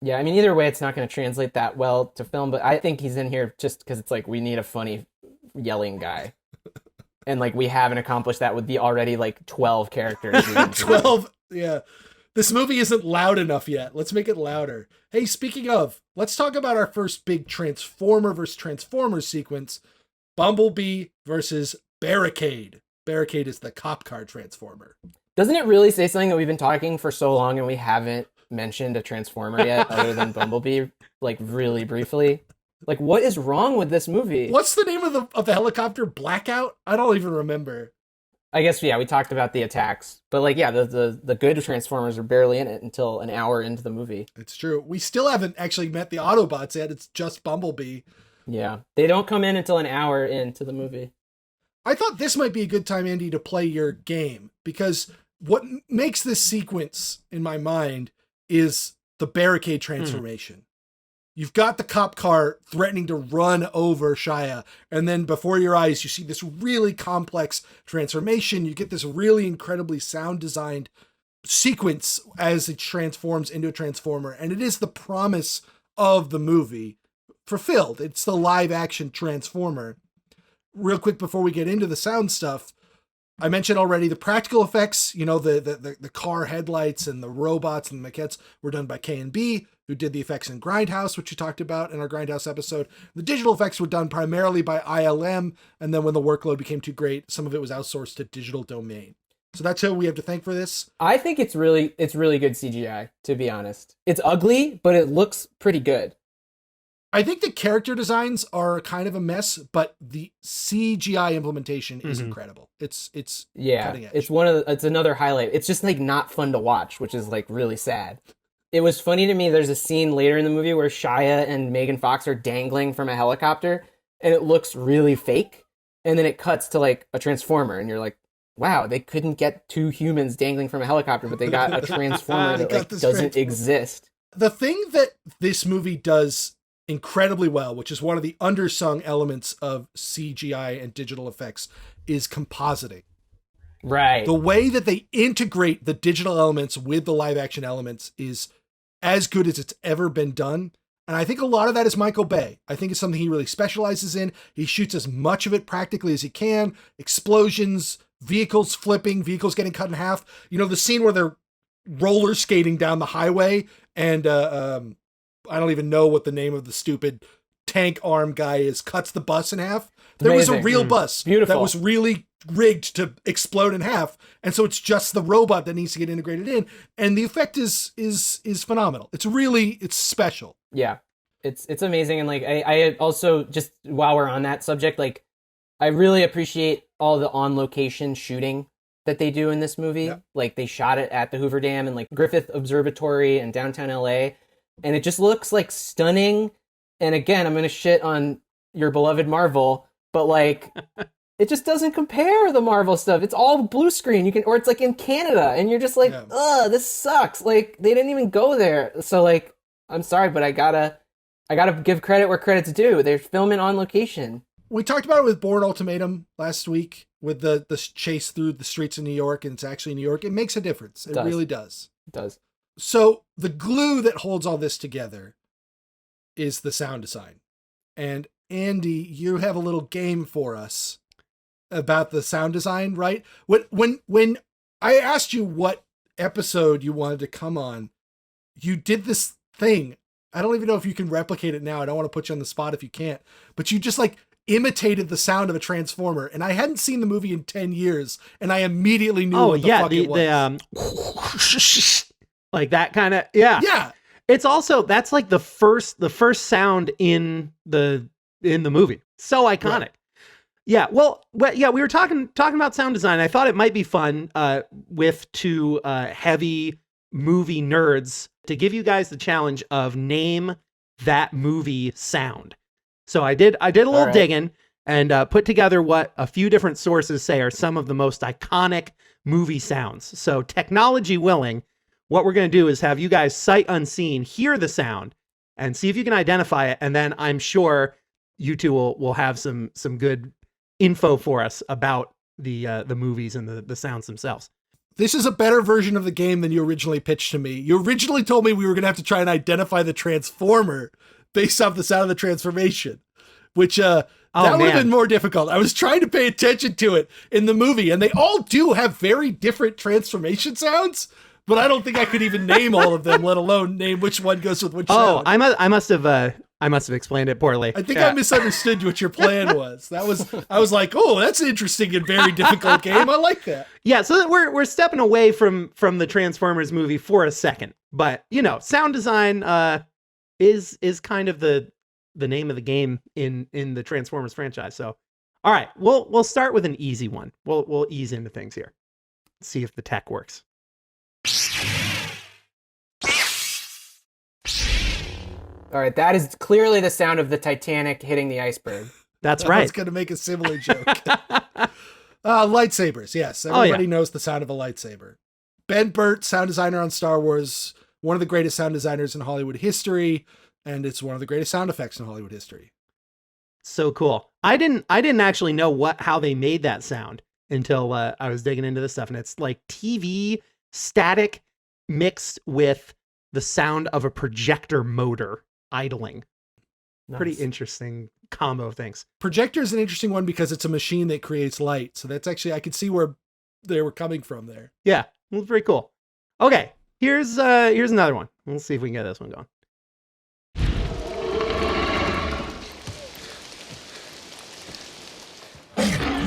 A: Yeah, I mean, either way, it's not going to translate that well to film, but I think he's in here just because it's like we need a funny yelling guy. And like we haven't accomplished that with the already like 12 characters.
C: 12. Yeah. This movie isn't loud enough yet. Let's make it louder. Hey, speaking of, let's talk about our first big Transformer versus Transformer sequence. Bumblebee versus Barricade. Barricade is the cop car Transformer.
A: Doesn't it really say something that we've been talking for so long and we haven't mentioned a Transformer yet other than Bumblebee, like really briefly? Like, what is wrong with this movie?
C: What's the name of the helicopter? Blackout? I don't even remember.
A: I guess, yeah, we talked about the attacks. But, like, yeah, the good Transformers are barely in it until an hour into the movie.
C: It's true. We still haven't actually met the Autobots yet. It's just Bumblebee.
A: Yeah. They don't come in until an hour into the movie.
C: I thought this might be a good time, Andy, to play your game, because what makes this sequence, in my mind, is the Barricade transformation. You've got the cop car threatening to run over Shia, and then before your eyes, you see this really complex transformation. You get this really incredibly sound designed sequence as it transforms into a Transformer, and it is the promise of the movie fulfilled. It's the live action Transformer. Real quick before we get into the sound stuff, I mentioned already the practical effects, you know, the car headlights and the robots and the maquettes were done by K&B, who did the effects in Grindhouse, which you talked about in our Grindhouse episode. The digital effects were done primarily by ILM, and then when the workload became too great, some of it was outsourced to Digital Domain. So that's who we have to thank for this.
A: I think it's really good CGI, to be honest. It's ugly, but it looks pretty good.
C: I think the character designs are kind of a mess, but the CGI implementation is incredible. It's cutting edge.
A: It's another highlight. It's just like not fun to watch, which is like really sad. It was funny to me. There's a scene later in the movie where Shia and Megan Fox are dangling from a helicopter, and it looks really fake. And then it cuts to like a Transformer, and you're like, wow, they couldn't get two humans dangling from a helicopter, but they got a Transformer that like doesn't exist.
C: The thing that this movie does incredibly well, which is one of the undersung elements of CGI and digital effects, is compositing.
A: Right.
C: The way that they integrate the digital elements with the live action elements is as good as it's ever been done. And I think a lot of that is Michael Bay. I think it's something he really specializes in. He shoots as much of it practically as he can. Explosions, vehicles flipping, vehicles getting cut in half. You know, the scene where they're roller skating down the highway and I don't even know what the name of the stupid tank arm guy is, cuts the bus in half. There was a real bus that was really rigged to explode in half. And so it's just the robot that needs to get integrated in. And the effect is phenomenal. It's special.
A: Yeah, it's amazing. And like, I also, just while we're on that subject, like I really appreciate all the on location shooting that they do in this movie. Yeah. Like they shot it at the Hoover Dam and like Griffith Observatory in downtown LA. And it just looks like stunning. And again, I'm going to shit on your beloved Marvel, but like, it just doesn't compare to the Marvel stuff. It's all blue screen. Or it's like in Canada and you're just like, ugh, this sucks. Like they didn't even go there. So like, I'm sorry, but I gotta give credit where credit's due. They're filming on location.
C: We talked about it with Bourne Ultimatum last week with the chase through the streets of New York, and it's actually New York. It makes a difference. It really does.
A: It does.
C: So the glue that holds all this together is the sound design. And Andy, you have a little game for us about the sound design, right? When I asked you what episode you wanted to come on, you did this thing. I don't even know if you can replicate it now. I don't want to put you on the spot if you can't, but you just like imitated the sound of a Transformer. And I hadn't seen the movie in 10 years and I immediately knew what the fuck it was.
F: Like that kind of, yeah.
C: Yeah.
F: It's also, that's like the first sound in the movie. So iconic. Right. Yeah. Well, yeah, we were talking about sound design. I thought it might be fun with two heavy movie nerds to give you guys the challenge of name that movie sound. So I did a little digging and put together what a few different sources say are some of the most iconic movie sounds. So technology willing, what we're going to do is have you guys sight unseen hear the sound and see if you can identify it. And then I'm sure you two will have some good info for us about the movies and the sounds themselves.
C: This is a better version of the game than you originally pitched to me. You originally told me we were going to have to try and identify the Transformer based off the sound of the transformation, which that would have been more difficult. I was trying to pay attention to it in the movie, and they all do have very different transformation sounds. but I don't think I could even name all of them, let alone name which one goes with which
F: Oh,
C: sound.
F: I must have explained it poorly.
C: I think I misunderstood what your plan was. I was like, oh, that's an interesting and very difficult game. I like that.
F: Yeah, so we're stepping away from the Transformers movie for a second, but sound design is kind of the name of the game in the Transformers franchise. So, all right, we'll start with an easy one. We'll ease into things here. See if the tech works.
A: All right, that is clearly the sound of the Titanic hitting the iceberg.
F: That's
C: I
F: right.
C: was going to make a similar joke. Lightsabers, yes. Everybody knows the sound of a lightsaber. Ben Burtt, sound designer on Star Wars, one of the greatest sound designers in Hollywood history, and it's one of the greatest sound effects in Hollywood history.
F: So cool. I didn't actually know how they made that sound until I was digging into this stuff, and it's like TV static mixed with the sound of a projector motor idling.
A: Nice.
F: Pretty interesting combo of things.
C: Projector is an interesting one because it's a machine that creates light. So that's actually, I could see where they were coming from there.
F: Yeah, it was pretty cool. Okay, here's another one. Let's see if we can get this one going.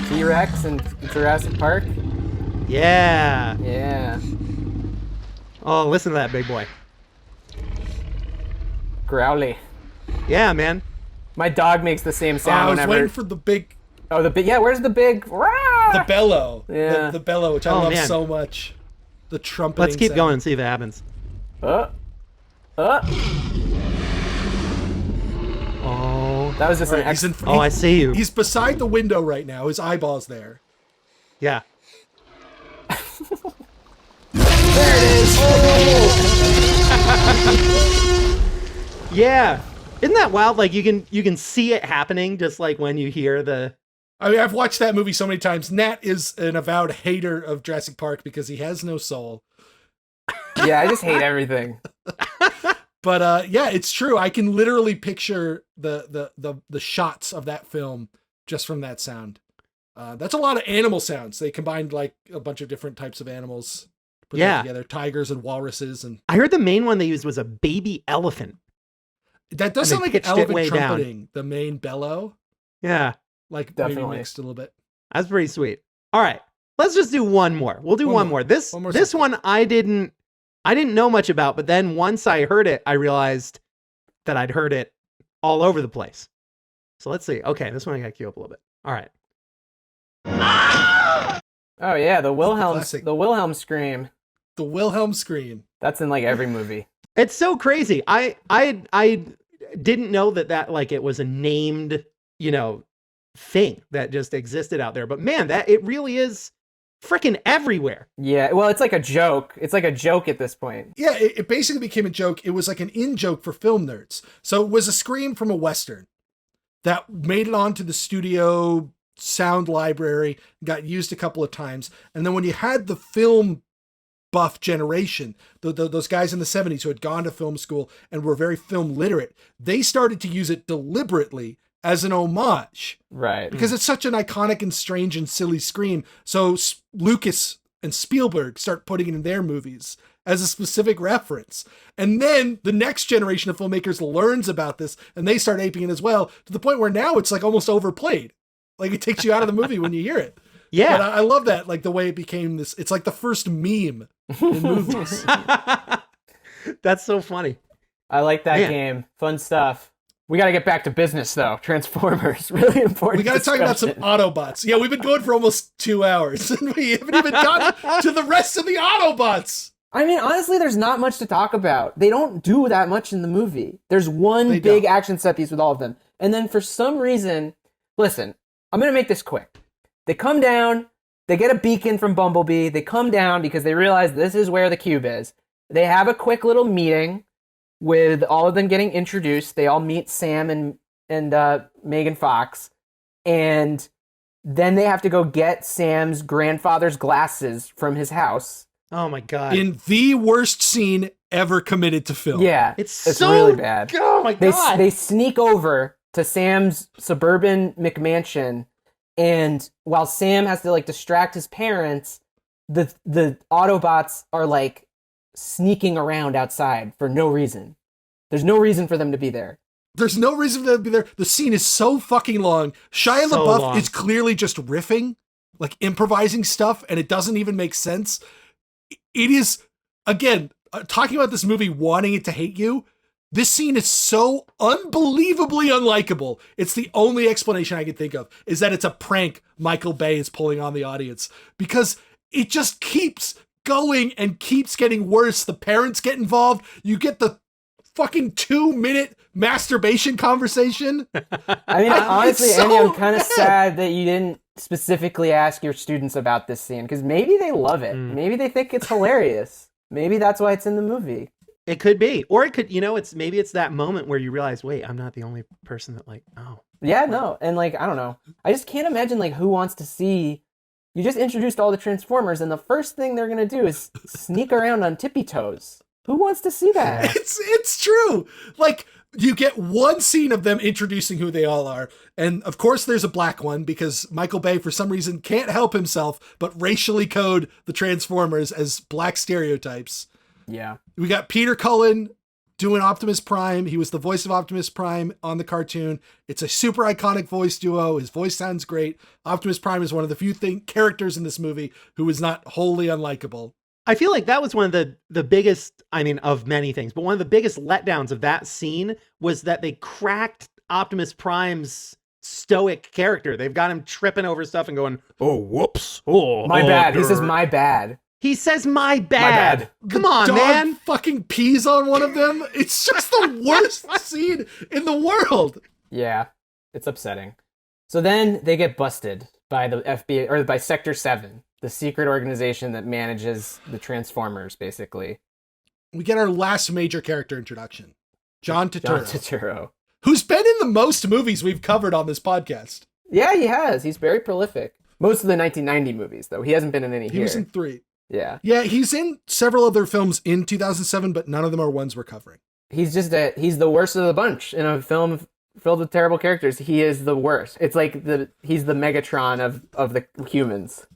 A: T-Rex and Jurassic Park.
F: Yeah.
A: Yeah.
F: Oh, listen to that big boy.
A: Growly.
F: Yeah, man.
A: My dog makes the same
C: I
A: sound
C: was
A: whenever.
C: waiting for the big,
A: Oh, the big. Yeah, where's the big?
C: the bellow.
A: Yeah.
C: The bellow, which I
F: Oh,
C: love
F: man.
C: so much. The trumpeting
F: Let's keep
C: sound.
F: going and see if it happens.
A: Oh.
F: Oh.
A: That was just
C: All
A: an
C: right, he's
A: ex-
C: in,
F: Oh, I see you.
C: He's beside the window right now. His eyeball's there.
F: Yeah.
A: There it is.
F: Yeah. Isn't that wild? Like you can see it happening just like when you hear the
C: I mean, I've watched that movie so many times. Nat is an avowed hater of Jurassic Park because he has no soul.
A: Yeah, I just hate everything.
C: But yeah, it's true. I can literally picture the shots of that film just from that sound. That's a lot of animal sounds. They combined like a bunch of different types of animals, put that together, tigers and walruses, and
F: I heard the main one they used was a baby elephant.
C: that does
F: And
C: sound
F: they
C: like an
F: pitched it way
C: elephant
F: down.
C: trumpeting. The main bellow,
F: Yeah.
C: like
A: Definitely.
C: maybe mixed a little bit.
F: That's pretty sweet. All right. Let's just do one more. We'll do one more. This
C: One more
F: this
C: second.
F: one I didn't know much about, but then once I heard it, I realized that I'd heard it all over the place. So let's see. Okay, this one I gotta queue up a little bit. All right.
A: Oh yeah, the
C: classic.
A: Wilhelm scream.
C: The Wilhelm scream.
A: That's in like every movie.
F: It's so crazy. I didn't know that like it was a named, thing that just existed out there. But man, that it really is freaking everywhere.
A: Yeah, well, it's like a joke. It's like a joke at this point.
C: Yeah, it basically became a joke. It was like an in-joke for film nerds. So it was a scream from a Western that made it onto the studio sound library, got used a couple of times. And then when you had the film buff generation, those guys in the 70s who had gone to film school and were very film literate, they started to use it deliberately as an homage.
A: Right.
C: Because it's such an iconic and strange and silly scream. So Lucas and Spielberg start putting it in their movies as a specific reference. And then the next generation of filmmakers learns about this and they start aping it as well, to the point where now it's like almost overplayed. Like it takes you out of the movie when you hear it.
F: Yeah.
C: But I love that, like the way it became this, it's like the first meme in movies.
F: That's so funny.
A: I like that
F: Man.
A: game. Fun stuff. We got to get back to business though. Transformers, really important.
C: We got to talk about some
A: discussion.
C: Autobots. Yeah, we've been going for almost 2 hours and we haven't even gotten to the rest of the Autobots.
A: I mean, honestly, there's not much to talk about. They don't do that much in the movie. There's one
C: They
A: big
C: don't.
A: action set piece with all of them. And then for some reason, listen, I'm going to make this quick. They come down, they get a beacon from Bumblebee, they come down because they realize this is where the cube is. They have a quick little meeting with all of them getting introduced. They all meet Sam and Megan Fox. And then they have to go get Sam's grandfather's glasses from his house.
F: Oh my god.
C: In the worst scene ever committed to film.
A: Yeah,
F: it's
A: so really bad.
F: Oh my god.
A: They sneak over to Sam's suburban McMansion, and while Sam has to like distract his parents, the Autobots are like sneaking around outside for no reason. There's no reason for them to be there.
C: There's no reason for them to be there. The scene is so fucking long. Shia
F: So
C: LaBeouf
F: long.
C: is clearly just riffing, like improvising stuff, and it doesn't even make sense. It is, again, talking about this movie wanting it to hate you, this scene is so unbelievably unlikable. It's the only explanation I can think of, is that it's a prank Michael Bay is pulling on the audience, because it just keeps going and keeps getting worse. The parents get involved. You get the fucking 2-minute masturbation conversation.
A: I mean, honestly,
C: It's so
A: Andy, I'm kind of
C: bad.
A: sad that you didn't specifically ask your students about this scene, because maybe they love it. Maybe they think it's hilarious. Maybe that's why it's in the movie.
F: It could be, or it could, maybe it's that moment where you realize, wait, I'm not the only person that
A: Yeah, no, and like, I don't know. I just can't imagine like who wants to see. You just introduced all the Transformers, and the first thing they're gonna do is sneak around on tippy toes. Who wants to see that?
C: It's true. Like, you get one scene of them introducing who they all are. And of course there's a black one, because Michael Bay, for some reason, can't help himself but racially code the Transformers as black stereotypes.
A: Yeah.
C: We got Peter Cullen doing Optimus Prime. He was the voice of Optimus Prime on the cartoon. It's a super iconic voice duo. His voice sounds great. Optimus Prime is one of the few characters in this movie who is not wholly unlikable.
F: I feel like that was one of the biggest, of many things, but one of the biggest letdowns of that scene was that they cracked Optimus Prime's stoic character. They've got him tripping over stuff and going, oh, whoops. Oh,
A: My bad. He says, my bad.
F: He says, my bad. Come on,
C: Dog
F: man.
C: fucking pees on one of them. It's just the worst scene in the world.
A: Yeah, it's upsetting. So then they get busted by the FBI, or by Sector 7, the secret organization that manages the Transformers, basically.
C: We get our last major character introduction. John Turturro,
A: John Turturro.
C: who's been in the most movies we've covered on this podcast.
A: Yeah, he has. He's very prolific. Most of the 1990 movies, though. He hasn't been in any
C: He
A: here.
C: was in 3.
A: Yeah.
C: Yeah, he's in several other films in 2007, but none of them are ones we're covering.
A: He's he's the worst of the bunch in a film filled with terrible characters. He is the worst. It's like he's the Megatron of the humans.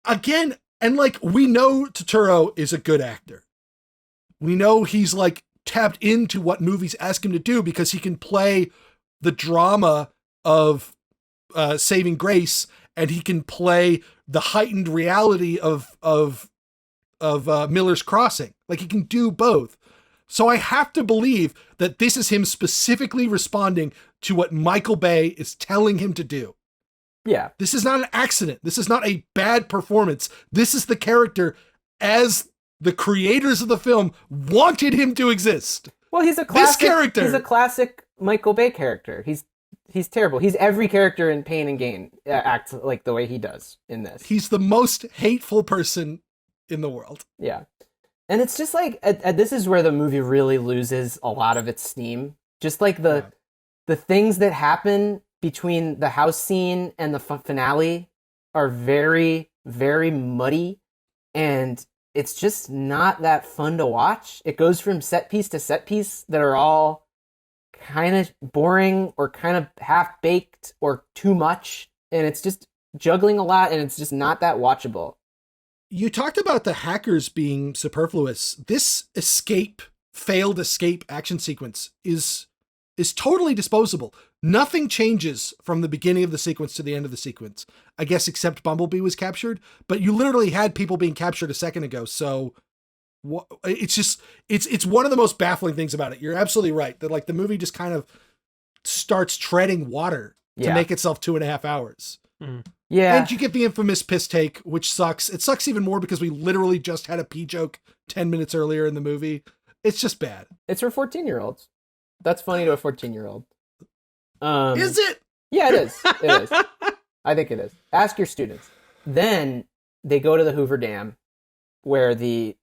C: Again, and like, we know Turturro is a good actor. We know he's like tapped into what movies ask him to do, because he can play the drama of Saving Grace, and he can play the heightened reality of Miller's Crossing. Like, he can do both. So I have to believe that this is him specifically responding to what Michael Bay is telling him to do.
A: Yeah.
C: This is not an accident. This is not a bad performance. This is the character as the creators of the film wanted him to exist.
A: Well, he's a classic
C: character.
A: He's a classic Michael Bay character. He's terrible. He's every character in Pain and Gain acts like the way he does in this.
C: He's the most hateful person in the world.
A: Yeah. And it's just like this is where the movie really loses a lot of its steam. Just like the things that happen between the house scene and the finale are very, very muddy, and it's just not that fun to watch. It goes from set piece to set piece that are all kind of boring or kind of half-baked or too much, and it's just juggling a lot, and it's just not that watchable.
C: You talked about the hackers being superfluous. This failed escape action sequence is totally disposable. Nothing changes from the beginning of the sequence to the end of the sequence, I guess, except Bumblebee was captured, but you literally had people being captured a second ago. So it's one of the most baffling things about it. You're absolutely right that like the movie just kind of starts treading water to make itself 2.5 hours.
A: Yeah.
C: And you get the infamous piss take, which sucks. It sucks even more because we literally just had a pee joke 10 minutes earlier in the movie. It's just bad.
A: It's for 14-year-olds. That's funny to a 14-year-old.
C: Is it?
A: Yeah, it is. It is. I think it is. Ask your students. Then they go to the Hoover Dam where the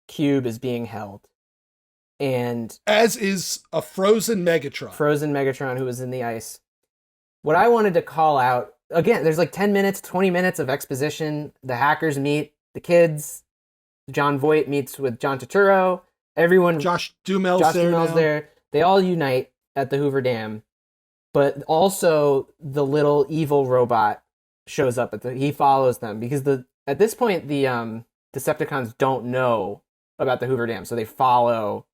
A: cube is being held. And
C: as is a frozen Megatron
A: who was in the ice. What I wanted to call out, again, there's like 10 minutes, 20 minutes of exposition. The hackers meet the kids. John Voight meets with John Turturro. Everyone.
C: Josh Duhamel's
A: there. They all unite at the Hoover Dam. But also the little evil robot shows up he follows them because at this point the Decepticons don't know about the Hoover Dam, so they follow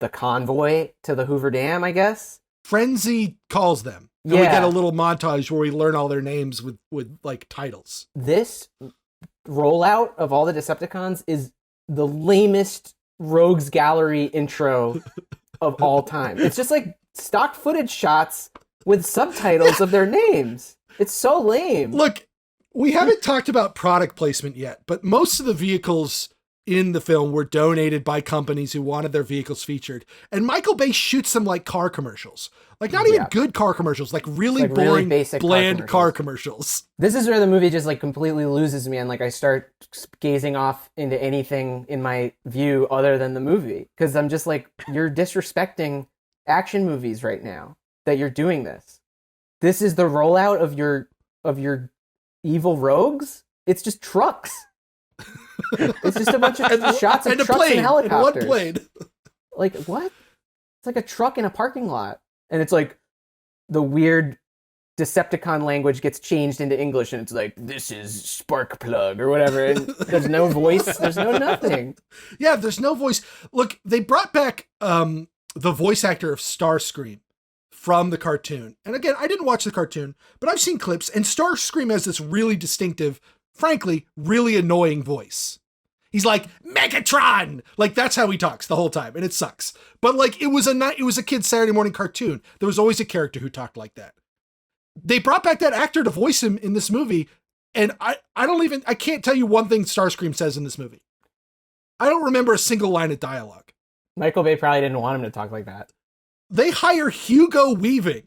A: the convoy to the Hoover Dam, I guess.
C: Frenzy calls them. And we get a little montage where we learn all their names with like titles.
A: This rollout of all the Decepticons is the lamest Rogues Gallery intro of all time. It's just like stock footage shots with subtitles of their names. It's so lame.
C: Look, we haven't talked about product placement yet, but most of the vehicles in the film were donated by companies who wanted their vehicles featured. And Michael Bay shoots them like car commercials. Like not even good car commercials, like really boring,
A: basic
C: bland car commercials.
A: This is where the movie just like completely loses me, and like I start gazing off into anything in my view other than the movie. Because I'm just like, you're disrespecting action movies right now that you're doing this. This is the rollout of your evil rogues? It's just trucks. It's just a bunch of shots of trucks and helicopters.
C: And one plane.
A: Like, what? It's like a truck in a parking lot. And it's like the weird Decepticon language gets changed into English, and it's like, this is spark plug or whatever. And there's no voice. There's no nothing.
C: Yeah, there's no voice. Look, they brought back the voice actor of Starscream from the cartoon. And again, I didn't watch the cartoon, but I've seen clips, and Starscream has this really distinctive, frankly, really annoying voice. He's like, Megatron! Like, that's how he talks the whole time, and it sucks. But, like, it was a kid's Saturday morning cartoon. There was always a character who talked like that. They brought back that actor to voice him in this movie, and I can't tell you one thing Starscream says in this movie. I don't remember a single line of dialogue.
A: Michael Bay probably didn't want him to talk like that.
C: They hire Hugo Weaving,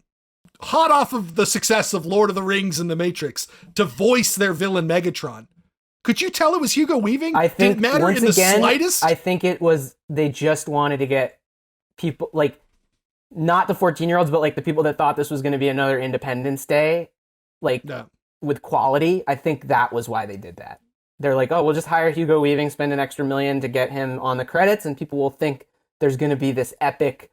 C: hot off of the success of Lord of the Rings and The Matrix, to voice their villain Megatron. Could you tell it was Hugo Weaving?
A: I think,
C: did it matter
A: once
C: in the
A: again,
C: slightest?
A: I think it was, they just wanted to get people, like, not the 14-year-olds, but like the people that thought this was going to be another Independence Day, like, with quality. I think that was why they did that. They're like, oh, we'll just hire Hugo Weaving, spend an extra $1 million to get him on the credits, and people will think there's going to be this epic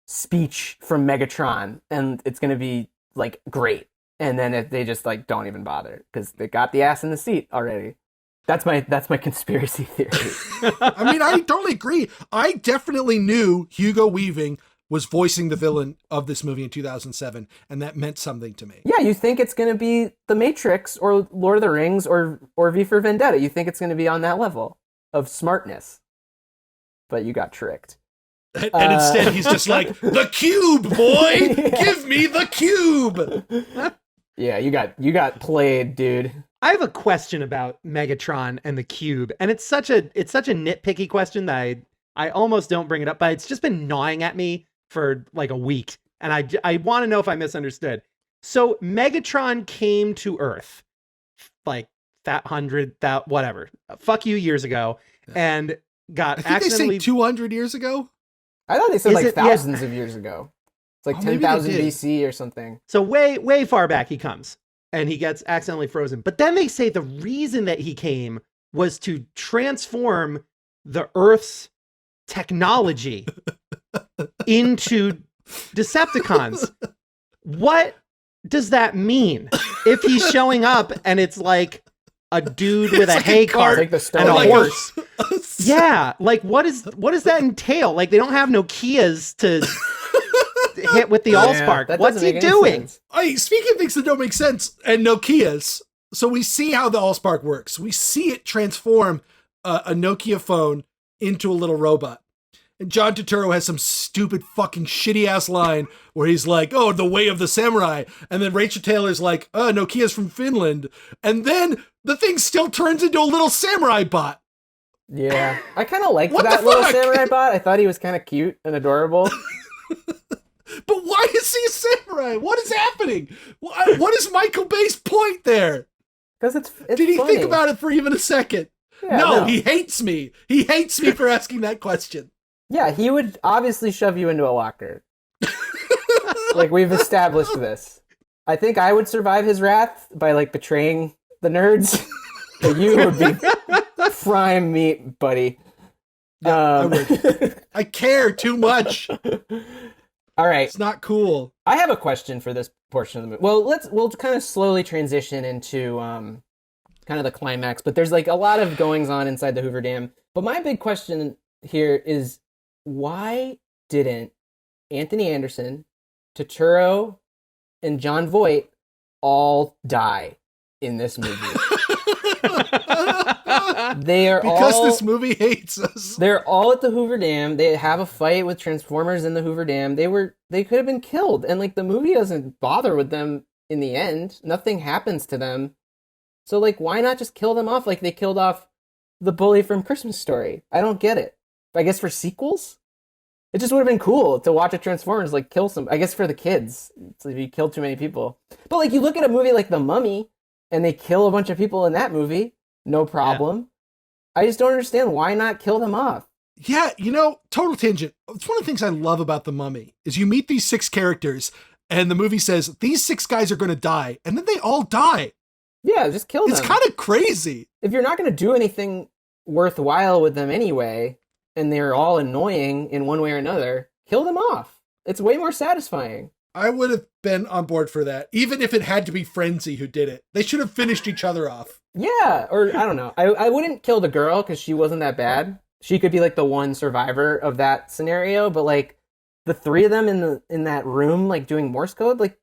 A: speech from Megatron, and it's going to be, like, great. And then if they just, like, don't even bother, because they got the ass in the seat already. That's my conspiracy theory.
C: I mean, I totally agree. I definitely knew Hugo Weaving was voicing the villain of this movie in 2007, and that meant something to me.
A: Yeah, you think it's going to be The Matrix or Lord of the Rings or V for Vendetta. You think it's going to be on that level of smartness. But you got tricked.
C: And instead, he's just like, the cube, boy! Give me the cube!
A: Yeah, you got played, dude.
F: I have a question about Megatron and the cube, and it's such a nitpicky question that I almost don't bring it up, but it's just been gnawing at me for like a week, and I want to know if I misunderstood. So Megatron came to Earth like whatever, fuck you, years ago, and got
C: I think
F: accidentally.
C: they say 200 years ago?
A: I thought they said like thousands of years ago. It's like 10,000 BC or something.
F: So way far back he comes, and he gets accidentally frozen. But then they say the reason that he came was to transform the Earth's technology into Decepticons. What does that mean? If he's showing up and it's like a dude with a hay cart
A: like
F: and a horse. Yeah, like what does that entail? Like they don't have no Kias to hit with the Allspark. What's he doing?
C: Hey, speaking of things that don't make sense and Nokias, so we see how the Allspark works. We see it transform a Nokia phone into a little robot. And John Turturro has some stupid fucking shitty ass line where he's like, oh, the way of the samurai. And then Rachel Taylor's like, oh, Nokia's from Finland. And then the thing still turns into a little samurai bot.
A: Yeah. I kind of liked that little samurai bot. I thought he was kind of cute and adorable.
C: But why is he a samurai? What is happening? What is Michael Bay's point there?
A: Because it's
C: Did he
A: funny.
C: think about it for even a second?
A: Yeah,
C: no, he hates me. He hates me for asking that question.
A: Yeah, he would obviously shove you into a locker. Like, we've established this. I think I would survive his wrath by, like, betraying the nerds. But you would be prime meat, buddy.
C: Yeah, I would. I care too much.
A: All right.
C: It's not cool.
A: I have a question for this portion of the movie. Well, we'll kind of slowly transition into kind of the climax. But there's like a lot of goings on inside the Hoover Dam. But my big question here is, why didn't Anthony Anderson, Turturro, and Jon Voight all die in this movie? They are
C: because
A: all,
C: this movie hates us.
A: They're all at the Hoover Dam. They have a fight with Transformers in the Hoover Dam. They could have been killed, and like the movie doesn't bother with them in the end. Nothing happens to them. So like, why not just kill them off like they killed off the bully from Christmas Story? I don't get it. I guess for sequels, it just would have been cool to watch a Transformers like kill some. I guess for the kids, it's like you killed too many people. But like, you look at a movie like The Mummy, and they kill a bunch of people in that movie, no problem. Yeah. I just don't understand, why not kill them off?
C: Yeah, you know, total tangent. It's one of the things I love about The Mummy is you meet these 6 characters and the movie says these 6 guys are going to die, and then they all die.
A: Yeah, just kill them.
C: It's kind of crazy.
A: If you're not going to do anything worthwhile with them anyway, and they're all annoying in one way or another, kill them off. It's way more satisfying.
C: I would have been on board for that, even if it had to be Frenzy who did it. They should have finished each other off.
A: Yeah, or I don't know. I wouldn't kill the girl because she wasn't that bad. She could be like the one survivor of that scenario, but like the 3 of them in that room, like doing Morse code, like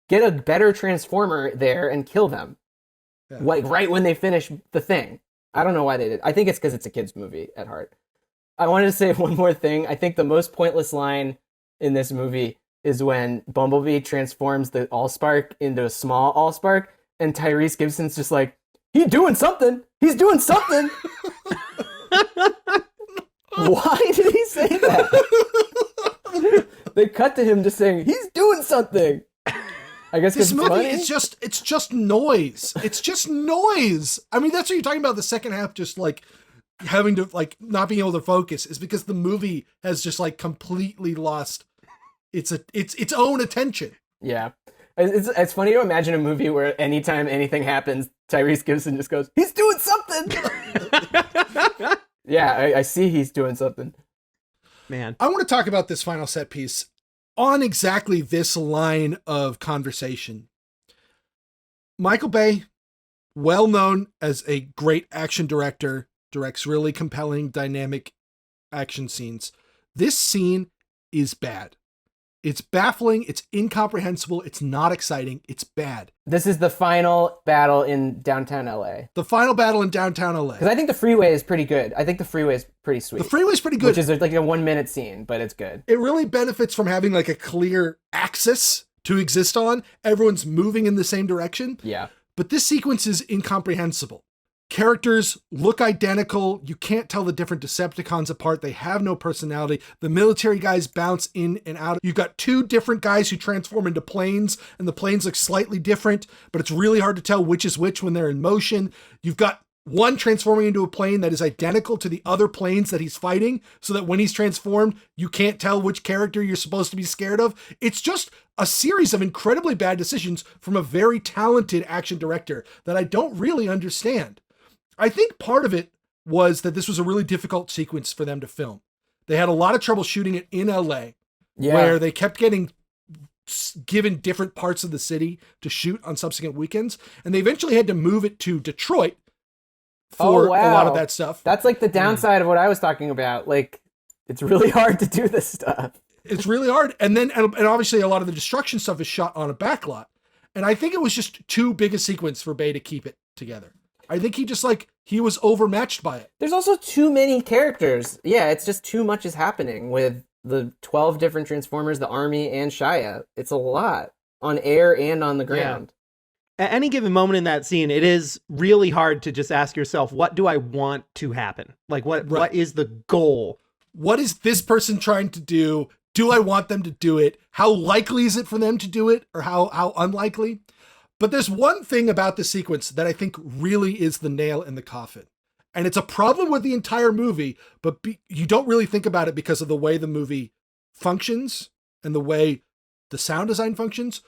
A: get a better Transformer there and kill them. Yeah. Like right when they finish the thing. I don't know why they did. I think it's because it's a kid's movie at heart. I wanted to say one more thing. I think the most pointless line in this movie is when Bumblebee transforms the Allspark into a small Allspark, and Tyrese Gibson's just like, he's doing something. He's doing something. Why did he say that? They cut to him just saying, he's doing something. I guess
C: this movie
A: funny.
C: It's just noise. It's just noise. I mean, that's what you're talking about. The second half, just like having to like not being able to focus, is because the movie has just like completely lost its own attention. Yeah.
A: It's funny to imagine a movie where anytime anything happens, Tyrese Gibson just goes, he's doing something. Yeah, I see he's doing something.
F: Man.
C: I want to talk about this final set piece on exactly this line of conversation. Michael Bay, well known as a great action director, directs really compelling, dynamic action scenes. This scene is bad. It's baffling, it's incomprehensible, it's not exciting, it's bad.
A: This is the final battle in downtown LA.
C: The final battle in downtown LA.
A: Because I think the freeway is pretty good. I think the freeway is pretty sweet.
C: The freeway is pretty good.
A: Which is like a 1-minute scene, but it's good.
C: It really benefits from having like a clear axis to exist on. Everyone's moving in the same direction.
A: Yeah.
C: But this sequence is incomprehensible. Characters look identical. You can't tell the different Decepticons apart. They have no personality. The military guys bounce in and out. You've got 2 different guys who transform into planes, and the planes look slightly different, but it's really hard to tell which is which when they're in motion. You've got one transforming into a plane that is identical to the other planes that he's fighting, so that when he's transformed, you can't tell which character you're supposed to be scared of. It's just a series of incredibly bad decisions from a very talented action director that I don't really understand. I think part of it was that this was a really difficult sequence for them to film. They had a lot of trouble shooting it in LA, where they kept getting given different parts of the city to shoot on subsequent weekends. And they eventually had to move it to Detroit for a lot of that stuff.
A: That's like the downside of what I was talking about. Like, it's really hard to do this stuff.
C: It's really hard. And then, and obviously a lot of the destruction stuff is shot on a backlot. And I think it was just too big a sequence for Bay to keep it together. I think he was overmatched by it.
A: There's also too many characters. Yeah, it's just too much is happening with the 12 different Transformers, the army, and Shia. It's a lot on air and on the ground.
F: Yeah. At any given moment in that scene, it is really hard to just ask yourself, what do I want to happen? Like, what is the goal?
C: What is this person trying to do? Do I want them to do it? How likely is it for them to do it? Or how unlikely? But there's one thing about the sequence that I think really is the nail in the coffin. And it's a problem with the entire movie, but you don't really think about it because of the way the movie functions and the way the sound design functions,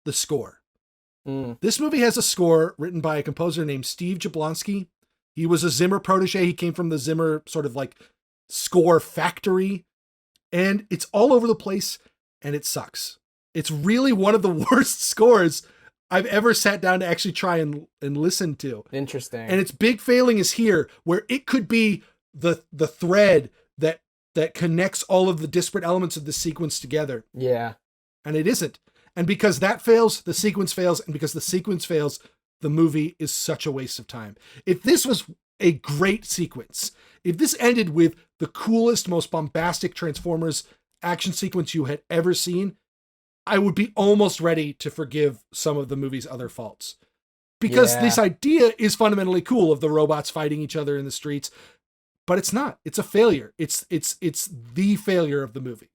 C: the score. This movie has a score written by a composer named Steve Jablonsky. He was a Zimmer protege. He came from the Zimmer sort of like score factory. And it's all over the place and it sucks. It's really one of the worst scores I've ever sat down to actually try and listen to.
A: Interesting.
C: And its big failing is here, where it could be the thread that connects all of the disparate elements of the sequence together.
A: Yeah.
C: And it isn't. And because that fails, the sequence fails. And because the sequence fails, the movie is such a waste of time. If this was a great sequence, if this ended with the coolest, most bombastic Transformers action sequence you had ever seen, I would be almost ready to forgive some of the movie's other faults. Because this idea is fundamentally cool of the robots fighting each other in the streets, but it's not. It's a failure. It's the failure of the movie.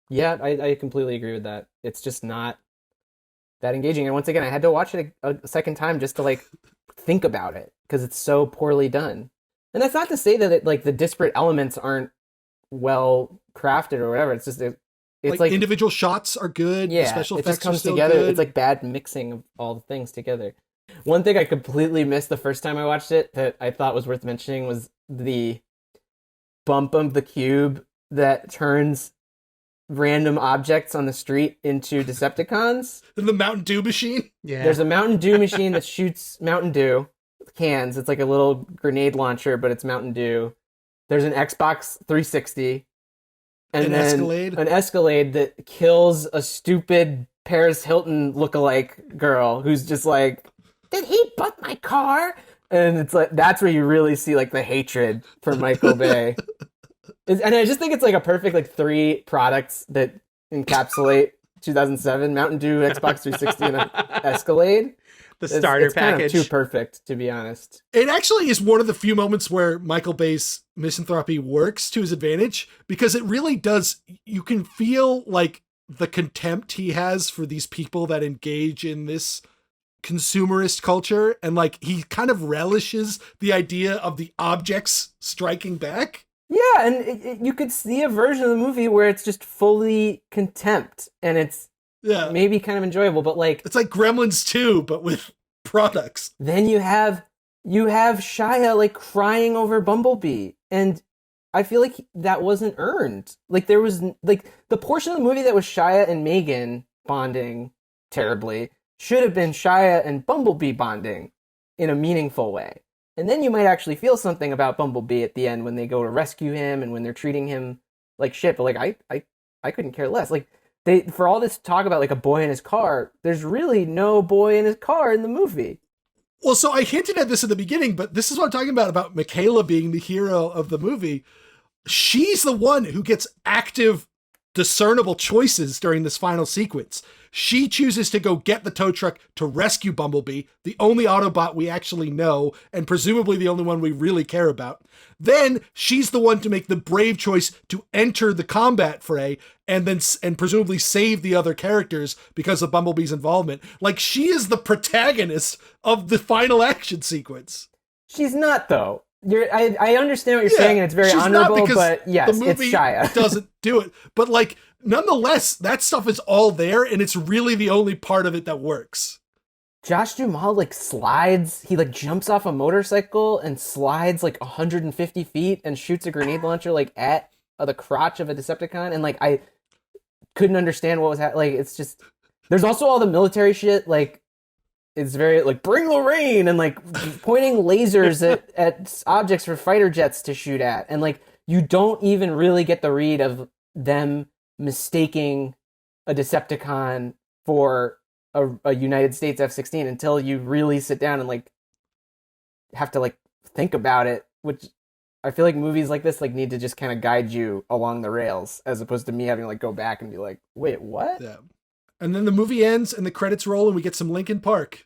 A: Yeah, I completely agree with that. It's just not that engaging. And once again, I had to watch it a second time just to like think about it because it's so poorly done. And that's not to say that it, like the disparate elements aren't well crafted or whatever. It's just it's like
C: individual shots are good.
A: Yeah,
C: the special
A: it
C: effects
A: just comes
C: are still
A: together.
C: good.
A: It's like bad mixing of all the things together. One thing I completely missed the first time I watched it that I thought was worth mentioning was the bump of the cube that turns random objects on the street into Decepticons.
C: The Mountain Dew machine.
F: Yeah.
A: There's a Mountain Dew machine that shoots Mountain Dew cans. It's like a little grenade launcher, but it's Mountain Dew. There's an Xbox 360. And
C: An
A: then
C: Escalade.
A: An Escalade that kills a stupid Paris Hilton lookalike girl who's just like, did he butt my car? And it's like, that's where you really see like the hatred for Michael Bay. And I just think it's like a perfect like three products that encapsulate 2007: Mountain Dew, Xbox 360, and an Escalade.
F: The starter
A: it's
F: package.
A: Kind of too perfect, to be honest.
C: It actually is one of the few moments where Michael Bay's misanthropy works to his advantage, because it really does. You can feel like the contempt he has for these people that engage in this consumerist culture, and like he kind of relishes the idea of the objects striking back.
A: Yeah, and you could see a version of the movie where it's just fully contempt, and it's maybe kind of enjoyable, but like
C: it's like Gremlins 2, but with products.
A: Then you have Shia like crying over Bumblebee, and I feel like that wasn't earned. Like there was like the portion of the movie that was Shia and Megan bonding terribly should have been Shia and Bumblebee bonding in a meaningful way. And then you might actually feel something about Bumblebee at the end when they go to rescue him and when they're treating him like shit. But like I couldn't care less. Like they, for all this talk about like a boy in his car, there's really no boy in his car in the movie.
C: Well, so I hinted at this in the beginning, but this is what I'm talking about Michaela being the hero of the movie. She's the one who gets active, discernible choices during this final sequence. She chooses to go get the tow truck to rescue Bumblebee, the only Autobot we actually know, and presumably the only one we really care about. Then she's the one to make the brave choice to enter the combat fray and presumably save the other characters because of Bumblebee's involvement. Like, she is the protagonist of the final action sequence.
A: She's not, though. I understand what you're saying, and it's very honorable, but yes,
C: the movie
A: it's Shia.
C: doesn't do it. But like, nonetheless, that stuff is all there, and it's really the only part of it that works.
A: Josh Duhamel like slides. He like jumps off a motorcycle and slides like 150 feet and shoots a grenade launcher like at the crotch of a Decepticon. And like I couldn't understand what was happening. Like it's just there's also all the military shit. Like it's very like bring the rain and like pointing lasers at objects for fighter jets to shoot at. And like you don't even really get the read of them mistaking a Decepticon for a United States F-16 until you really sit down and like have to like think about it, which I feel like movies like this like need to just kind of guide you along the rails as opposed to me having to like go back and be like, wait, what?
C: Yeah. And then the movie ends and the credits roll and we get some Linkin Park.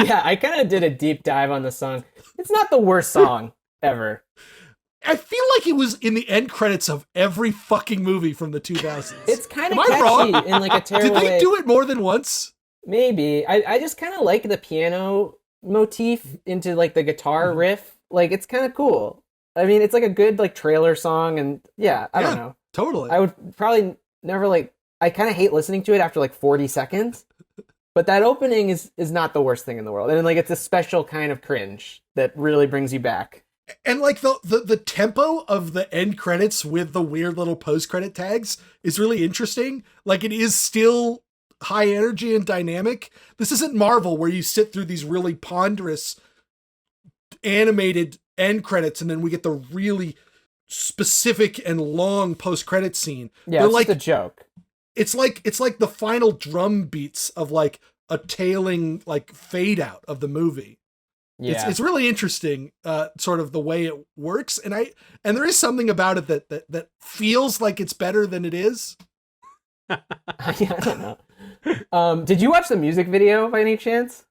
A: Yeah, I kind of did a deep dive on the song. It's not the worst song ever.
C: I feel like it was in the end credits of every fucking movie from the 2000s.
A: It's kind of
C: Am I wrong?
A: catchy in like a terrible
C: Did they
A: way.
C: do it more than once?
A: Maybe. I just kind of like the piano motif into like the guitar riff. Like it's kind of cool. I mean, it's like a good like trailer song, and yeah, I don't know.
C: Totally.
A: I would probably never like. I kind of hate listening to it after like 40 seconds. But that opening is not the worst thing in the world, and like it's a special kind of cringe that really brings you back.
C: And like the tempo of the end credits with the weird little post-credit tags is really interesting. Like it is still high energy and dynamic. This isn't Marvel where you sit through these really ponderous animated end credits and then we get the really specific and long post-credit scene.
A: Yeah,
C: They're
A: it's
C: like
A: just a joke.
C: it's like the final drum beats of like a tailing like fade out of the movie.
A: Yeah.
C: It's really interesting, sort of the way it works, and there is something about it that feels like it's better than it is.
A: I don't know. Did you watch the music video by any chance?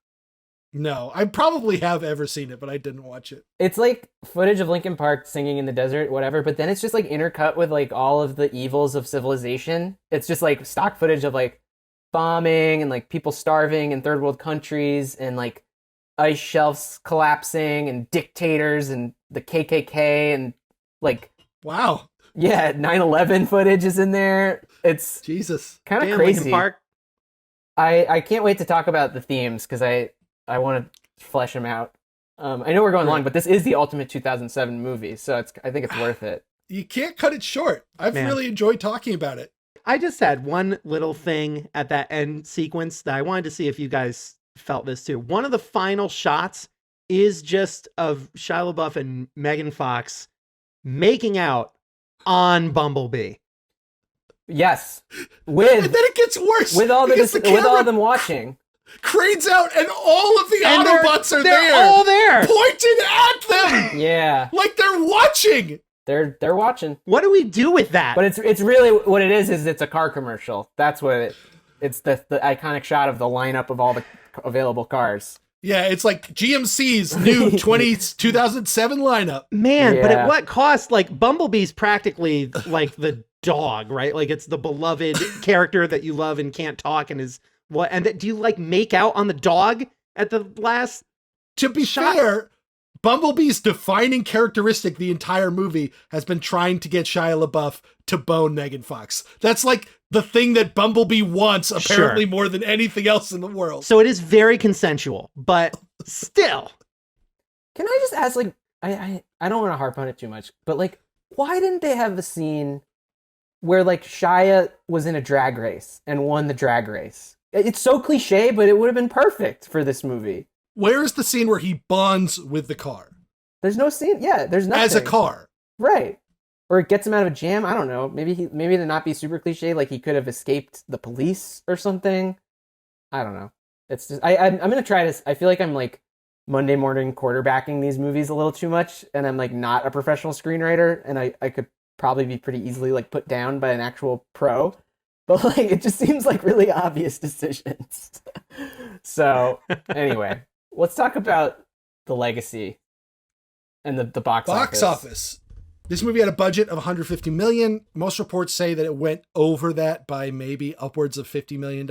C: No, I probably have ever seen it, but I didn't watch it.
A: It's like footage of Linkin Park singing in the desert, whatever, but then it's just like intercut with like all of the evils of civilization. It's just like stock footage of like bombing and like people starving in third world countries and like ice shelves collapsing and dictators and the KKK and like,
C: Wow.
A: yeah, 9/11 footage is in there. It's
C: Jesus.
A: kind of
F: Damn,
A: crazy.
F: Linkin Park.
A: I can't wait to talk about the themes because I want to flesh them out. I know we're going long, but this is the ultimate 2007 movie, so I think it's worth it.
C: You can't cut it short. I've
F: Man.
C: really enjoyed talking about it.
F: I just had one little thing at that end sequence that I wanted to see if you guys felt this too. One of the final shots is just of Shia LaBeouf and Megan Fox making out on Bumblebee.
A: Yes,
C: And
A: with
C: then it gets worse.
A: with all
C: because
A: the
C: the
A: with all
C: camera
A: of them watching.
C: cranes out and all of the
F: And
C: Autobots are
F: they're
C: there.
F: all there.
C: Pointed at them.
A: Yeah,
C: Like they're watching.
A: they're watching.
F: What do we do with that?
A: But it's really what it is it's a car commercial. That's what it's the iconic shot of the lineup of all the available cars.
C: Yeah, it's like GMC's new 2007 lineup.
F: Man, but
A: Yeah.
F: at what cost? Like Bumblebee's practically like the dog, right? Like it's the beloved character that you love and can't talk and is what? And do you like make out on the dog at the last?
C: To be
F: Shot.
C: fair, Bumblebee's defining characteristic the entire movie has been trying to get Shia LaBeouf to bone Megan Fox. That's like the thing that Bumblebee wants, apparently
F: Sure.
C: more than anything else in the world.
F: So it is very consensual, but still.
A: Can I just ask, like, I don't want to harp on it too much, but like, why didn't they have a scene where like Shia was in a drag race and won the drag race? It's so cliche, but it would have been perfect for this movie.
C: Where is the scene where he bonds with the car?
A: There's no scene. Yeah, there's nothing.
C: As a car.
A: Right. Or it gets him out of a jam. I don't know. Maybe to not be super cliche, like he could have escaped the police or something. I don't know. It's just I'm gonna try this. I feel like I'm like Monday morning quarterbacking these movies a little too much, and I'm like not a professional screenwriter, and I could probably be pretty easily like put down by an actual pro. But like it just seems like really obvious decisions. So anyway, let's talk about the legacy and the box
C: office. This movie had a budget of $150 million. Most reports say that it went over that by maybe upwards of $50 million.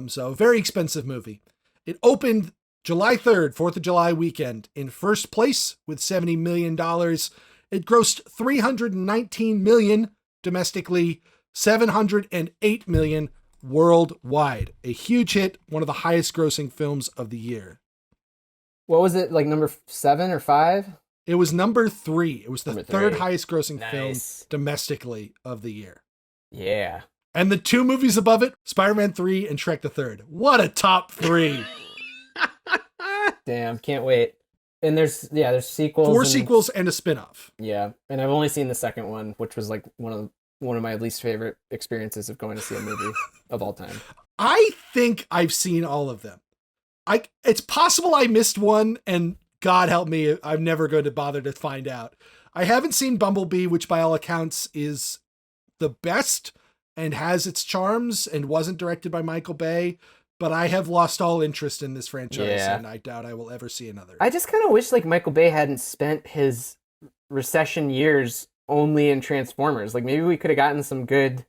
C: So a very expensive movie. It opened July 3rd, 4th of July weekend, in first place with $70 million. It grossed $319 million domestically, $708 million worldwide. A huge hit, one of the highest grossing films of the year.
A: What was it, like number 7 or 5?
C: It was number 3. It was the
A: Number
C: third
A: 3.
C: highest grossing film
A: Nice.
C: domestically of the year.
A: Yeah.
C: And the 2 movies above it, Spider-Man 3 and Shrek the Third. What a top 3.
A: Damn, can't wait. And there's sequels.
C: 4
A: and,
C: sequels and a spin-off.
A: Yeah, and I've only seen the second one, which was like one of my least favorite experiences of going to see a movie of all time.
C: I think I've seen all of them. It's possible I missed one, and God help me, I'm never going to bother to find out. I haven't seen Bumblebee, which by all accounts is the best and has its charms and wasn't directed by Michael Bay, but I have lost all interest in this franchise,
A: Yeah.
C: and I doubt I will ever see another.
A: I just kind of wish like Michael Bay hadn't spent his recession years only in Transformers. Like maybe we could have gotten some good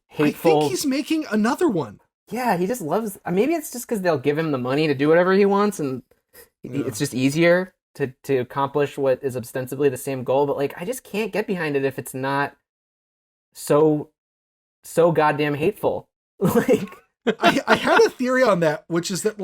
A: hateful.
C: I think he's making another one.
A: Yeah, he just loves. Maybe it's just because they'll give him the money to do whatever he wants, and it's just easier to accomplish what is ostensibly the same goal. But like, I just can't get behind it if it's not so goddamn hateful. Like,
C: I had a theory on that, which is that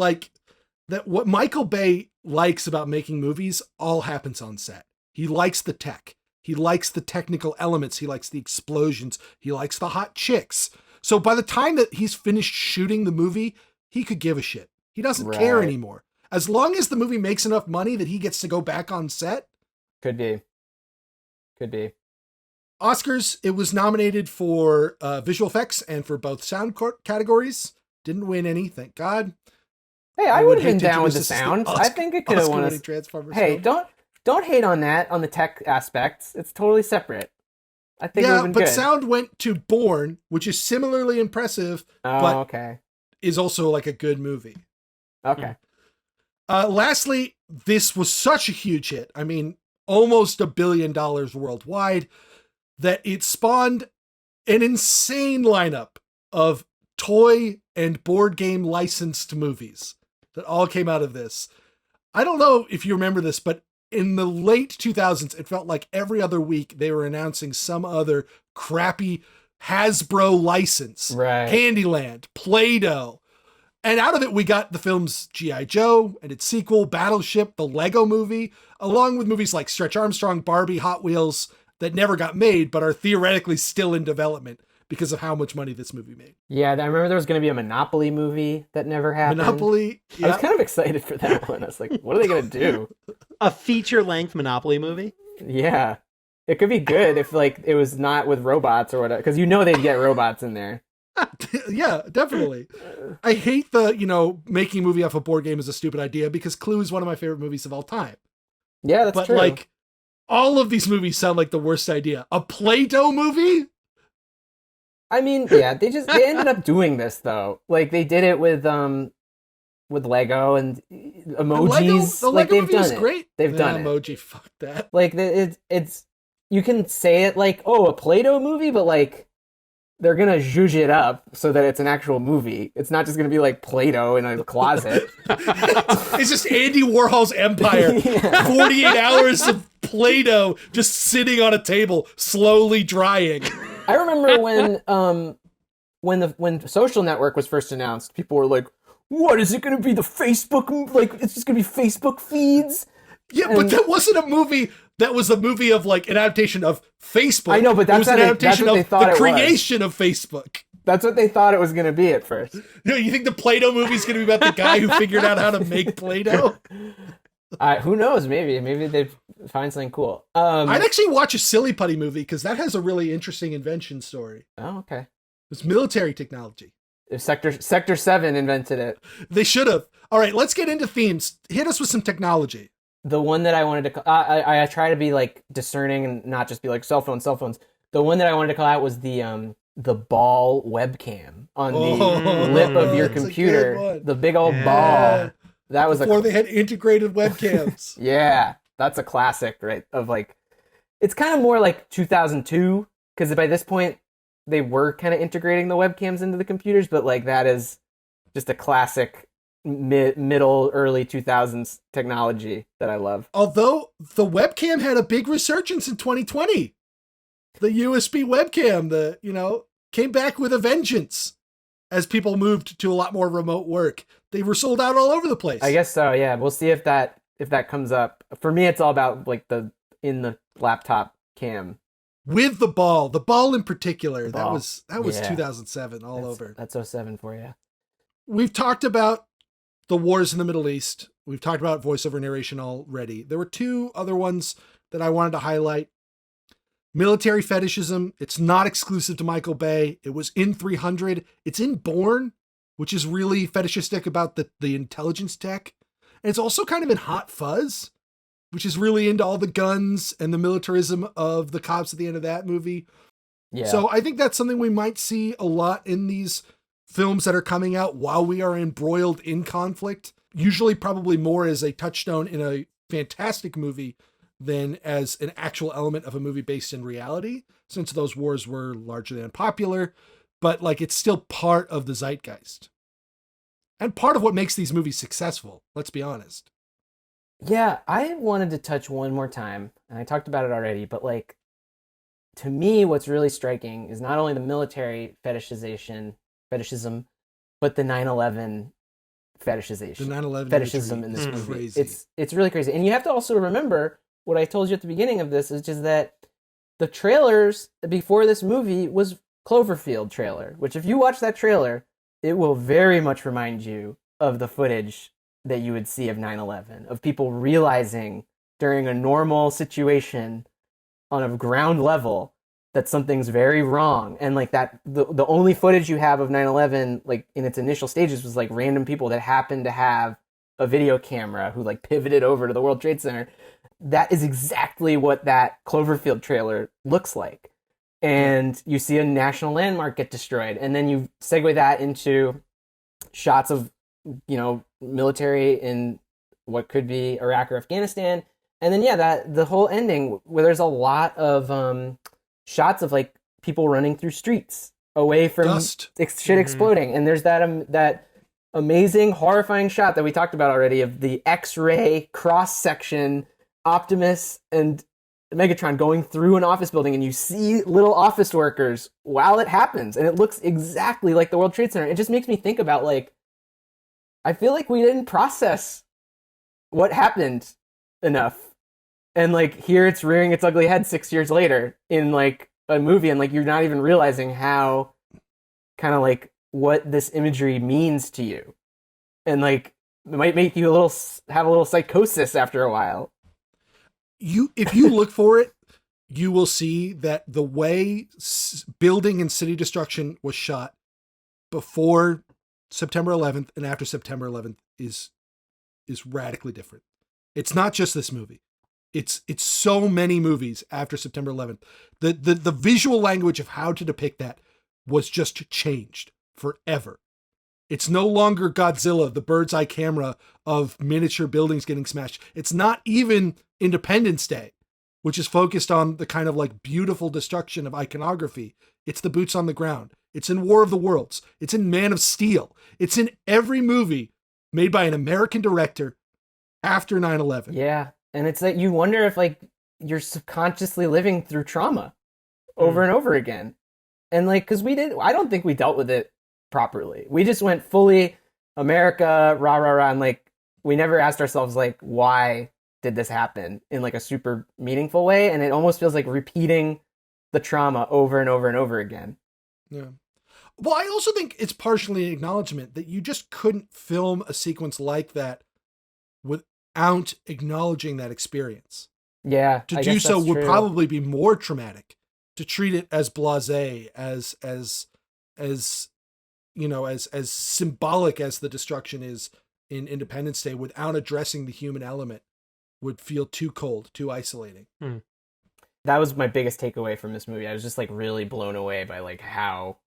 C: that what Michael Bay likes about making movies all happens on set. He likes the tech. He likes the technical elements. He likes the explosions. He likes the hot chicks. So by the time that he's finished shooting the movie, he could give a shit. He doesn't care
A: Right.
C: anymore. As long as the movie makes enough money that he gets to go back on set.
A: Could be.
C: Oscars, it was nominated for visual effects and for both sound categories. Didn't win any, thank God.
A: Hey, I would have
C: hate
A: been
C: to
A: down
C: do
A: with the
C: this as
A: sound. I think it could have won
C: Oscar-winning
A: us.
C: Transformers
A: Hey,
C: film.
A: don't hate on that, on the tech aspects. It's totally separate. I think it would
C: Yeah,
A: have been
C: but
A: good.
C: sound went to Bourne, which is similarly impressive,
A: Oh,
C: but
A: okay.
C: is also like a good movie.
A: Okay.
C: Lastly, this was such a huge hit. I mean, almost $1 billion worldwide, that it spawned an insane lineup of toy and board game licensed movies that all came out of this. I don't know if you remember this, but in the late 2000s, it felt like every other week they were announcing some other crappy Hasbro license.
A: Right.
C: Candyland, Play-Doh. And out of it, we got the films G.I. Joe and its sequel, Battleship, the Lego movie, along with movies like Stretch Armstrong, Barbie, Hot Wheels, that never got made, but are theoretically still in development because of how much money this movie made.
A: Yeah, I remember there was going to be a Monopoly movie that never happened.
C: Monopoly.
A: I was kind of excited for that one. I was like, what are they going to do?
F: A feature-length Monopoly movie?
A: Yeah. It could be good if like it was not with robots or whatever, because you know they'd get robots in there.
C: Yeah, definitely. I hate making a movie off a board game is a stupid idea because Clue is one of my favorite movies of all time.
A: Yeah, that's
C: But
A: true.
C: like, all of these movies sound like the worst idea. A Play-Doh movie?
A: I mean, yeah, they ended up doing this though. Like they did it with Lego and emojis.
C: The
A: like
C: Lego
A: they've
C: movie
A: done
C: is
A: it.
C: great.
A: They've done it.
C: Emoji, fuck that.
A: Like it's you can say it like, oh, a Play-Doh movie, but like they're gonna zhuzh it up so that it's an actual movie. It's not just gonna be like Play-Doh in a closet.
C: It's just Andy Warhol's empire.
A: Yeah.
C: 48 hours of Play-Doh just sitting on a table, slowly drying.
A: I remember when Social Network was first announced, people were like, "What is it going to be? The Facebook? Like it's just going to be Facebook feeds?"
C: Yeah, but that wasn't a movie. That was a movie of like an adaptation of Facebook.
A: I know, but
C: it
A: that's
C: was
A: what
C: an
A: they
C: adaptation
A: thought
C: of
A: it
C: the
A: was.
C: creation of Facebook.
A: That's what they thought it was going to be at first.
C: You think the Play-Doh movie is going to be about the guy who figured out how to make Play-Doh?
A: Who knows? Maybe they find something cool.
C: I'd actually watch a Silly Putty movie because that has a really interesting invention story.
A: Oh, okay.
C: It's military technology.
A: If Sector 7 invented it.
C: They should have. All right, let's get into themes. Hit us with some technology.
A: The one that I wanted to, I try to be like discerning and not just be like cell phones. The one that I wanted to call out was the ball webcam on the lip of your
C: that's a good
A: computer.
C: one.
A: The big old ball. That was
C: Before they had integrated webcams.
A: Yeah, that's a classic, right? Of like, it's kind of more like 2002 because by this point they were kind of integrating the webcams into the computers, but like that is just a classic middle early 2000s technology that I love.
C: Although the webcam had a big resurgence in 2020. The USB webcam, came back with a vengeance as people moved to a lot more remote work. They were sold out all over the place.
A: I guess so. Yeah, we'll see if that comes up. For me, it's all about like in the laptop cam
C: with the ball in particular. That was
A: Yeah.
C: 2007 all over.
A: That's 07 for you.
C: We've talked about the wars in the Middle East. We've talked about voiceover narration already. There were two other ones that I wanted to highlight. Military fetishism. It's not exclusive to Michael Bay. It was in 300. It's in Bourne, which is really fetishistic about the intelligence tech. And it's also kind of in Hot Fuzz, which is really into all the guns and the militarism of the cops at the end of that movie.
A: Yeah.
C: So I think that's something we might see a lot in these films that are coming out while we are embroiled in conflict. Usually probably more as a touchstone in a fantastic movie than as an actual element of a movie based in reality, since those wars were largely unpopular, but like it's still part of the zeitgeist. And part of what makes these movies successful, let's be honest.
A: Yeah, I wanted to touch one more time, and I talked about it already, but like, to me, what's really striking is not only the military fetishism, but the 9/11 fetishization.
C: The 9/11
A: fetishism in this
C: imagery is
A: movie.
C: crazy.
A: It's really crazy. And you have to also remember what I told you at the beginning of this is just that the trailers before this movie was Cloverfield trailer, which if you watch that trailer, it will very much remind you of the footage that you would see of 9/11, of people realizing during a normal situation on a ground level that something's very wrong. And like that, the only footage you have of 9/11, like in its initial stages, was like random people that happened to have a video camera who like pivoted over to the World Trade Center. That is exactly what that Cloverfield trailer looks like. And you see a national landmark get destroyed. And then you segue that into shots of, military in what could be Iraq or Afghanistan. And then, that the whole ending where there's a lot of shots of like people running through streets away from
C: Dust.
A: Shit exploding. And there's that amazing, horrifying shot that we talked about already of the X-ray cross-section Optimus and Megatron going through an office building, and you see little office workers while it happens, and it looks exactly like the World Trade Center. It just makes me think about, like, I feel like we didn't process what happened enough. And, like, here it's rearing its ugly head 6 years later in, like, a movie, and, like, you're not even realizing how kind of, like, what this imagery means to you. And, like, it might make you have a little psychosis after a while.
C: If you look for it, you will see that the way building and city destruction was shot before September 11th and after September 11th is radically different. It's not just this movie. It's so many movies after September 11th. The visual language of how to depict that was just changed forever. It's no longer Godzilla, the bird's eye camera of miniature buildings getting smashed. It's not even Independence Day, which is focused on the kind of like beautiful destruction of iconography. It's the boots on the ground. It's in War of the Worlds. It's in Man of Steel. It's in every movie made by an American director after 9/11.
A: Yeah. And it's like, you wonder if like you're subconsciously living through trauma over and over again. And like, cause I don't think we dealt with it properly. We just went fully America, rah, rah, rah. And like, we never asked ourselves like, why did this happen in like a super meaningful way? And it almost feels like repeating the trauma over and over and over again.
C: Yeah. Well, I also think it's partially an acknowledgement that you just couldn't film a sequence like that without acknowledging that experience.
A: Yeah.
C: To do so would probably be more traumatic. To treat it as blasé, as symbolic as the destruction is in Independence Day, without addressing the human element, would feel too cold, too isolating.
A: That was my biggest takeaway from this movie. I was just like really blown away by like how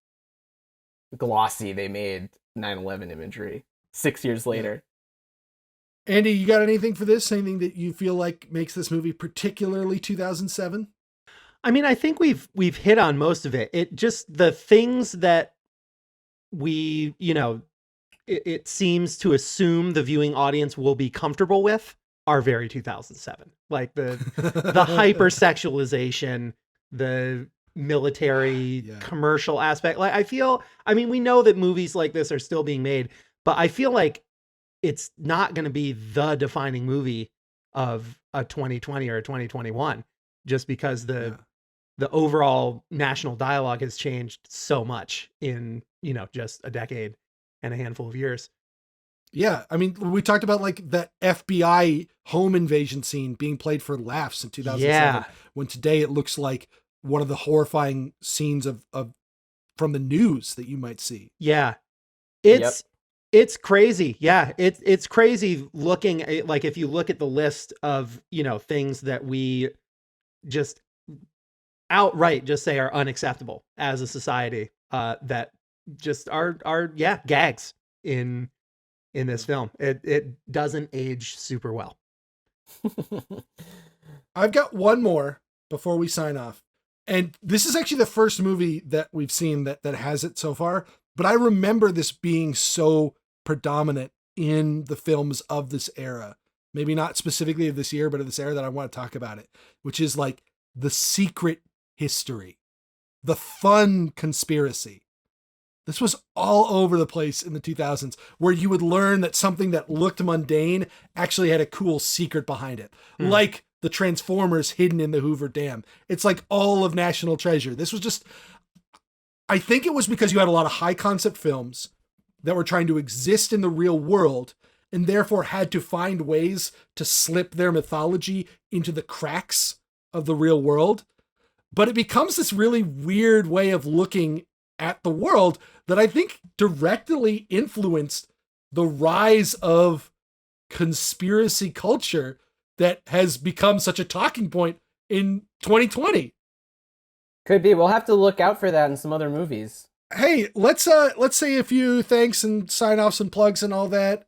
A: glossy they made 9/11 imagery 6 years later.
C: Andy, you got anything for this? Anything that you feel like makes this movie particularly 2007?
F: I mean, I think we've hit on most of it. It just, the things that we, it seems to assume the viewing audience will be comfortable with are very 2007. Like the hypersexualization, the military commercial aspect. Like we know that movies like this are still being made, but I feel like it's not going to be the defining movie of a 2020 or a 2021, just because the overall national dialogue has changed so much in, just a decade and a handful of years.
C: Yeah. I mean, we talked about like that FBI home invasion scene being played for laughs in 2007, when today it looks like one of the horrifying scenes of from the news that you might see.
F: Yeah. It's crazy. Yeah. It's crazy looking at, like, if you look at the list of, things that we just outright just say are unacceptable as a society, that just are gags in this film. It doesn't age super well.
C: I've got one more before we sign off. And this is actually the first movie that we've seen that has it so far. But I remember this being so predominant in the films of this era. Maybe not specifically of this year, but of this era, that I want to talk about it, which is like the secret history, the fun conspiracy. This was all over the place in the 2000s, where you would learn that something that looked mundane actually had a cool secret behind it. Like the Transformers hidden in the Hoover Dam. It's like all of National Treasure. This was just, I think it was because you had a lot of high concept films that were trying to exist in the real world and therefore had to find ways to slip their mythology into the cracks of the real world. But it becomes this really weird way of looking at the world that I think directly influenced the rise of conspiracy culture that has become such a talking point in 2020.
A: Could be. We'll have to look out for that in some other movies.
C: Hey, let's say a few thanks and sign offs and plugs and all that.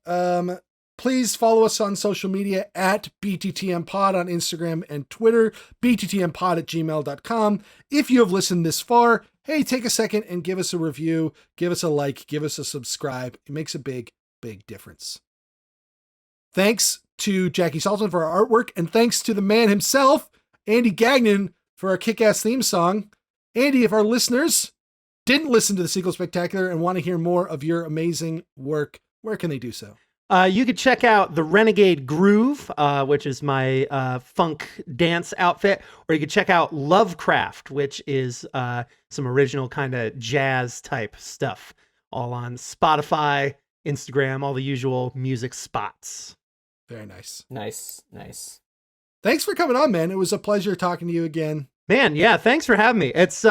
C: Please follow us on social media at BttM Pod on Instagram and Twitter, bttmpod@gmail.com. If you have listened this far, hey, take a second and give us a review, give us a like, give us a subscribe. It makes a big, big difference. Thanks to Jackie Saltzman for our artwork, and thanks to the man himself, Andy Gagnon, for our kick-ass theme song. Andy, if our listeners didn't listen to the Sequel Spectacular and want to hear more of your amazing work, where can they do so?
F: You could check out the Renegade Groove, which is my funk dance outfit, or you could check out Lovecraft, which is some original kind of jazz type stuff, all on Spotify, Instagram, all the usual music spots.
C: Very nice.
A: Nice.
C: Thanks for coming on, man. It was a pleasure talking to you again.
F: Man, yeah, thanks for having me. It's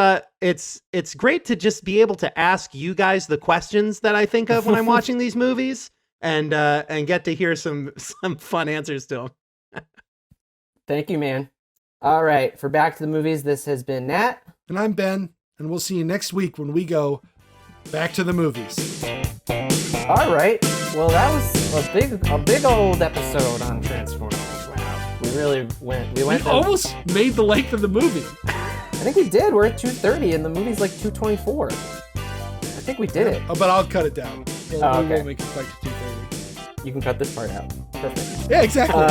F: great to just be able to ask you guys the questions that I think of when I'm watching these movies. And get to hear some fun answers to them.
A: Thank you, man. All right, for Back to the Movies, this has been Nat.
C: And I'm Ben, and we'll see you next week when we go back to the movies.
A: All right. Well, that was a big old episode on Transformers. Wow. We went
C: almost made the length of the movie.
A: I think we did. We're at 2:30 and the movie's like 2:24. I think we did it.
C: Oh, but I'll cut it down.
A: Okay.
C: We won't make it quite to 2:30.
A: You can cut this part out. Perfect.
C: Yeah, exactly.